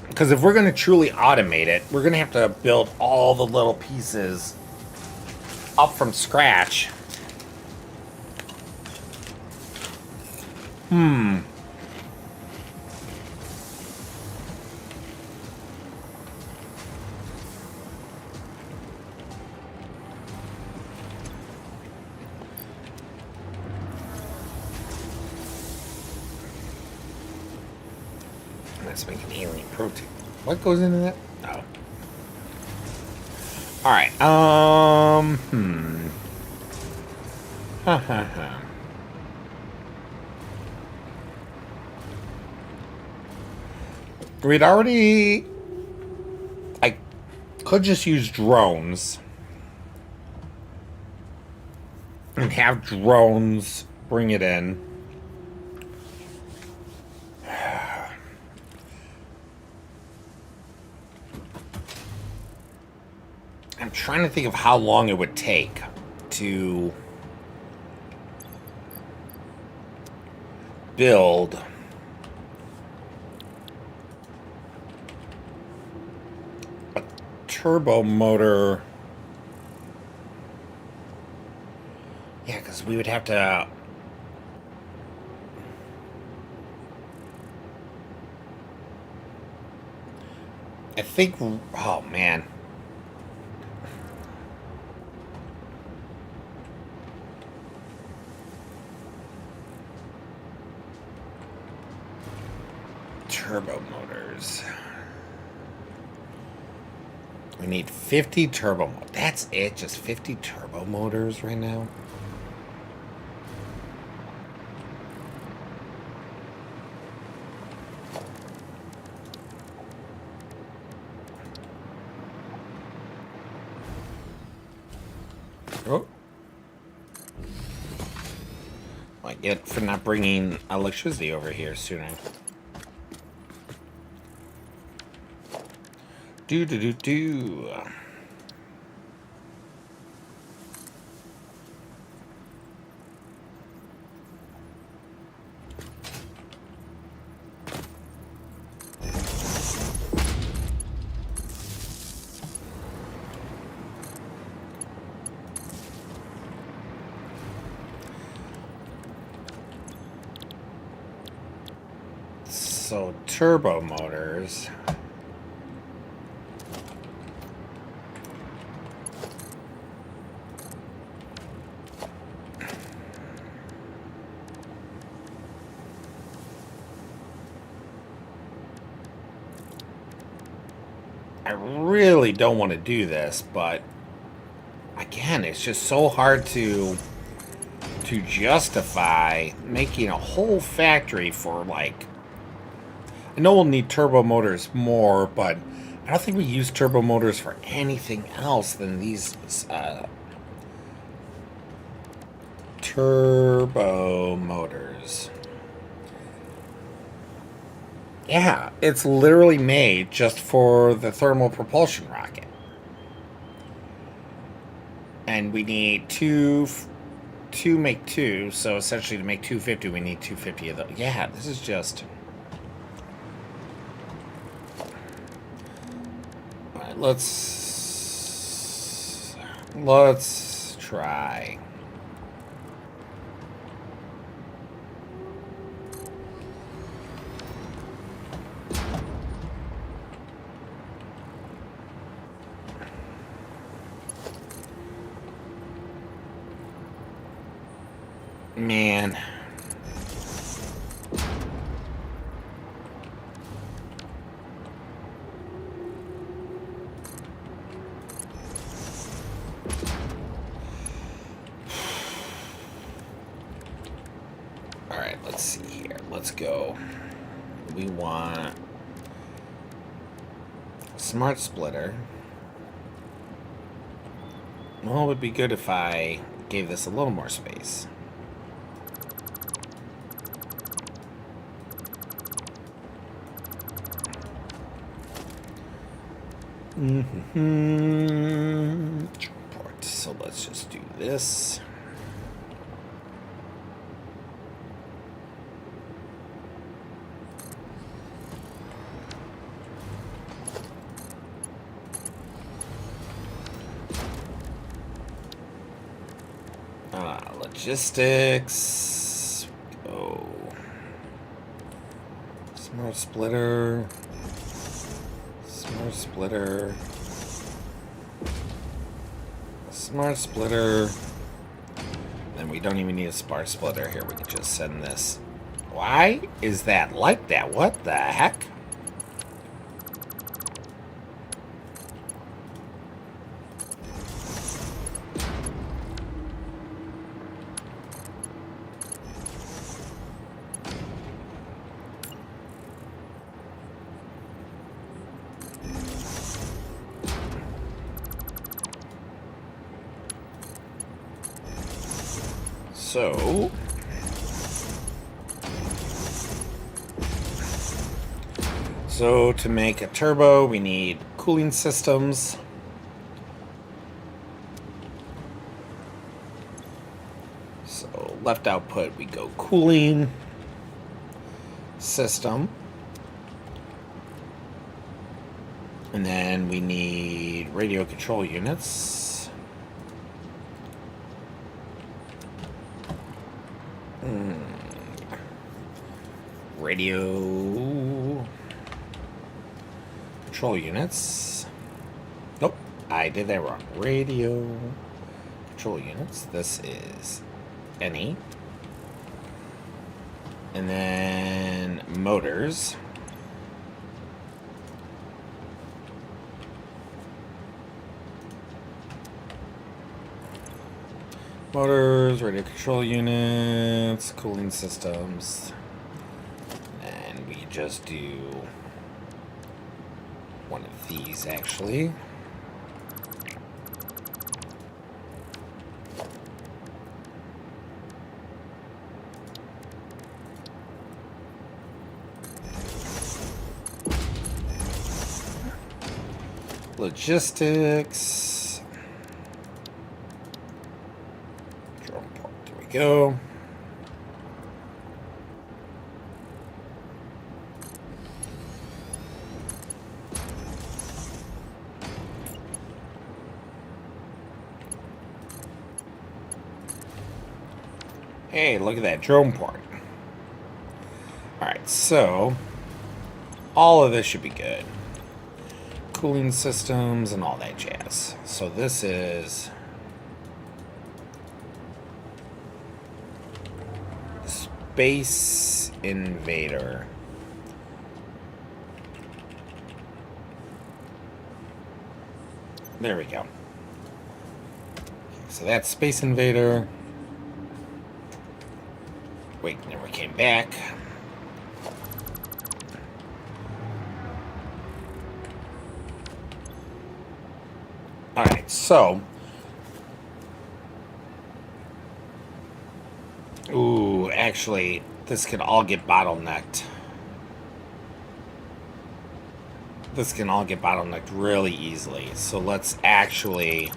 Because if we're going to truly automate it, we're going to have to build all the little pieces up from scratch. Let's make an alien protein. What goes into that? Oh. Alright, Ha ha ha. We'd already... I could just use drones. And have drones bring it in. I'm trying to think of how long it would take to build a turbo motor. Yeah, because we would have to... I think... Oh, man. Turbo motors. We need 50 turbo motors. That's it? Just 50 turbo motors right now? Oh. I get for not bringing electricity over here sooner. Do. So turbo motors. I really don't want to do this, but again, it's just so hard to justify making a whole factory for, like, I know we'll need turbo motors more, but I don't think we use turbo motors for anything else than these turbo motors. Yeah, it's literally made just for the thermal propulsion rocket. And we need to make two, so essentially to make 250, we need 250 of those. Yeah, this is just... Alright, let's try. Man. Alright, let's see here. Let's go. We want a smart splitter. Well, it would be good if I gave this a little more space. So let's just do this. Logistics. Oh. Smart splitter. Smart splitter. Smart splitter. Then we don't even need a smart splitter here. We can just send this. Why is that like that? What the heck? So to make a turbo, we need cooling systems. So left output, we go cooling system. And then we need radio control units. Radio control units. Nope, I did that wrong. Radio control units. This is any. And then motors. Motors, radio control units, cooling systems. And we just do one of these, actually. Logistics. Drone port, there we go. Hey, look at that drone port. Alright, so all of this should be good. Cooling systems and all that jazz. So this is Space Invader. There we go. So that's Space Invader. Wait, never came back. Alright, so. Ooh, actually, this could all get bottlenecked. This can all get bottlenecked really easily. So let's actually.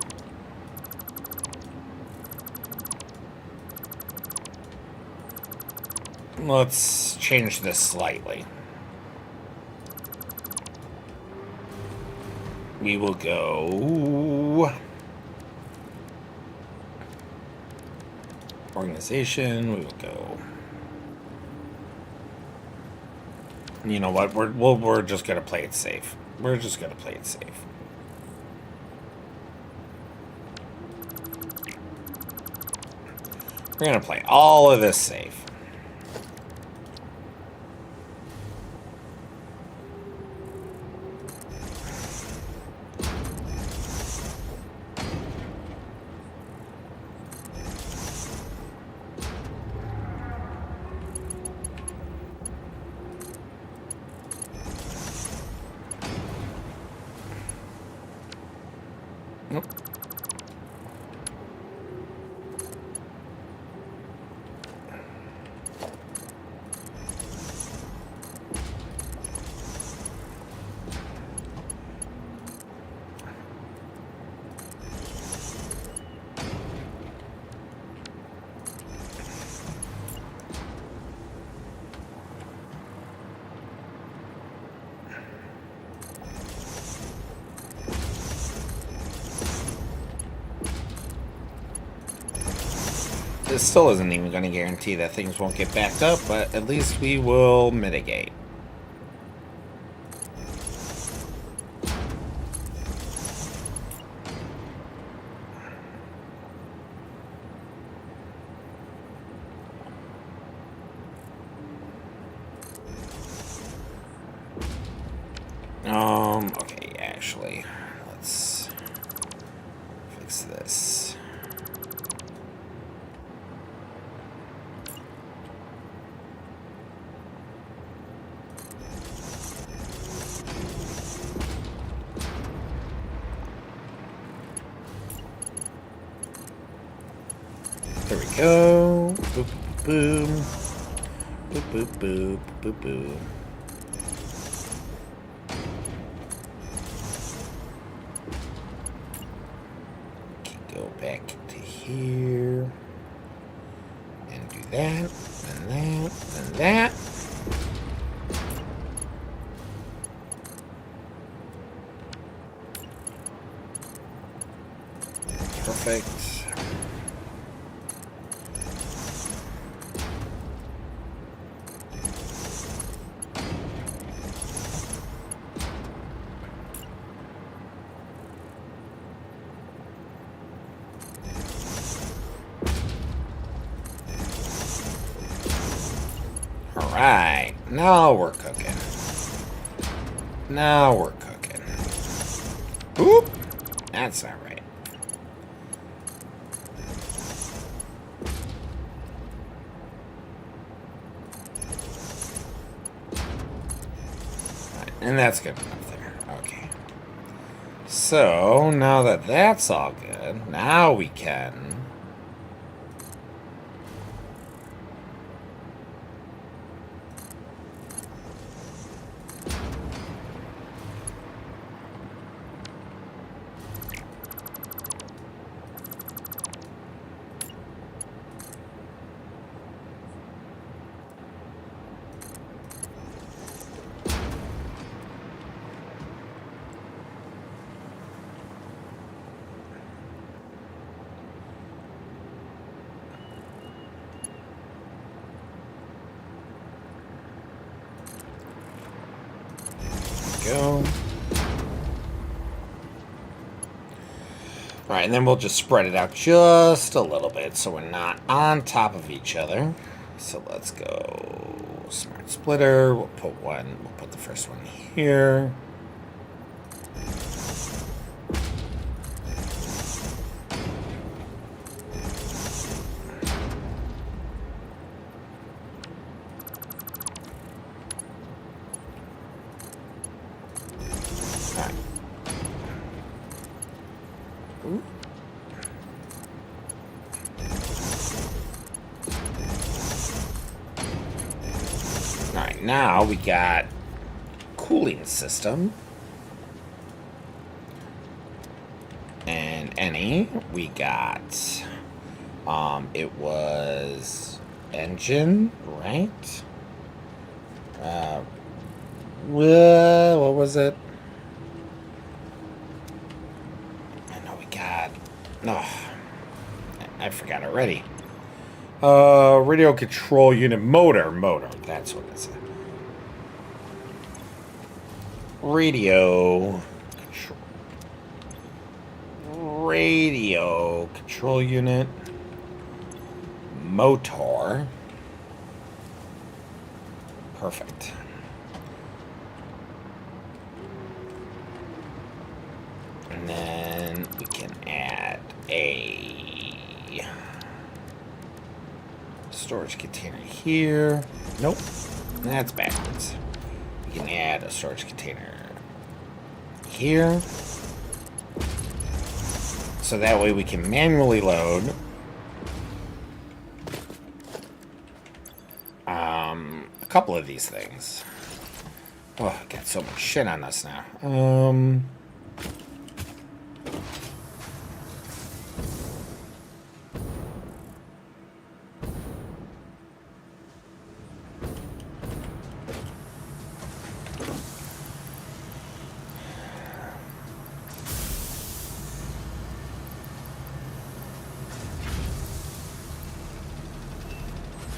Let's change this slightly. We will go organization. We will go. You know what? We're just gonna play it safe. We're just gonna play it safe. We're gonna play all of this safe. Nope. This still isn't even going to guarantee that things won't get backed up, but at least we will mitigate. Okay, actually, let's fix this. There we go. Boop, boom. Boop, boop, boop, boop, boop. Go back to here. And do that, and that, and that. Perfect. Alright, now we're cooking. Now we're cooking. Oop! That's not right. And that's good enough there. Okay. So, now that that's all good, now we can... go. All right, and then we'll just spread it out just a little bit so we're not on top of each other. So let's go smart splitter. We'll put the first one here. All right. Ooh. All right, now we got cooling system. And any, we got, it was engine, right? Well, what was it? I know we got, no, I forgot already. Radio control unit motor, that's what it said. Radio control unit motor. Perfect. And then we can add a storage container here. Nope, that's backwards. We can add a storage container here. So that way we can manually load a couple of these things. Oh, I got so much shit on us now.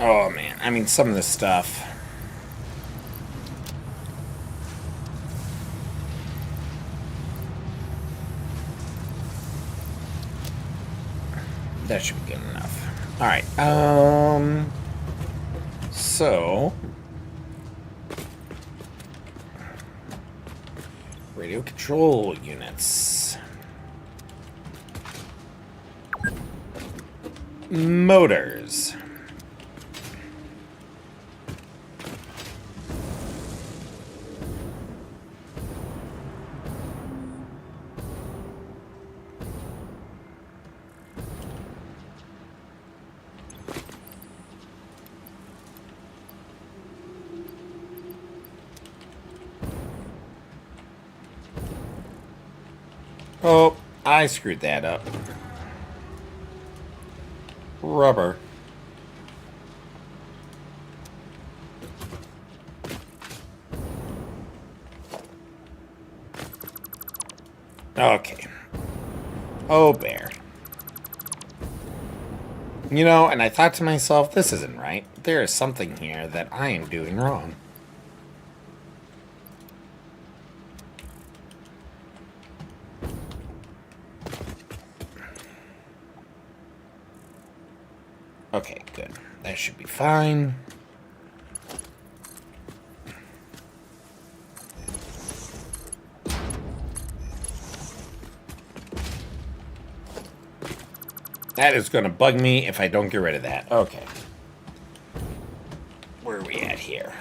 Oh man, I mean some of this stuff. That should be good enough. All right. So radio control units. Motors. Oh, I screwed that up. Rubber. Okay. Oh, bear. You know, and I thought to myself, this isn't right. There is something here that I am doing wrong. Okay, good. That should be fine. That is going to bug me if I don't get rid of that. Okay. Where are we at here?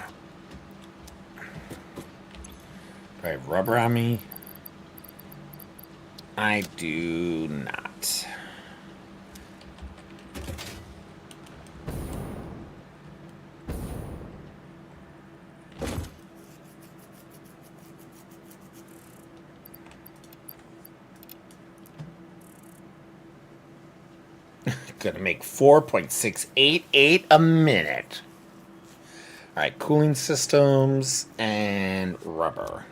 Do I have rubber on me? I do not. Gonna make 4.688 a minute. All right, cooling systems and rubber.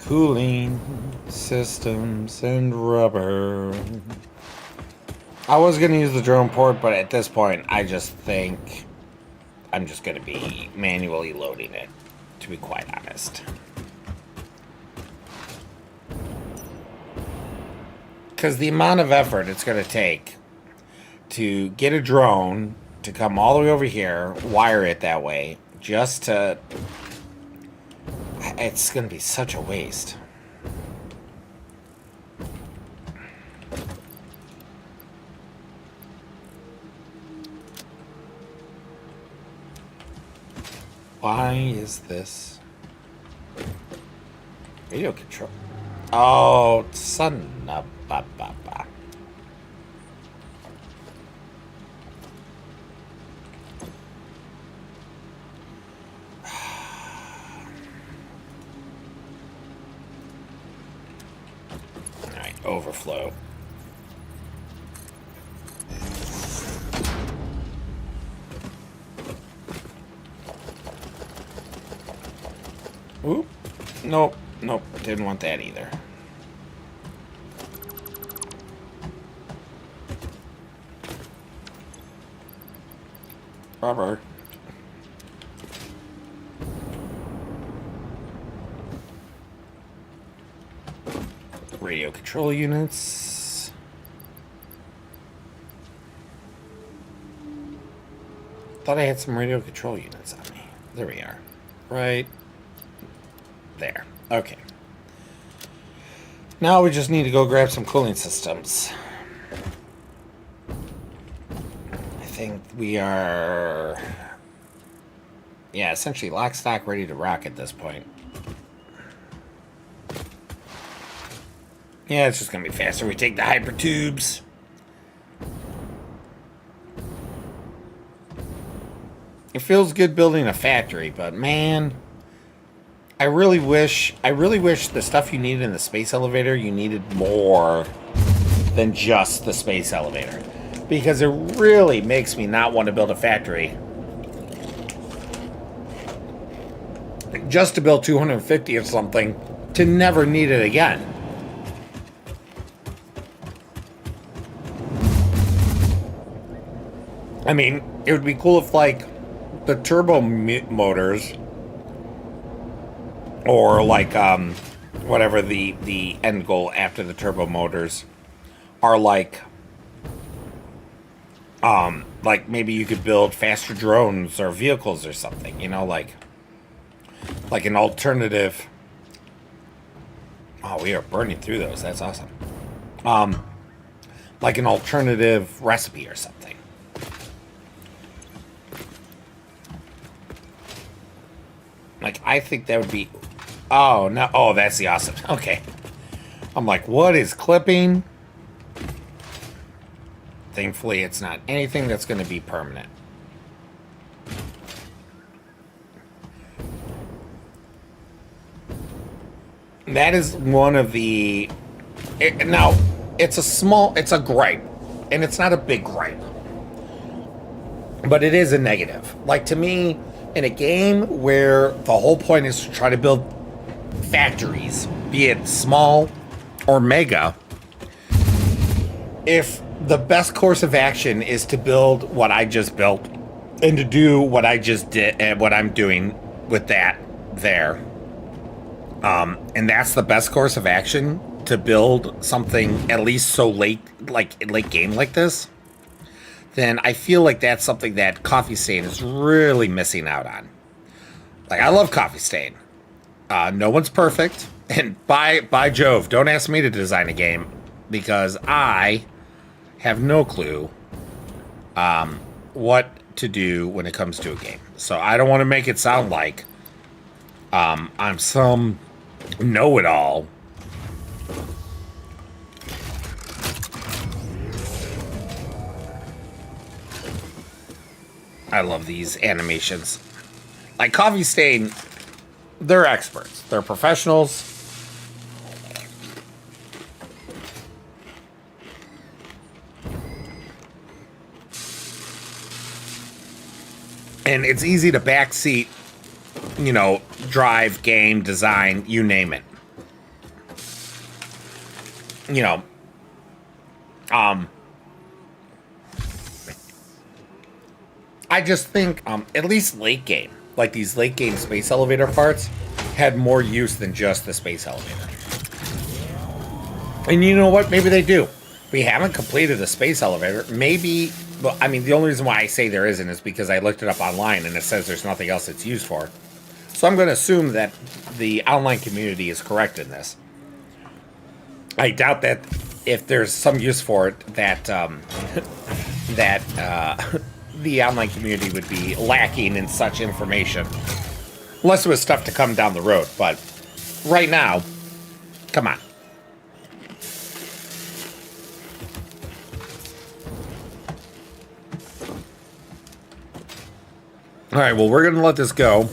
Cooling systems and rubber. I was going to use the drone port, but at this point, I just think I'm just going to be manually loading it, to be quite honest. Because the amount of effort it's going to take to get a drone to come all the way over here, wire it that way, just to... It's going to be such a waste. Why is this radio control? Oh, son of a ba. All right, overflow. Oop. Nope. Nope. Didn't want that either. Rubber. Radio control units. Thought I had some radio control units on me. There we are. Right there. Okay. Now we just need to go grab some cooling systems. I think we are... Yeah, essentially lock, stock, ready to rock at this point. Yeah, it's just going to be faster. We take the hyper tubes. It feels good building a factory, but man... I really wish the stuff you needed in the space elevator, you needed more than just the space elevator. Because it really makes me not want to build a factory. Just to build 250 of something, to never need it again. I mean, it would be cool if, like, the turbo motors... Or like whatever the end goal after the turbo motors are like maybe you could build faster drones or vehicles or something, you know, like an alternative. Oh, we are burning through those. That's awesome. Like an alternative recipe or something. Like, I think that would be... Oh, no. Oh, that's the awesome. Okay. I'm like, what is clipping? Thankfully, it's not anything that's going to be permanent. That is one of the... now, it's a gripe. And it's not a big gripe. But it is a negative. Like, to me, in a game where the whole point is to try to build factories, be it small or mega, if the best course of action is to build what I just built and to do what I just did and what I'm doing with that there, and that's the best course of action, to build something at least so late game like this, then I feel like that's something that Coffee Stain is really missing out on. Like, I love Coffee Stain. No one's perfect. And by Jove, don't ask me to design a game, because I have no clue what to do when it comes to a game. So I don't want to make it sound like I'm some know-it-all. I love these animations. Like, Coffee Stain, they're experts. They're professionals. And it's easy to backseat, you know, drive, game, design, you name it. You know, I just think, at least late game, like these late game space elevator parts, had more use than just the space elevator. And you know what? Maybe they do. We haven't completed the space elevator. Maybe, well, I mean, the only reason why I say there isn't is because I looked it up online and it says there's nothing else it's used for. So I'm going to assume that the online community is correct in this. I doubt that if there's some use for it, that the online community would be lacking in such information. Unless it was stuff to come down the road. But right now, come on. All right, well, we're going to let this go.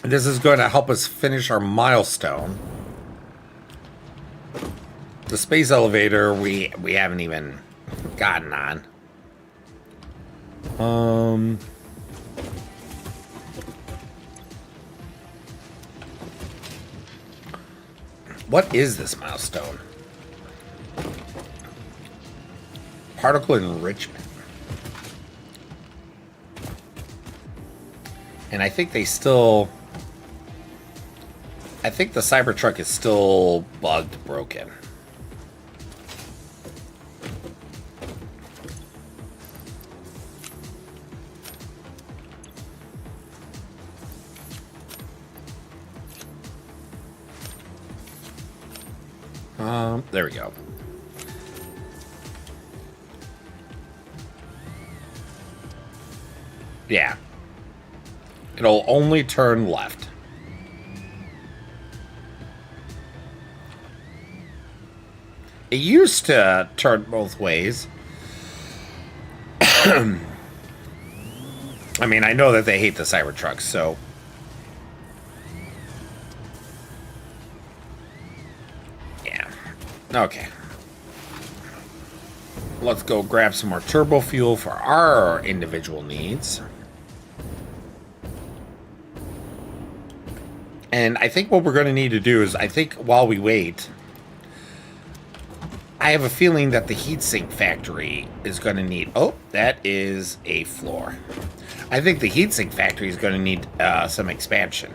This is going to help us finish our milestone. The space elevator, we haven't even gotten on. What is this milestone? Particle enrichment. And I think they still... I think the Cybertruck is still bugged, broken. There we go. Yeah. It'll only turn left. It used to turn both ways. I mean, I know that they hate the Cybertrucks, so... yeah. Okay. Let's go grab some more turbo fuel for our individual needs. And I think what we're going to need to do is, I think while we wait... I have a feeling that the heatsink factory is going to need... oh, that is a floor. I think the heatsink factory is going to need some expansion.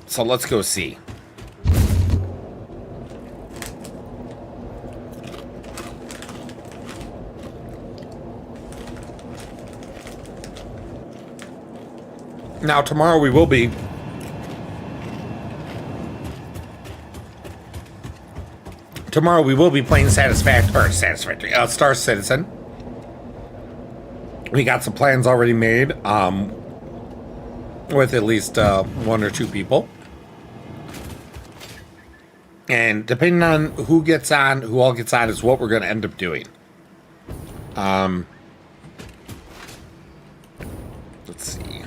So let's go see. Now, tomorrow we will be... tomorrow we will be playing Satisfactory, Star Citizen. We got some plans already made, with at least one or two people. And depending on who all gets on, is what we're going to end up doing. Let's see.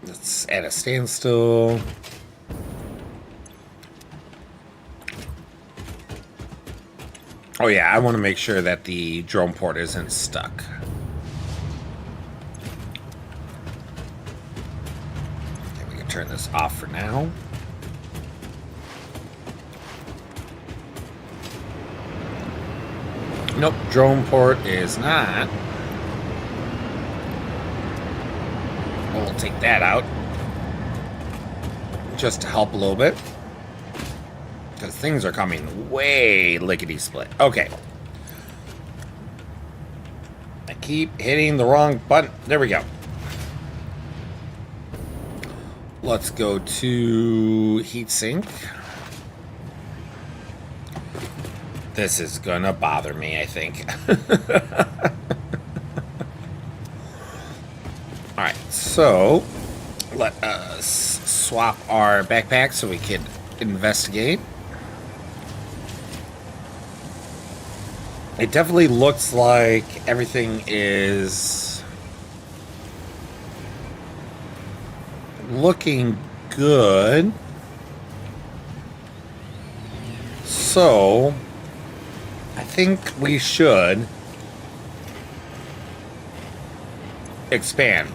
Let's add a standstill. Oh yeah, I want to make sure that the drone port isn't stuck. Okay, we can turn this off for now. Nope, drone port is not. We'll take that out. Just to help a little bit. Because things are coming way lickety-split. Okay. I keep hitting the wrong button. There we go. Let's go to heatsink. This is gonna bother me, I think. Alright, so let us swap our backpack so we can investigate. It definitely looks like everything is looking good. So, I think we should expand.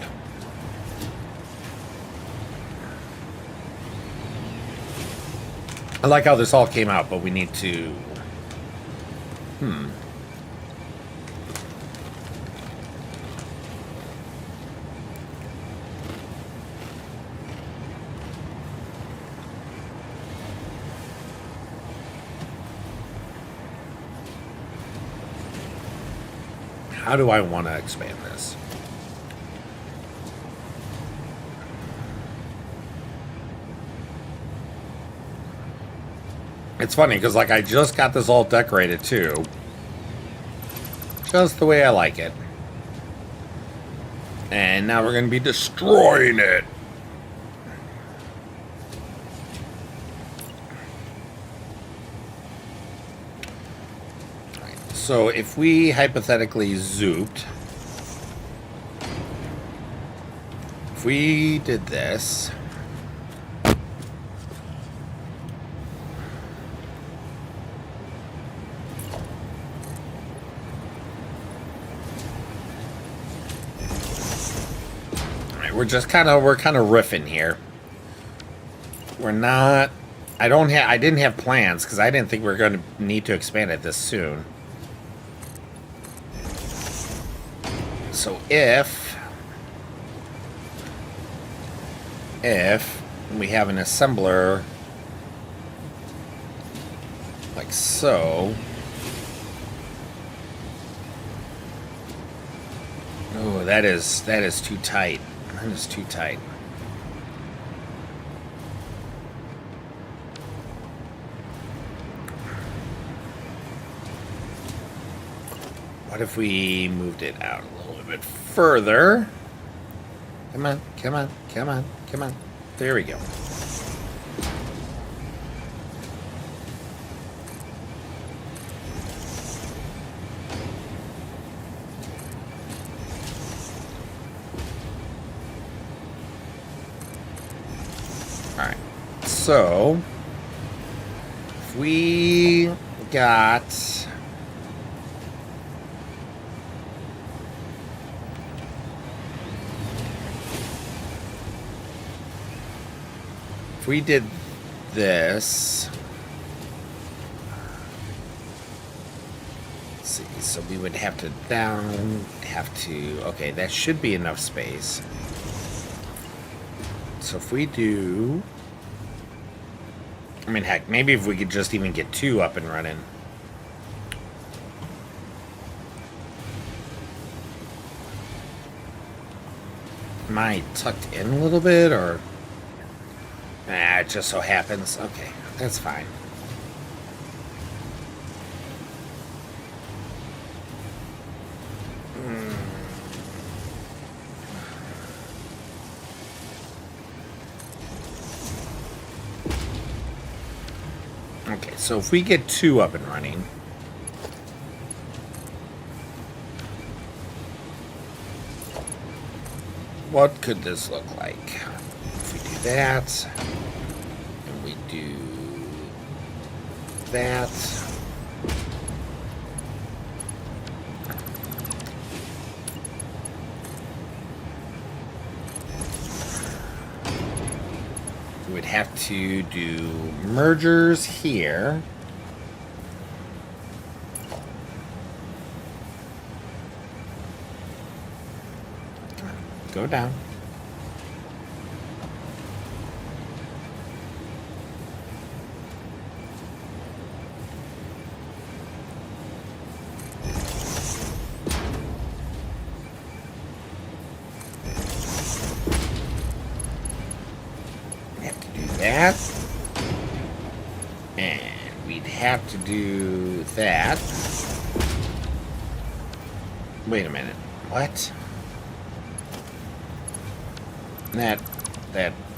I like how this all came out, but we need to... How do I want to expand this? It's funny because, like, I just got this all decorated too. Just the way I like it. And now we're going to be destroying it. Right. So if we hypothetically zooped, if we did this, we're kind of riffing here. We're not. I didn't have plans because I didn't think we were going to need to expand it this soon. So if we have an assembler like so. Oh, that is too tight. That is too tight. What if we moved it out a little bit further? Come on, come on, come on, come on. There we go. So, if we got if we did this, let's see, so we would have to okay, that should be enough space. So if we do, I mean, heck, maybe if we could just even get 2 up and running. Am I tucked in a little bit, or? Nah, it just so happens. Okay, that's fine. Okay, so if we get 2 up and running, what could this look like? If we do that, and we do that, we would have to do mergers here. Go down. That, and we'd have to do that. Wait a minute, what?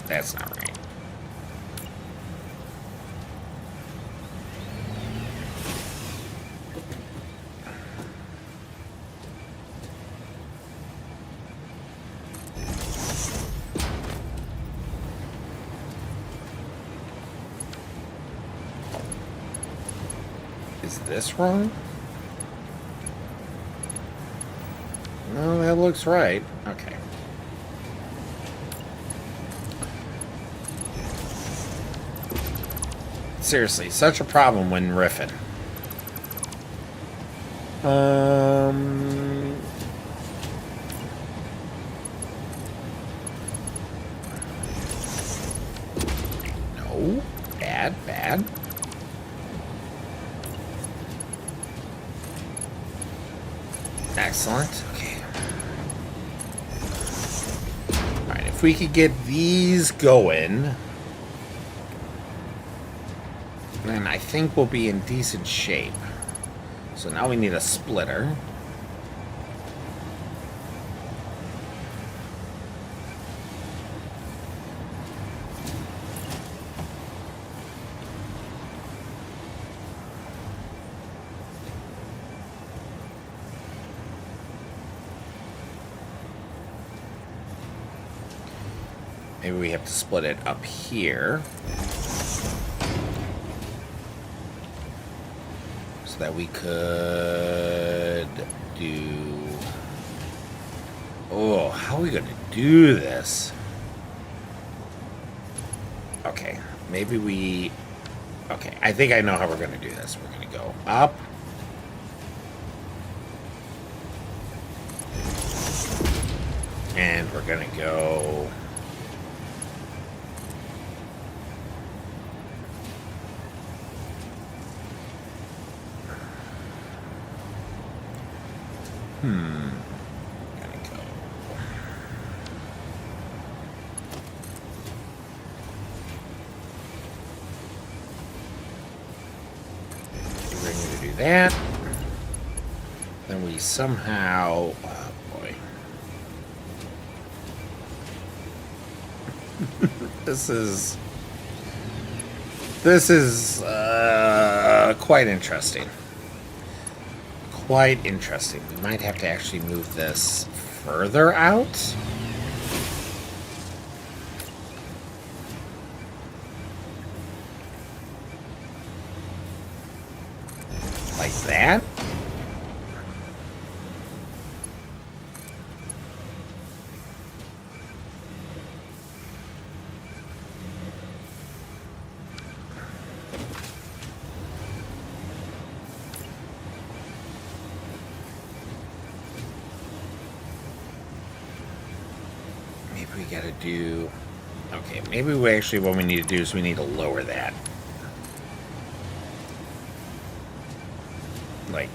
That's not right. Is this wrong? No, that looks right. Okay. Seriously, such a problem when riffing. No. Bad. Excellent. Okay. Alright, if we could get these going, then I think we'll be in decent shape. So now we need a splitter. Maybe we have to split it up here. So that we could do... Oh, how are we going to do this? Okay, maybe we... Okay, I think I know how we're going to do this. We're going to go up. And we're going to go... Gonna go. We're going to do that. Then we somehow... Oh, boy. This is quite interesting. Quite interesting. We might have to actually move this further out. Like that. We gotta do... Okay, maybe we actually, what we need to do is we need to lower that. Like...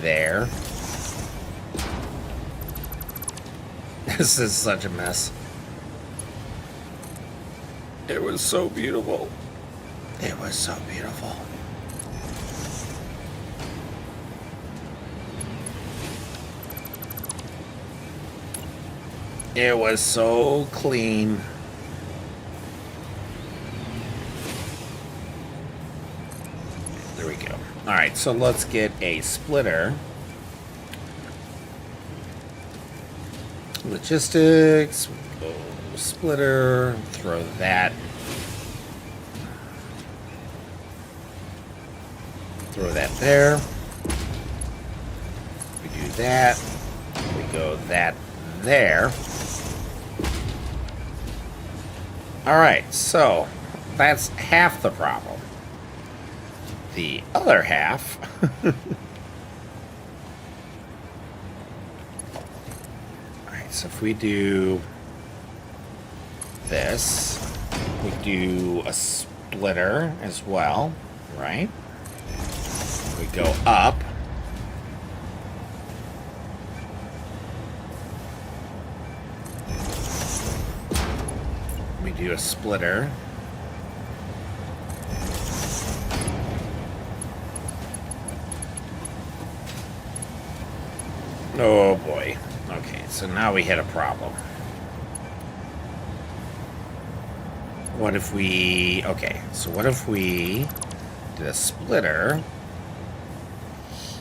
there. This is such a mess. It was so beautiful. It was so beautiful. It was so clean. There we go. All right, so let's get a splitter. Logistics. Oh, splitter. Throw that. Throw that there. We do that. We go that there. All right, so that's half the problem. The other half... All right, so if we do this, we do a splitter as well, right? We go up. We do a splitter. Oh boy. Okay, so now we hit a problem. What if we... Okay, so what if we did a splitter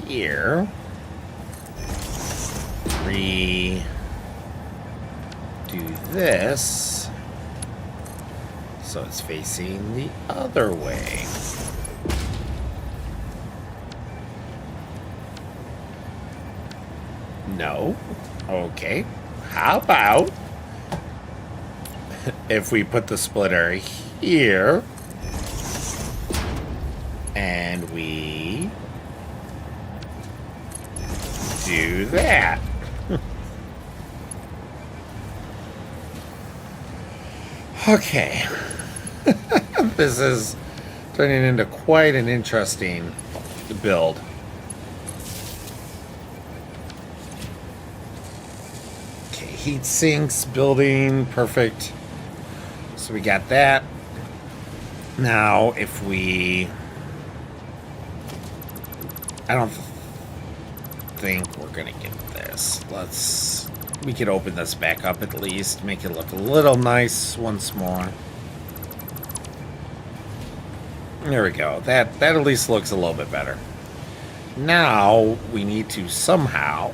here? Do this so it's facing the other way. No. Okay. How about if we put the splitter here and we do that? Okay. This is turning into quite an interesting build. heat sinks, building, perfect. So we got that. Now, if we... I don't think we're going to get this. We could open this back up at least. Make it look a little nice once more. There we go. That at least looks a little bit better. Now, we need to somehow...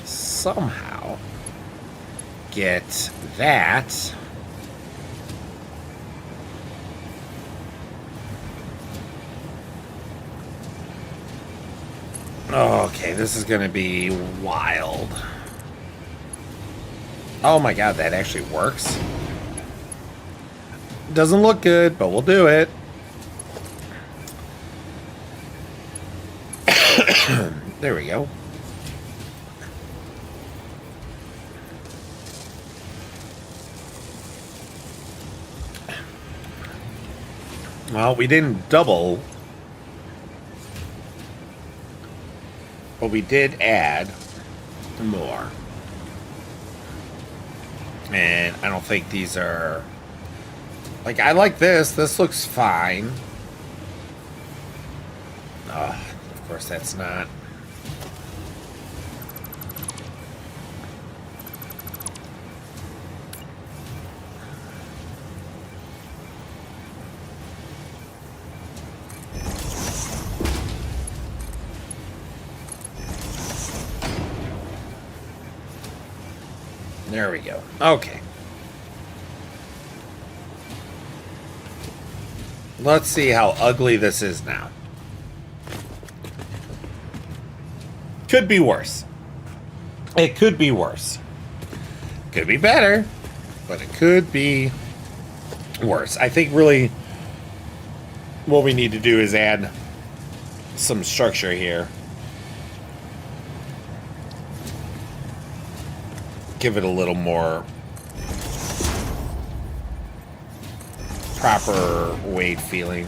somehow... get that... Okay, this is gonna be wild. Oh my god, that actually works. Doesn't look good, but we'll do it. There we go. Well, we didn't double, but we did add more. And I don't think these are... Like, I like this. This looks fine. Of course, that's not... There we go. Okay. Let's see how ugly this is now. Could be worse. It could be worse. Could be better, but it could be worse. I think really what we need to do is add some structure here. Give it a little more proper weight feeling.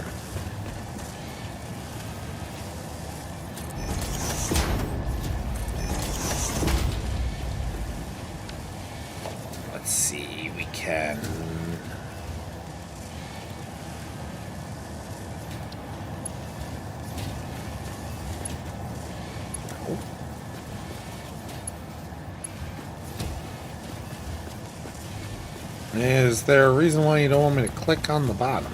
Let's see, we can... Is there a reason why you don't want me to click on the bottom?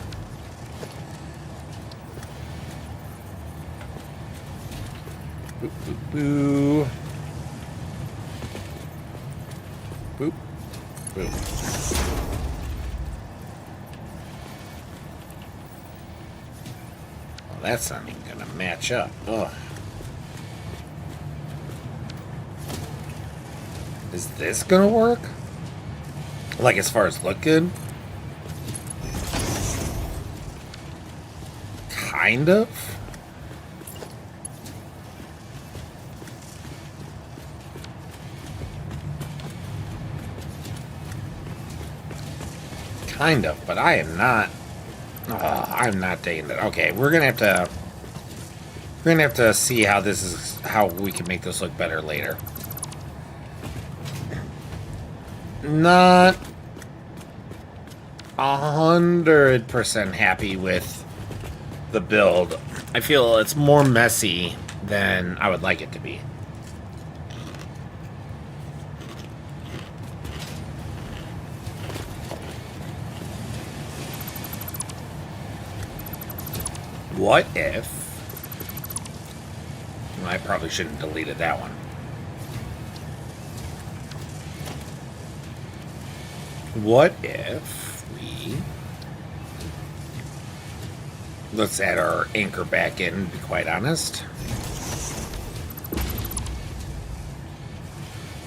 Boop, boop, boo. Boop, boop. Well, that's not even gonna match up. Ugh. Is this gonna work? Like, as far as look good? Kind of. Kind of, but I am not... I'm not taking that. Okay, we're gonna have to... We're gonna have to see how this is... How we can make this look better later. Not 100% happy with the build. I feel it's more messy than I would like it to be. What if... Well, I probably shouldn't have deleted that one. What if we... Let's add our anchor back in, to be quite honest.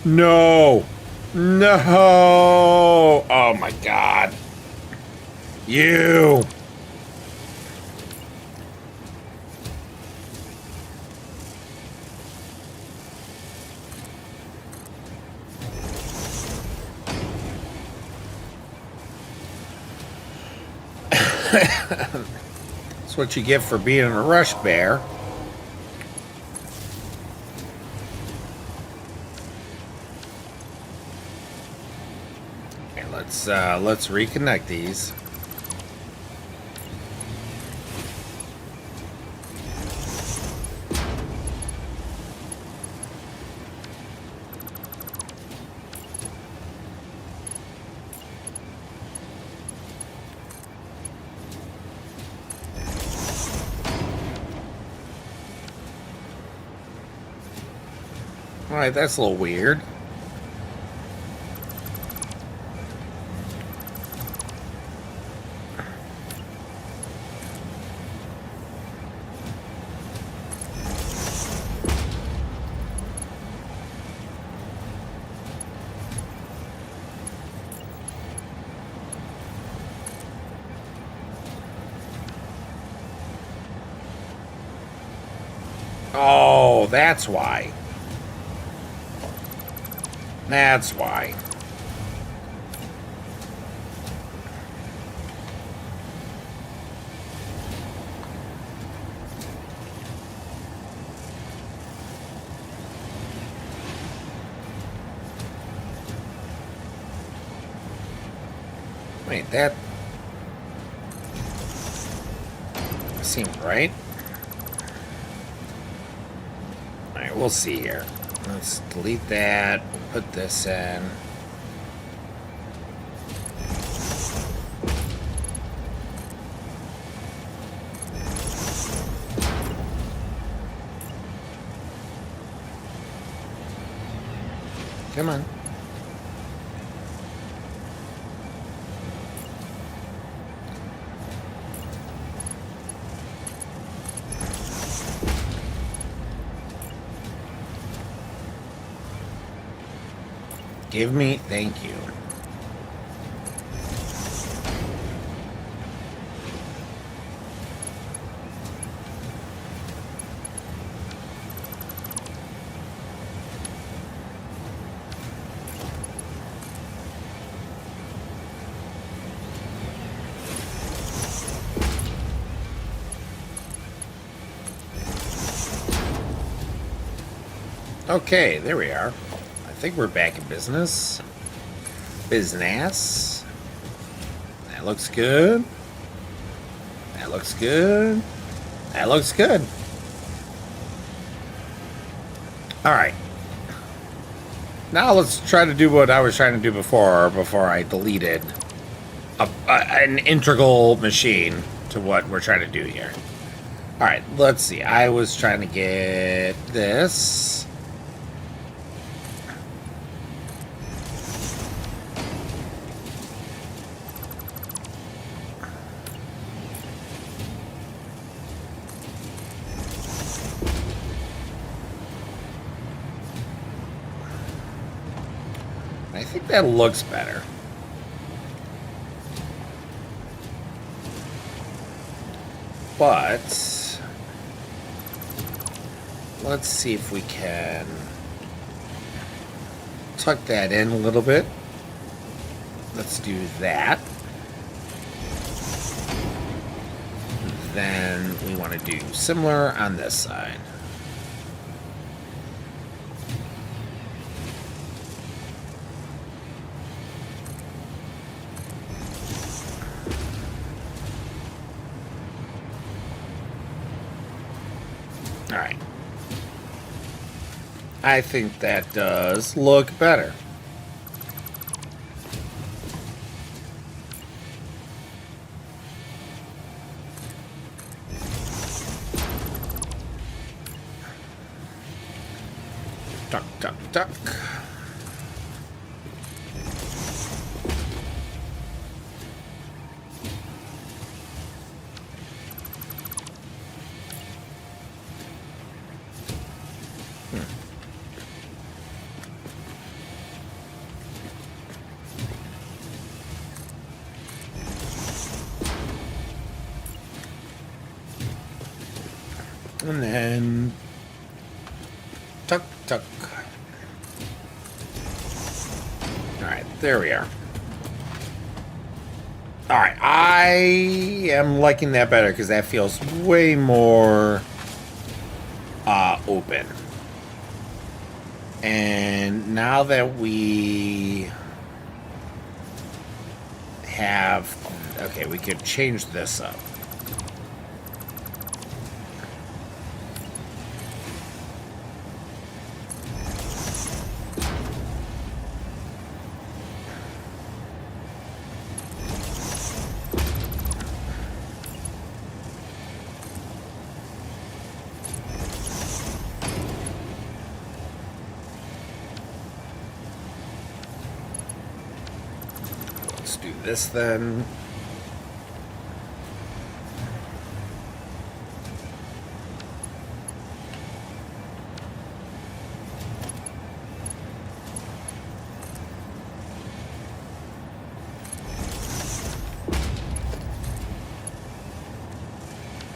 No! No! Oh my god. You! That's what you get for being a rush bear. let's reconnect these. All right, that's a little weird. Oh, that's why. That's why. Wait, that seemed right. Alright, we'll see here. Let's delete that. Put this in. Come on. Give me, thank you. Okay, there we are. I think we're back in business. Business. That looks good. That looks good. That looks good. All right. Now let's try to do what I was trying to do before I deleted an integral machine to what we're trying to do here. All right, let's see. I was trying to get this. I think that looks better. But let's see if we can tuck that in a little bit. Let's do that. Then we want to do similar on this side. All right. I think that does look better. Duck, duck, duck. And then tuck, tuck. All right, there we are. All right, I am liking that better because that feels way more open. And now that we have... Okay, we could change this up. Let's do this then.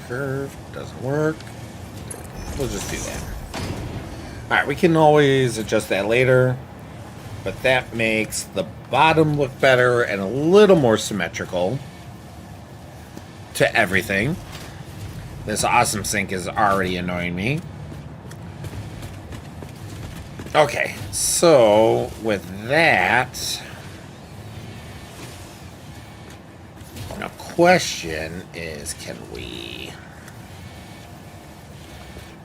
Curve doesn't work. We'll just do that. Alright, we can always adjust that later, but that makes the bottom look better and a little more symmetrical to everything. This awesome sink is already annoying me. Okay, so with that, now question is, can we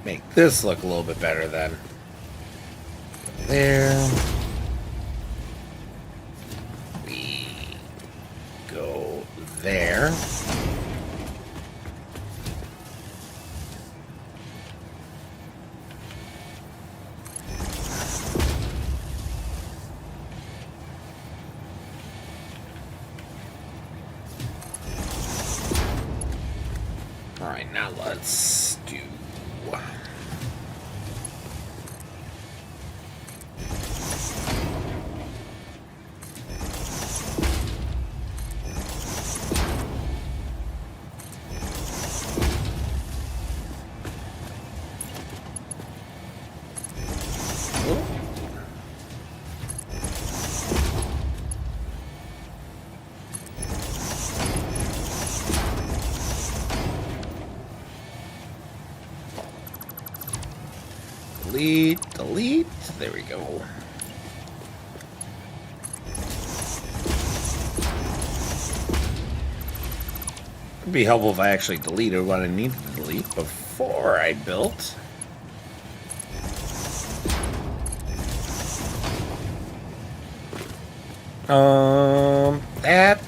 make this look a little bit better then? There. We go there. All right, now let's do... Delete, delete. There we go. It'd be helpful if I actually deleted what I needed to delete before I built. That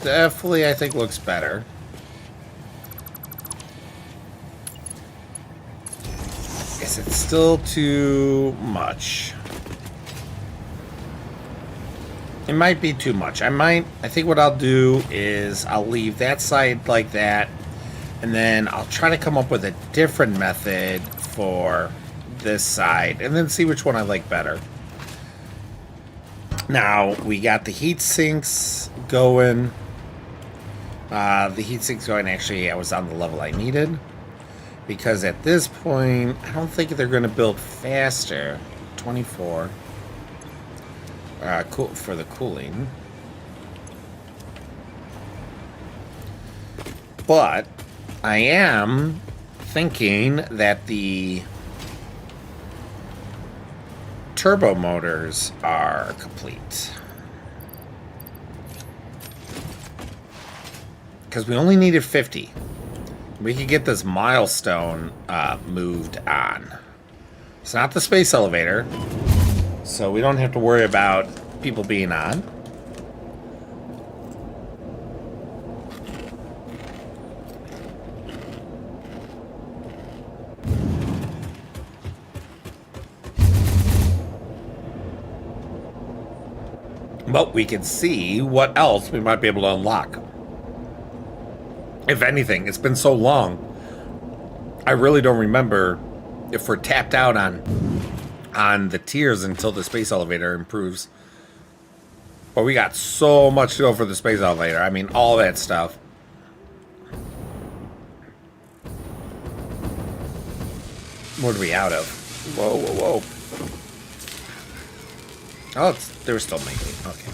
definitely I think looks better. Is it still too much? It might be too much. I think what I'll do is I'll leave that side like that, and then I'll try to come up with a different method for this side, and then see which one I like better. Now, we got the heat sinks going. The heat sinks going, actually, I was on the level I needed. Because at this point, I don't think they're going to build faster. 24. Cool for the cooling. But I am thinking that the turbo motors are complete. Because we only needed 50. We could get this milestone moved on. It's not the space elevator, so we don't have to worry about people being on. But we can see what else we might be able to unlock. If anything, it's been so long, I really don't remember if we're tapped out on the tiers until the space elevator improves. But we got so much to go for the space elevator. I mean, all that stuff. What are we out of? Whoa, whoa, whoa. Oh, they're still making. Okay.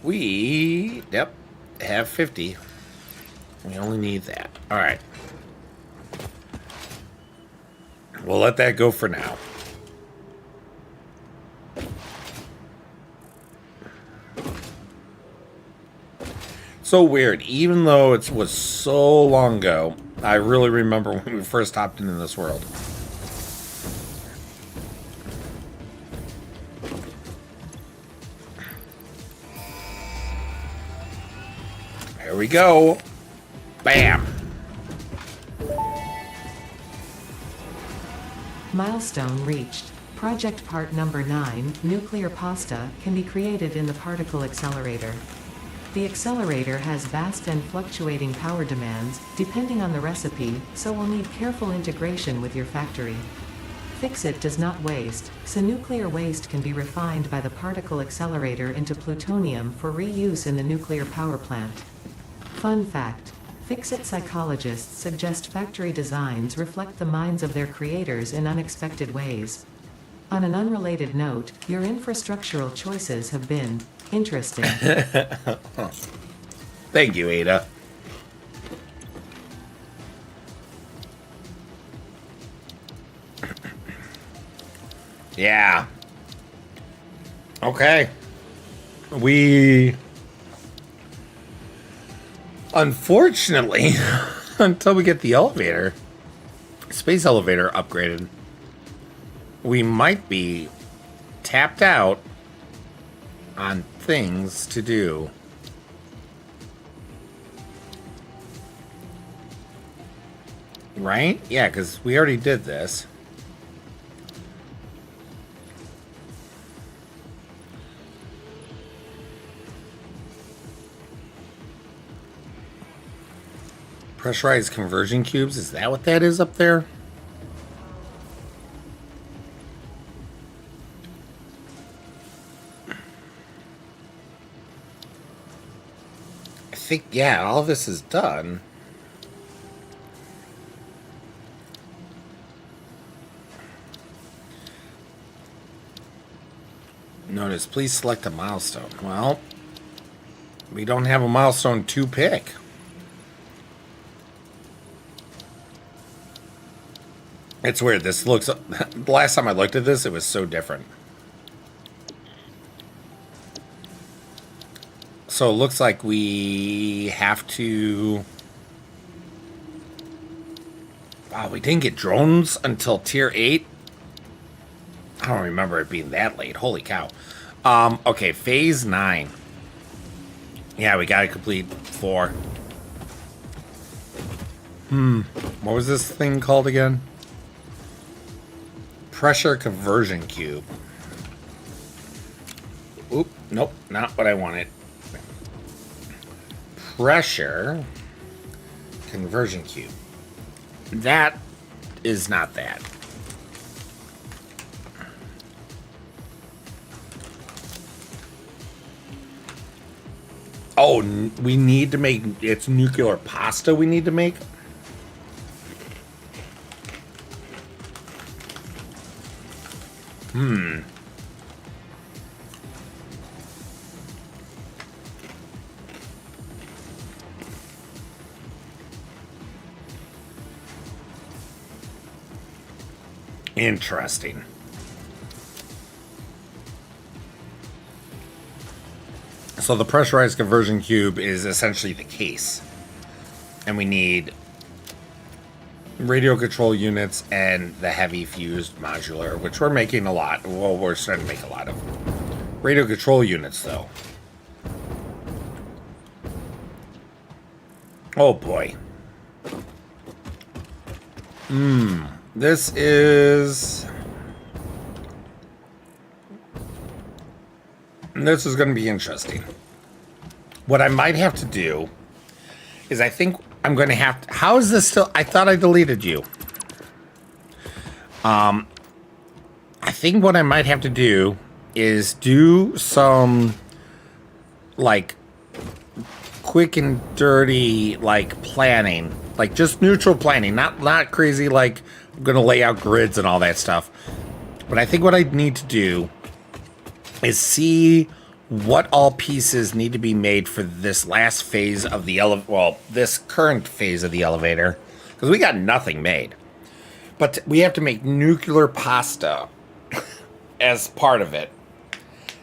We, yep, have 50. We only need that. All right. We'll let that go for now. So weird. Even though it was so long ago, I really remember when we first hopped into this world. Here we go. Bam. Milestone reached. Project part number 9, nuclear pasta, can be created in the particle accelerator. The accelerator has vast and fluctuating power demands, depending on the recipe, so will need careful integration with your factory. Fix-It does not waste, so nuclear waste can be refined by the particle accelerator into plutonium for reuse in the nuclear power plant. Fun fact: Fix-It psychologists suggest factory designs reflect the minds of their creators in unexpected ways. On an unrelated note, your infrastructural choices have been interesting. Thank you, Ada. Yeah. Okay. We... Unfortunately, until we get the elevator, space elevator upgraded, we might be tapped out on things to do. Right? Yeah, because we already did this. Pressurized conversion cubes, is that what that is up there? I think, yeah, all this is done. Notice, please select a milestone. Well, we don't have a milestone to pick. It's weird. This looks... The last time I looked at this, it was so different. So it looks like we have to... Wow, we didn't get drones until tier 8? I don't remember it being that late. Holy cow. Okay, phase 9. Yeah, we gotta complete 4. What was this thing called again? Pressure conversion cube. Oop, nope, not what I wanted. Pressure conversion cube. That is not that. Oh, we need to make... It's nuclear pasta we need to make? Interesting. So the pressurized conversion cube is essentially the case. And we need radio control units and the heavy fused modular, which we're making a lot. Well, we're starting to make a lot of. Radio control units, though. Oh, boy. This is... This is going to be interesting. What I might have to do is I think I'm going to have to... How is this still... I thought I deleted you. I think what I might have to do is do some, like, quick and dirty, like, planning. Like, just neutral planning. Not crazy, like, I'm going to lay out grids and all that stuff. But I think what I need to do is see what all pieces need to be made for this last phase of the this current phase of the elevator, because we got nothing made. But we have to make nuclear pasta as part of it.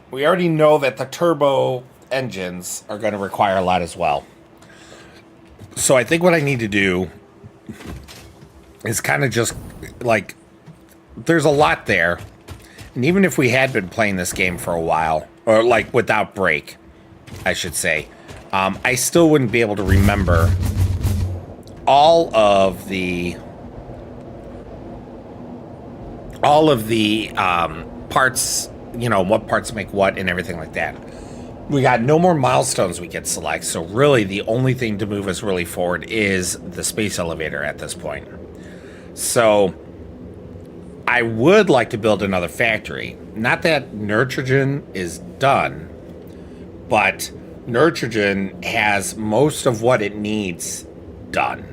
We already know that the turbo engines are going to require a lot as well. So I think what I need to do is kind of just like, there's a lot there. And even if we had been playing this game for a while, or like without break, I should say, I still wouldn't be able to remember all of the parts, you know, what parts make what and everything like that. We got no more milestones we can select, so really the only thing to move us really forward is the space elevator at this point. So I would like to build another factory. Not that Nitrogen is done, but Nitrogen has most of what it needs done.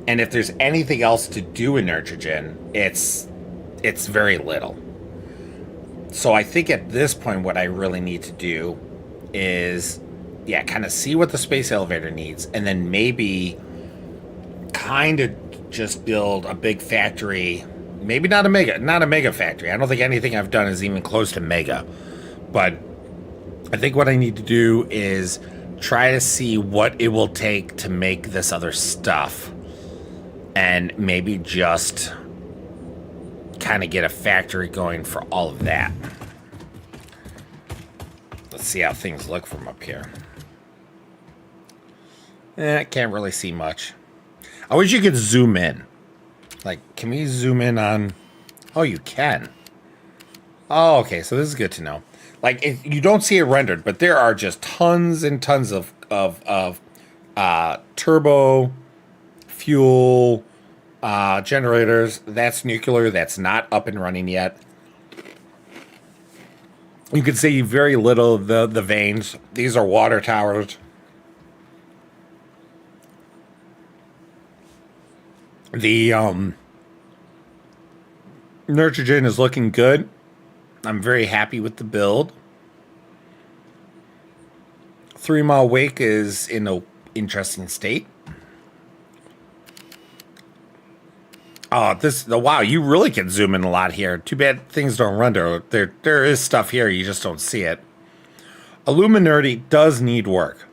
And if there's anything else to do in Nitrogen, it's very little. So I think at this point what I really need to do is, yeah, kind of see what the space elevator needs, and then maybe kind of just build a big factory. Maybe not a mega factory. I don't think anything I've done is even close to mega. But I think what I need to do is try to see what it will take to make this other stuff. And maybe just kind of get a factory going for all of that. Let's see how things look from up here. I can't really see much. I wish you could zoom in. Like, can we zoom in on... Oh, you can. Oh, okay, so this is good to know. Like, you don't see it rendered, but there are just tons and tons of turbo, fuel, generators. That's nuclear. That's not up and running yet. You can see very little of the veins. These are water towers. The nitrogen is looking good. I'm very happy with the build. 3 Mile Wake is in an interesting state. Oh, wow, you really can zoom in a lot here. Too bad things don't render. There is stuff here, you just don't see it. Illuminati does need work.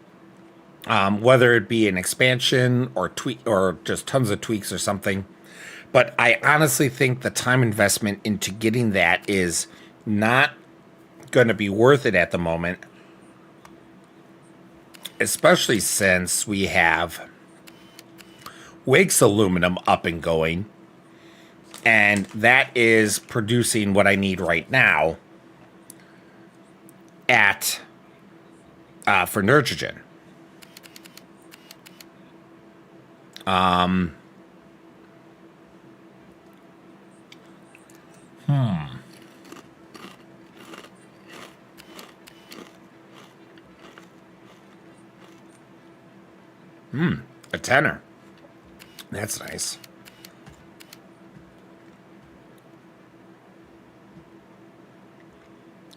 Whether it be an expansion or tweak or just tons of tweaks or something. But I honestly think the time investment into getting that is not going to be worth it at the moment. Especially since we have Wake's aluminum up and going. And that is producing what I need right now at for nitrogen. A tenner. That's nice.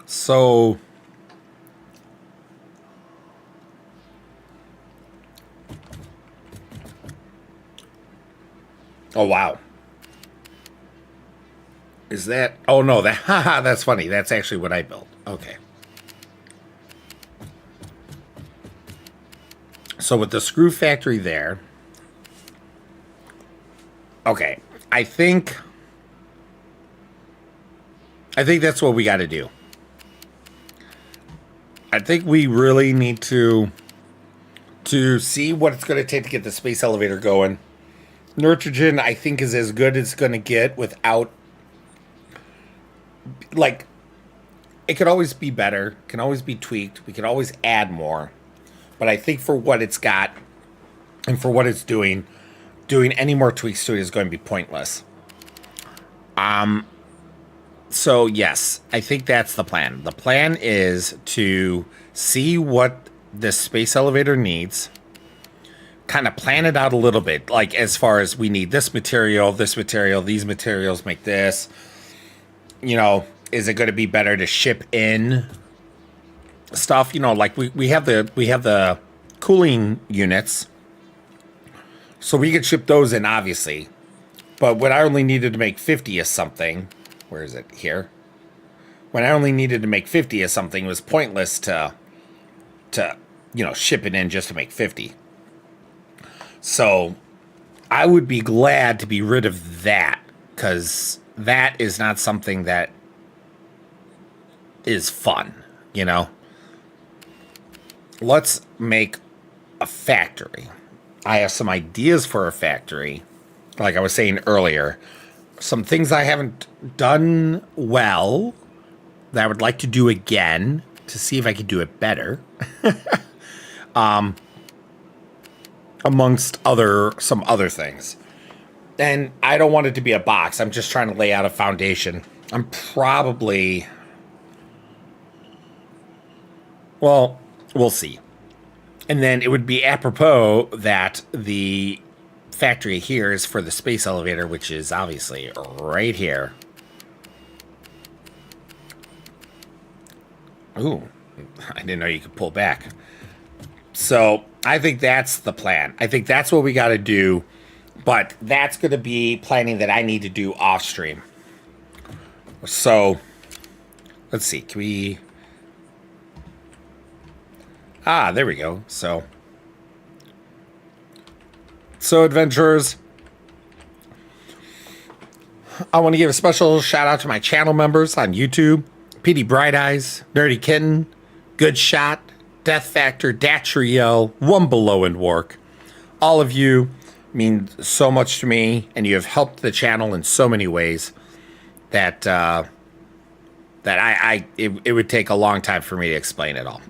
So oh wow. Is that oh no, that haha, that's funny. That's actually what I built. Okay. So with the screw factory there. Okay. I think that's what we got to do. I think we really need to see what it's going to take to get the space elevator going. Nitrogen, I think, is as good as it's going to get without... Like, it could always be better. Can always be tweaked. We can always add more. But I think for what it's got and for what it's doing any more tweaks to it is going to be pointless. So, yes, I think that's the plan. The plan is to see what this space elevator needs, kind of plan it out a little bit, like as far as we need this material, these materials make this. You know, is it going to be better to ship in stuff? You know, like we have the cooling units, so we could ship those in, obviously. But when I only needed to make 50 of something... Where is it? Here. When I only needed to make 50 of something, it was pointless to ship it in just to make 50. So I would be glad to be rid of that, because that is not something that is fun, you know? Let's make a factory. I have some ideas for a factory. Like I was saying earlier, some things I haven't done well that I would like to do again to see if I could do it better. Amongst some other things. And I don't want it to be a box. I'm just trying to lay out a foundation. I'm probably... Well, we'll see. And then it would be apropos that the factory here is for the space elevator, which is obviously right here. Ooh, I didn't know you could pull back. So I think that's the plan. I think that's what we got to do. But that's going to be planning that I need to do off stream. So let's see. Can we... Ah, there we go. So adventurers, I want to give a special shout out to my channel members on YouTube. PD Bright Eyes, Nerdy Kitten, Good Shot, Death Factor, Datriel, One Below and Wark. All of you mean so much to me, and you have helped the channel in so many ways that it would take a long time for me to explain it all.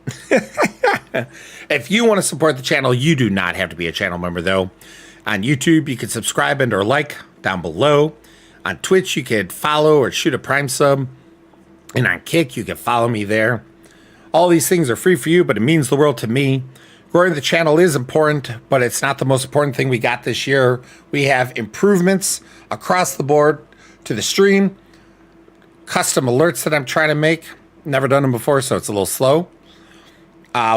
If you want to support the channel, you do not have to be a channel member, though. On YouTube, you can subscribe and or like down below. On Twitch, you can follow or shoot a Prime sub. And on Kick, you can follow me there. All these things are free for you, but it means the world to me. Growing the channel is important, but it's not the most important thing we got this year. We have improvements across the board to the stream. Custom alerts that I'm trying to make. Never done them before, so it's a little slow.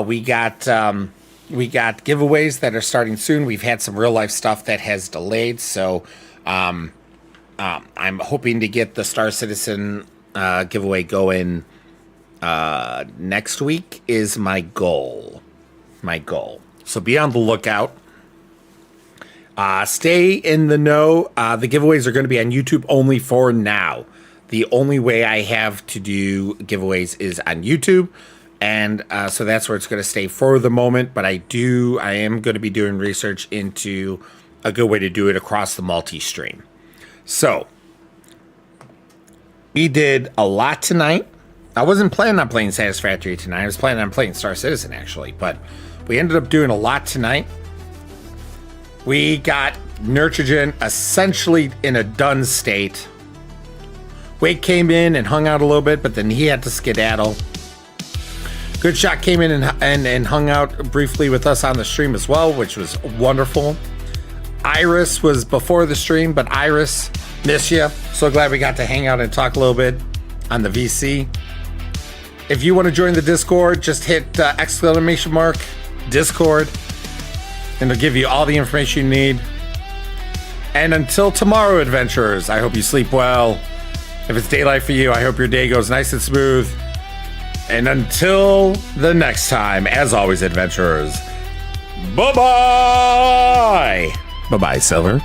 We got giveaways that are starting soon. We've had some real life stuff that has delayed, so I'm hoping to get the Star Citizen giveaway going next week is my goal. So be on the lookout. Stay in the know. The giveaways are going to be on YouTube only for now. The only way I have to do giveaways is on YouTube. And so that's where it's going to stay for the moment. But I am going to be doing research into a good way to do it across the multi-stream. So we did a lot tonight. I wasn't planning on playing Satisfactory tonight. I was planning on playing Star Citizen, actually. But we ended up doing a lot tonight. We got Nitrogen essentially in a done state. Wake came in and hung out a little bit, but then he had to skedaddle. Good Shot came in and hung out briefly with us on the stream as well, which was wonderful. Iris was before the stream, but Iris, miss ya. So glad we got to hang out and talk a little bit on the VC. If you want to join the Discord, just hit ! Discord, and it'll give you all the information you need. And until tomorrow, adventurers, I hope you sleep well. If it's daylight for you, I hope your day goes nice and smooth. And until the next time, as always, adventurers, bye-bye! Bye-bye, Silver.